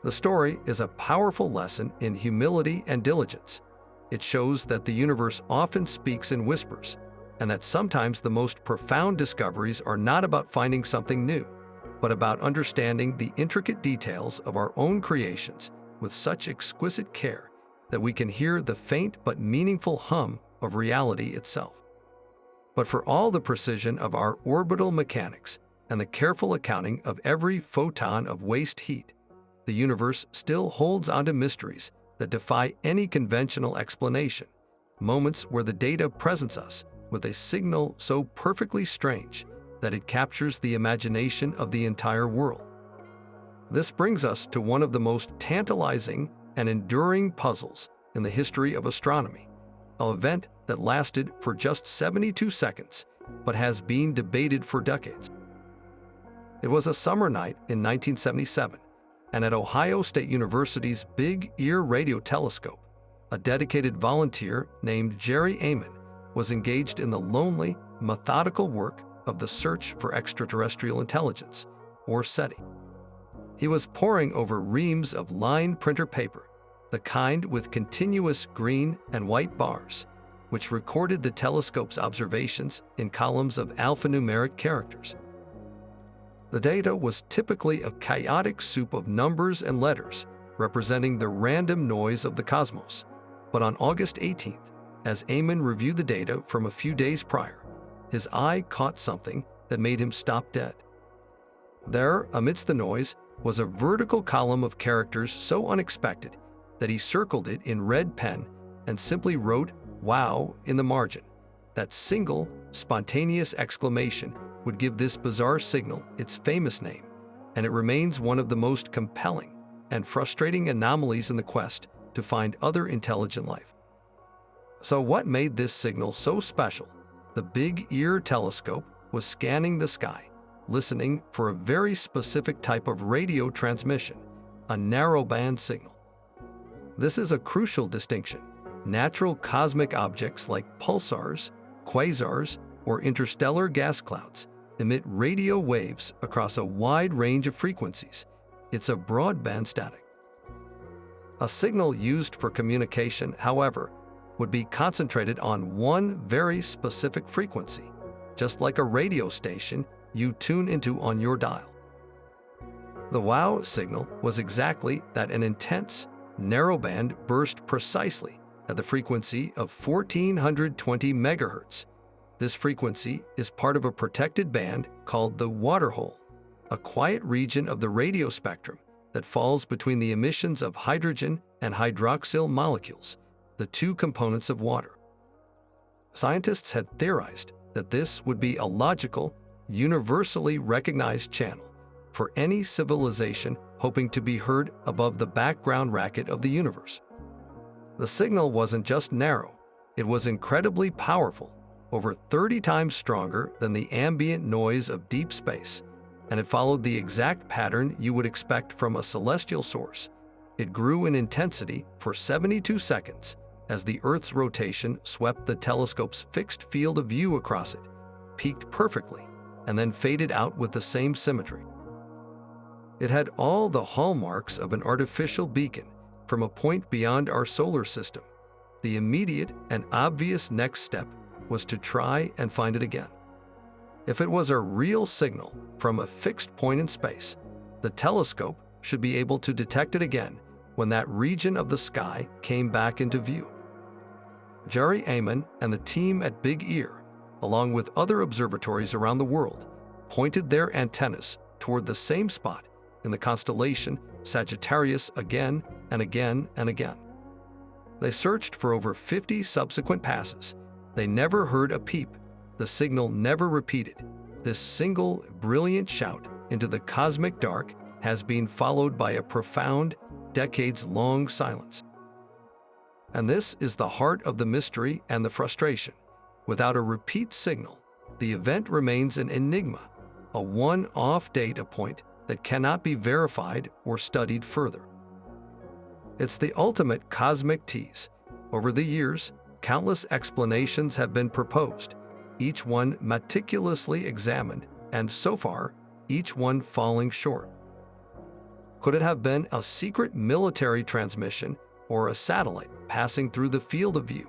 The story is a powerful lesson in humility and diligence. It shows that the universe often speaks in whispers, and that sometimes the most profound discoveries are not about finding something new, but about understanding the intricate details of our own creations with such exquisite care that we can hear the faint but meaningful hum of reality itself. But for all the precision of our orbital mechanics and the careful accounting of every photon of waste heat, the universe still holds onto mysteries that defy any conventional explanation, moments where the data presents us with a signal so perfectly strange that it captures the imagination of the entire world. This brings us to one of the most tantalizing and enduring puzzles in the history of astronomy, an event that lasted for just 72 seconds but has been debated for decades. It was a summer night in 1977, and at Ohio State University's Big Ear Radio Telescope, a dedicated volunteer named Jerry Amon was engaged in the lonely, methodical work of the Search for Extraterrestrial Intelligence, or SETI. He was poring over reams of lined printer paper, the kind with continuous green and white bars, which recorded the telescope's observations in columns of alphanumeric characters. The data was typically a chaotic soup of numbers and letters representing the random noise of the cosmos. But on August 18th, as Amon reviewed the data from a few days prior, his eye caught something that made him stop dead. There, amidst the noise, was a vertical column of characters so unexpected that he circled it in red pen and simply wrote "Wow" in the margin. That single, spontaneous exclamation would give this bizarre signal its famous name, and it remains one of the most compelling and frustrating anomalies in the quest to find other intelligent life. So what made this signal so special? The Big Ear telescope was scanning the sky, listening for a very specific type of radio transmission, a narrowband signal. This is a crucial distinction. Natural cosmic objects like pulsars, quasars, or interstellar gas clouds emit radio waves across a wide range of frequencies. It's a broadband static. A signal used for communication, however, would be concentrated on one very specific frequency, just like a radio station you tune into on your dial. The WOW signal was exactly that, an intense, narrowband burst precisely at the frequency of 1420 megahertz. This frequency is part of a protected band called the waterhole, a quiet region of the radio spectrum that falls between the emissions of hydrogen and hydroxyl molecules, the two components of water. Scientists had theorized that this would be a logical, universally recognized channel for any civilization hoping to be heard above the background racket of the universe. The signal wasn't just narrow, it was incredibly powerful. over 30 times stronger than the ambient noise of deep space, and it followed the exact pattern you would expect from a celestial source. It grew in intensity for 72 seconds as the Earth's rotation swept the telescope's fixed field of view across it, peaked perfectly, and then faded out with the same symmetry. It had all the hallmarks of an artificial beacon from a point beyond our solar system. The immediate and obvious next step was to try and find it again. If it was a real signal from a fixed point in space, the telescope should be able to detect it again when that region of the sky came back into view. Jerry Amon and the team at Big Ear, along with other observatories around the world, pointed their antennas toward the same spot in the constellation Sagittarius again and again and again. They searched for over 50 subsequent passes. They never heard a peep. The signal never repeated. This single, brilliant shout into the cosmic dark has been followed by a profound, decades-long silence. And this is the heart of the mystery and the frustration. Without a repeat signal, the event remains an enigma, a one-off data point that cannot be verified or studied further. It's the ultimate cosmic tease. Over the years, countless explanations have been proposed, each one meticulously examined, and so far, each one falling short. Could it have been a secret military transmission or a satellite passing through the field of view?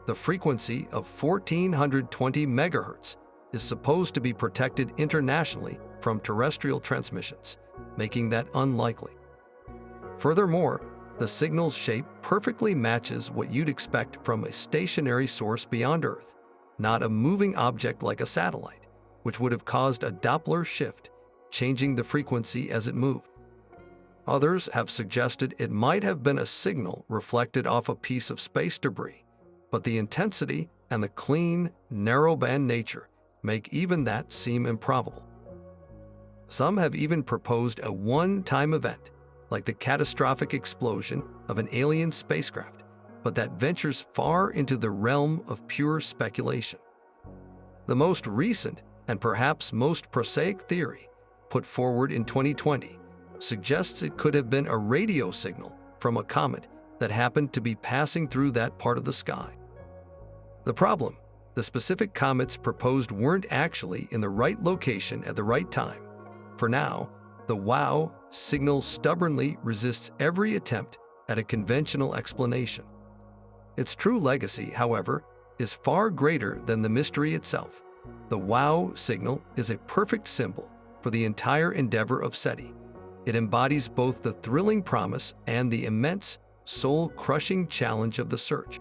The frequency of 1420 megahertz is supposed to be protected internationally from terrestrial transmissions, making that unlikely. Furthermore, the signal's shape perfectly matches what you'd expect from a stationary source beyond Earth, not a moving object like a satellite, which would have caused a Doppler shift, changing the frequency as it moved. Others have suggested it might have been a signal reflected off a piece of space debris, but the intensity and the clean, narrowband nature make even that seem improbable. Some have even proposed a one-time event, like the catastrophic explosion of an alien spacecraft, but that ventures far into the realm of pure speculation. The most recent and perhaps most prosaic theory, put forward in 2020, suggests it could have been a radio signal from a comet that happened to be passing through that part of the sky. The problem: the specific comets proposed weren't actually in the right location at the right time. For now, the WOW signal stubbornly resists every attempt at a conventional explanation. Its true legacy, however, is far greater than the mystery itself. The WOW signal is a perfect symbol for the entire endeavor of SETI. It embodies both the thrilling promise and the immense, soul-crushing challenge of the search.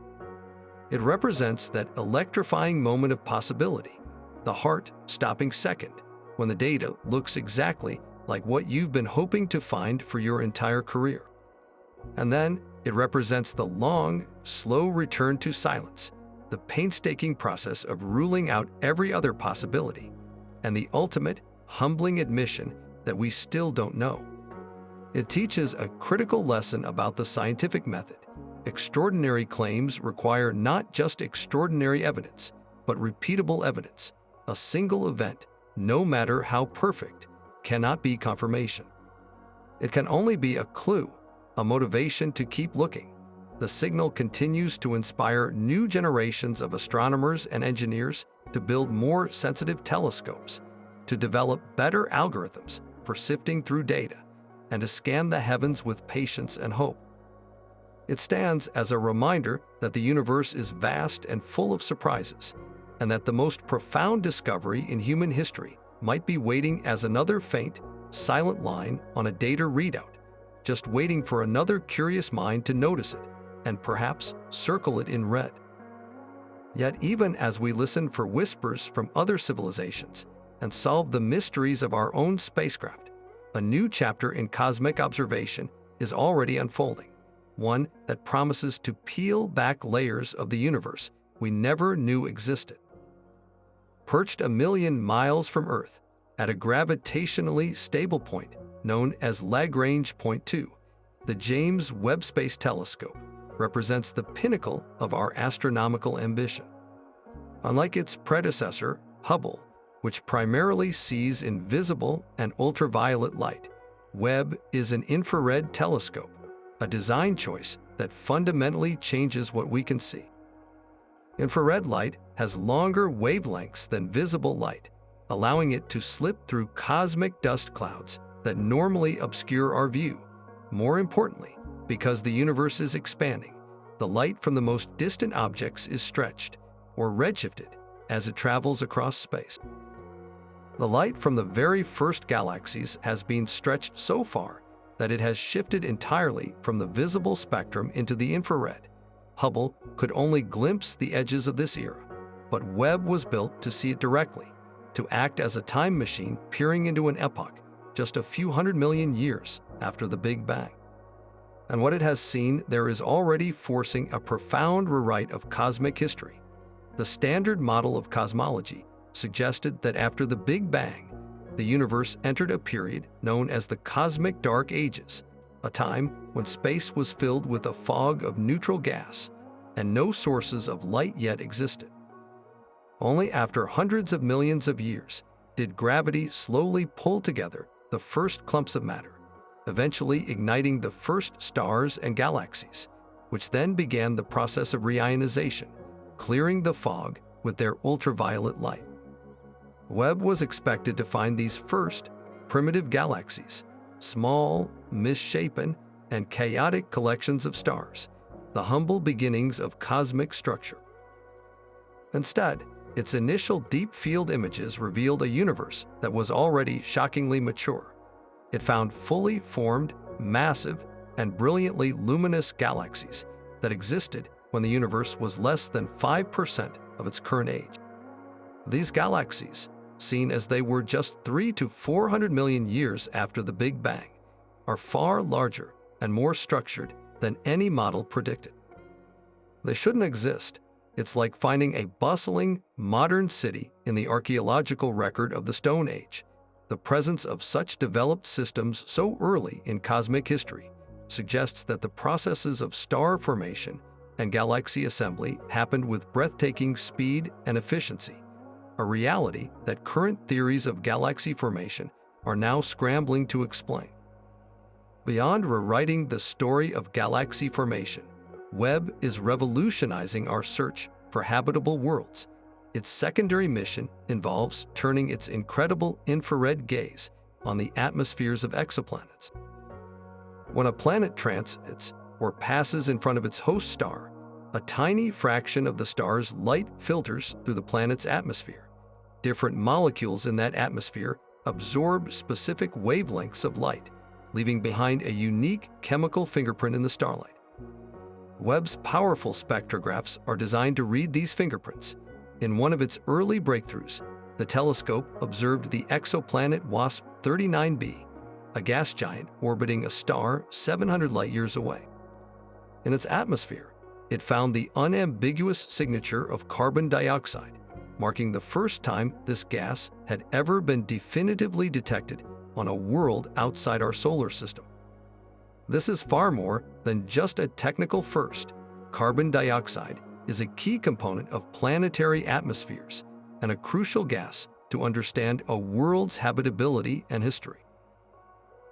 It represents that electrifying moment of possibility, the heart-stopping second, when the data looks exactly like what you've been hoping to find for your entire career. And then it represents the long, slow return to silence, the painstaking process of ruling out every other possibility, and the ultimate, humbling admission that we still don't know. It teaches a critical lesson about the scientific method. Extraordinary claims require not just extraordinary evidence, but repeatable evidence. A single event, no matter how perfect, cannot be confirmation. It can only be a clue, a motivation to keep looking. The signal continues to inspire new generations of astronomers and engineers to build more sensitive telescopes, to develop better algorithms for sifting through data, and to scan the heavens with patience and hope. It stands as a reminder that the universe is vast and full of surprises, and that the most profound discovery in human history might be waiting as another faint, silent line on a data readout, just waiting for another curious mind to notice it and perhaps circle it in red. Yet even as we listen for whispers from other civilizations and solve the mysteries of our own spacecraft, a new chapter in cosmic observation is already unfolding, one that promises to peel back layers of the universe we never knew existed. Perched a million miles from Earth, at a gravitationally stable point known as Lagrange Point 2, the James Webb Space Telescope represents the pinnacle of our astronomical ambition. Unlike its predecessor, Hubble, which primarily sees invisible and ultraviolet light, Webb is an infrared telescope, a design choice that fundamentally changes what we can see. Infrared light has longer wavelengths than visible light, allowing it to slip through cosmic dust clouds that normally obscure our view. More importantly, because the universe is expanding, the light from the most distant objects is stretched, or redshifted, as it travels across space. The light from the very first galaxies has been stretched so far that it has shifted entirely from the visible spectrum into the infrared. Hubble could only glimpse the edges of this era, but Webb was built to see it directly, to act as a time machine peering into an epoch just a few 100 million years after the Big Bang. And what it has seen there is already forcing a profound rewrite of cosmic history. The standard model of cosmology suggested that after the Big Bang, the universe entered a period known as the Cosmic Dark Ages, a time when space was filled with a fog of neutral gas and no sources of light yet existed. Only after hundreds of millions of years did gravity slowly pull together the first clumps of matter, eventually igniting the first stars and galaxies, which then began the process of reionization, clearing the fog with their ultraviolet light. Webb was expected to find these first primitive galaxies, small, misshapen, and chaotic collections of stars, the humble beginnings of cosmic structure. Instead, its initial deep field images revealed a universe that was already shockingly mature. It found fully formed, massive, and brilliantly luminous galaxies that existed when the universe was less than 5% of its current age. These galaxies, seen as they were just 300 to 400 million years after the Big Bang, are far larger and more structured than any model predicted. They shouldn't exist. It's like finding a bustling, modern city in the archaeological record of the Stone Age. The presence of such developed systems so early in cosmic history suggests that the processes of star formation and galaxy assembly happened with breathtaking speed and efficiency, a reality that current theories of galaxy formation are now scrambling to explain. Beyond rewriting the story of galaxy formation, Webb is revolutionizing our search for habitable worlds. Its secondary mission involves turning its incredible infrared gaze on the atmospheres of exoplanets. When a planet transits or passes in front of its host star, a tiny fraction of the star's light filters through the planet's atmosphere. Different molecules in that atmosphere absorb specific wavelengths of light, leaving behind a unique chemical fingerprint in the starlight. Webb's powerful spectrographs are designed to read these fingerprints. In one of its early breakthroughs, the telescope observed the exoplanet WASP 39b, a gas giant orbiting a star 700 light-years away. In its atmosphere, it found the unambiguous signature of carbon dioxide, marking the first time this gas had ever been definitively detected on a world outside our solar system. This is far more than just a technical first. Carbon dioxide is a key component of planetary atmospheres and a crucial gas to understand a world's habitability and history.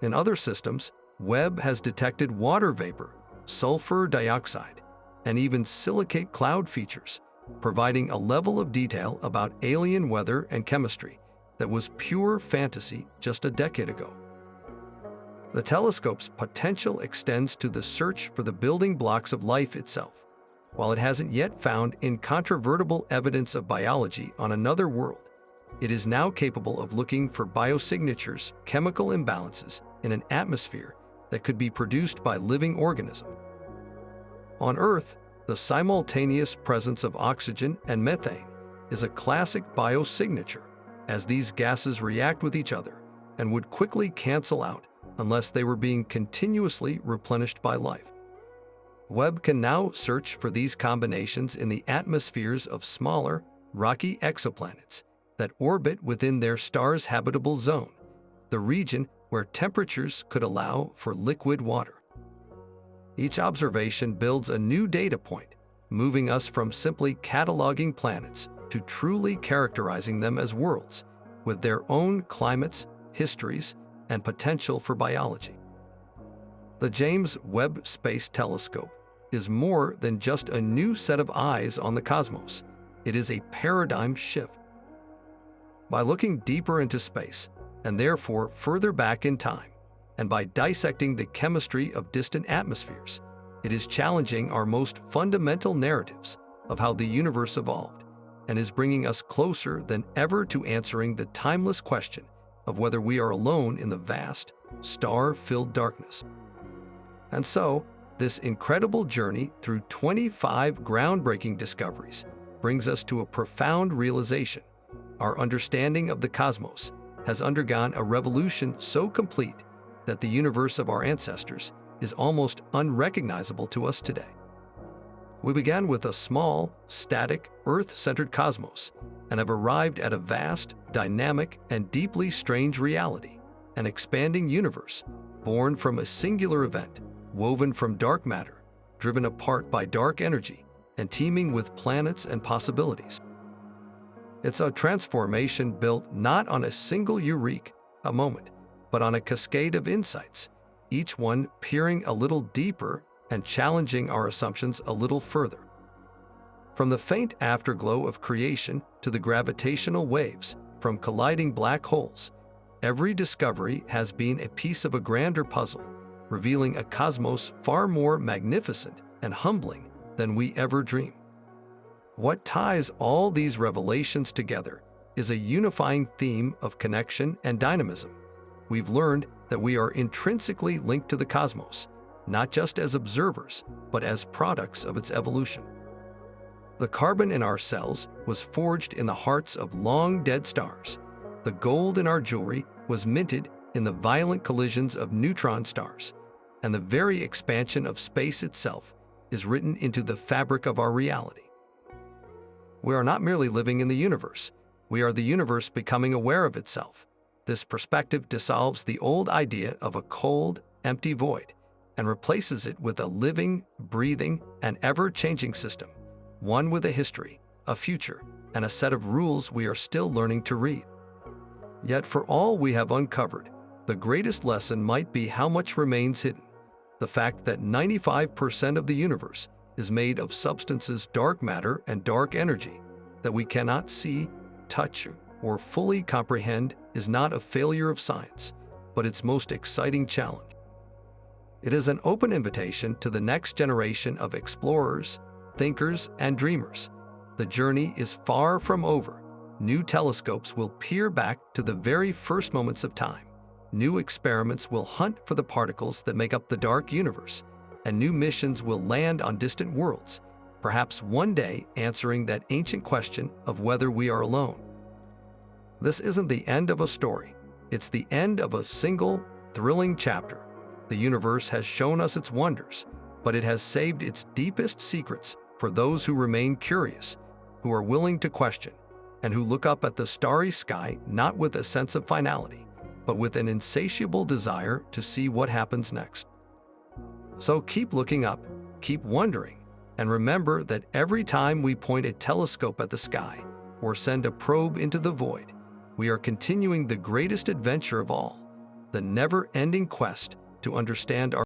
In other systems, Webb has detected water vapor, sulfur dioxide, and even silicate cloud features, providing a level of detail about alien weather and chemistry that was pure fantasy just a decade ago. The telescope's potential extends to the search for the building blocks of life itself. While it hasn't yet found incontrovertible evidence of biology on another world, it is now capable of looking for biosignatures, chemical imbalances in an atmosphere that could be produced by living organisms. On Earth, the simultaneous presence of oxygen and methane is a classic biosignature, as these gases react with each other and would quickly cancel out unless they were being continuously replenished by life. Webb can now search for these combinations in the atmospheres of smaller, rocky exoplanets that orbit within their star's habitable zone, the region where temperatures could allow for liquid water. Each observation builds a new data point, moving us from simply cataloging planets to truly characterizing them as worlds, with their own climates, histories, and potential for biology. The James Webb Space Telescope is more than just a new set of eyes on the cosmos. It is a paradigm shift. By looking deeper into space, and therefore further back in time, and by dissecting the chemistry of distant atmospheres, it is challenging our most fundamental narratives of how the universe evolved, and is bringing us closer than ever to answering the timeless question of whether we are alone in the vast, star-filled darkness. And so, this incredible journey through 25 groundbreaking discoveries brings us to a profound realization. Our understanding of the cosmos has undergone a revolution so complete that the universe of our ancestors is almost unrecognizable to us today. We began with a small, static, Earth-centered cosmos and have arrived at a vast, dynamic, and deeply strange reality, an expanding universe born from a singular event, woven from dark matter, driven apart by dark energy, and teeming with planets and possibilities. It's a transformation built not on a single eureka, a moment, but on a cascade of insights, each one peering a little deeper and challenging our assumptions a little further. From the faint afterglow of creation to the gravitational waves from colliding black holes, every discovery has been a piece of a grander puzzle, revealing a cosmos far more magnificent and humbling than we ever dreamed. What ties all these revelations together is a unifying theme of connection and dynamism. We've learned that we are intrinsically linked to the cosmos, not just as observers, but as products of its evolution. The carbon in our cells was forged in the hearts of long-dead stars. The gold in our jewelry was minted in the violent collisions of neutron stars, and the very expansion of space itself is written into the fabric of our reality. We are not merely living in the universe, we are the universe becoming aware of itself. This perspective dissolves the old idea of a cold, empty void and replaces it with a living, breathing, and ever-changing system, one with a history, a future, and a set of rules we are still learning to read. Yet for all we have uncovered, the greatest lesson might be how much remains hidden. The fact that 95% of the universe is made of substances, dark matter, and dark energy that we cannot see, touch, or fully comprehend is not a failure of science, but its most exciting challenge. It is an open invitation to the next generation of explorers, thinkers, and dreamers. The journey is far from over. New telescopes will peer back to the very first moments of time. New experiments will hunt for the particles that make up the dark universe, and new missions will land on distant worlds, perhaps one day answering that ancient question of whether we are alone. This isn't the end of a story. It's the end of a single, thrilling chapter. The universe has shown us its wonders, but it has saved its deepest secrets for those who remain curious, who are willing to question, and who look up at the starry sky not with a sense of finality, but with an insatiable desire to see what happens next. So keep looking up, keep wondering, and remember that every time we point a telescope at the sky or send a probe into the void, we are continuing the greatest adventure of all, the never-ending quest to understand our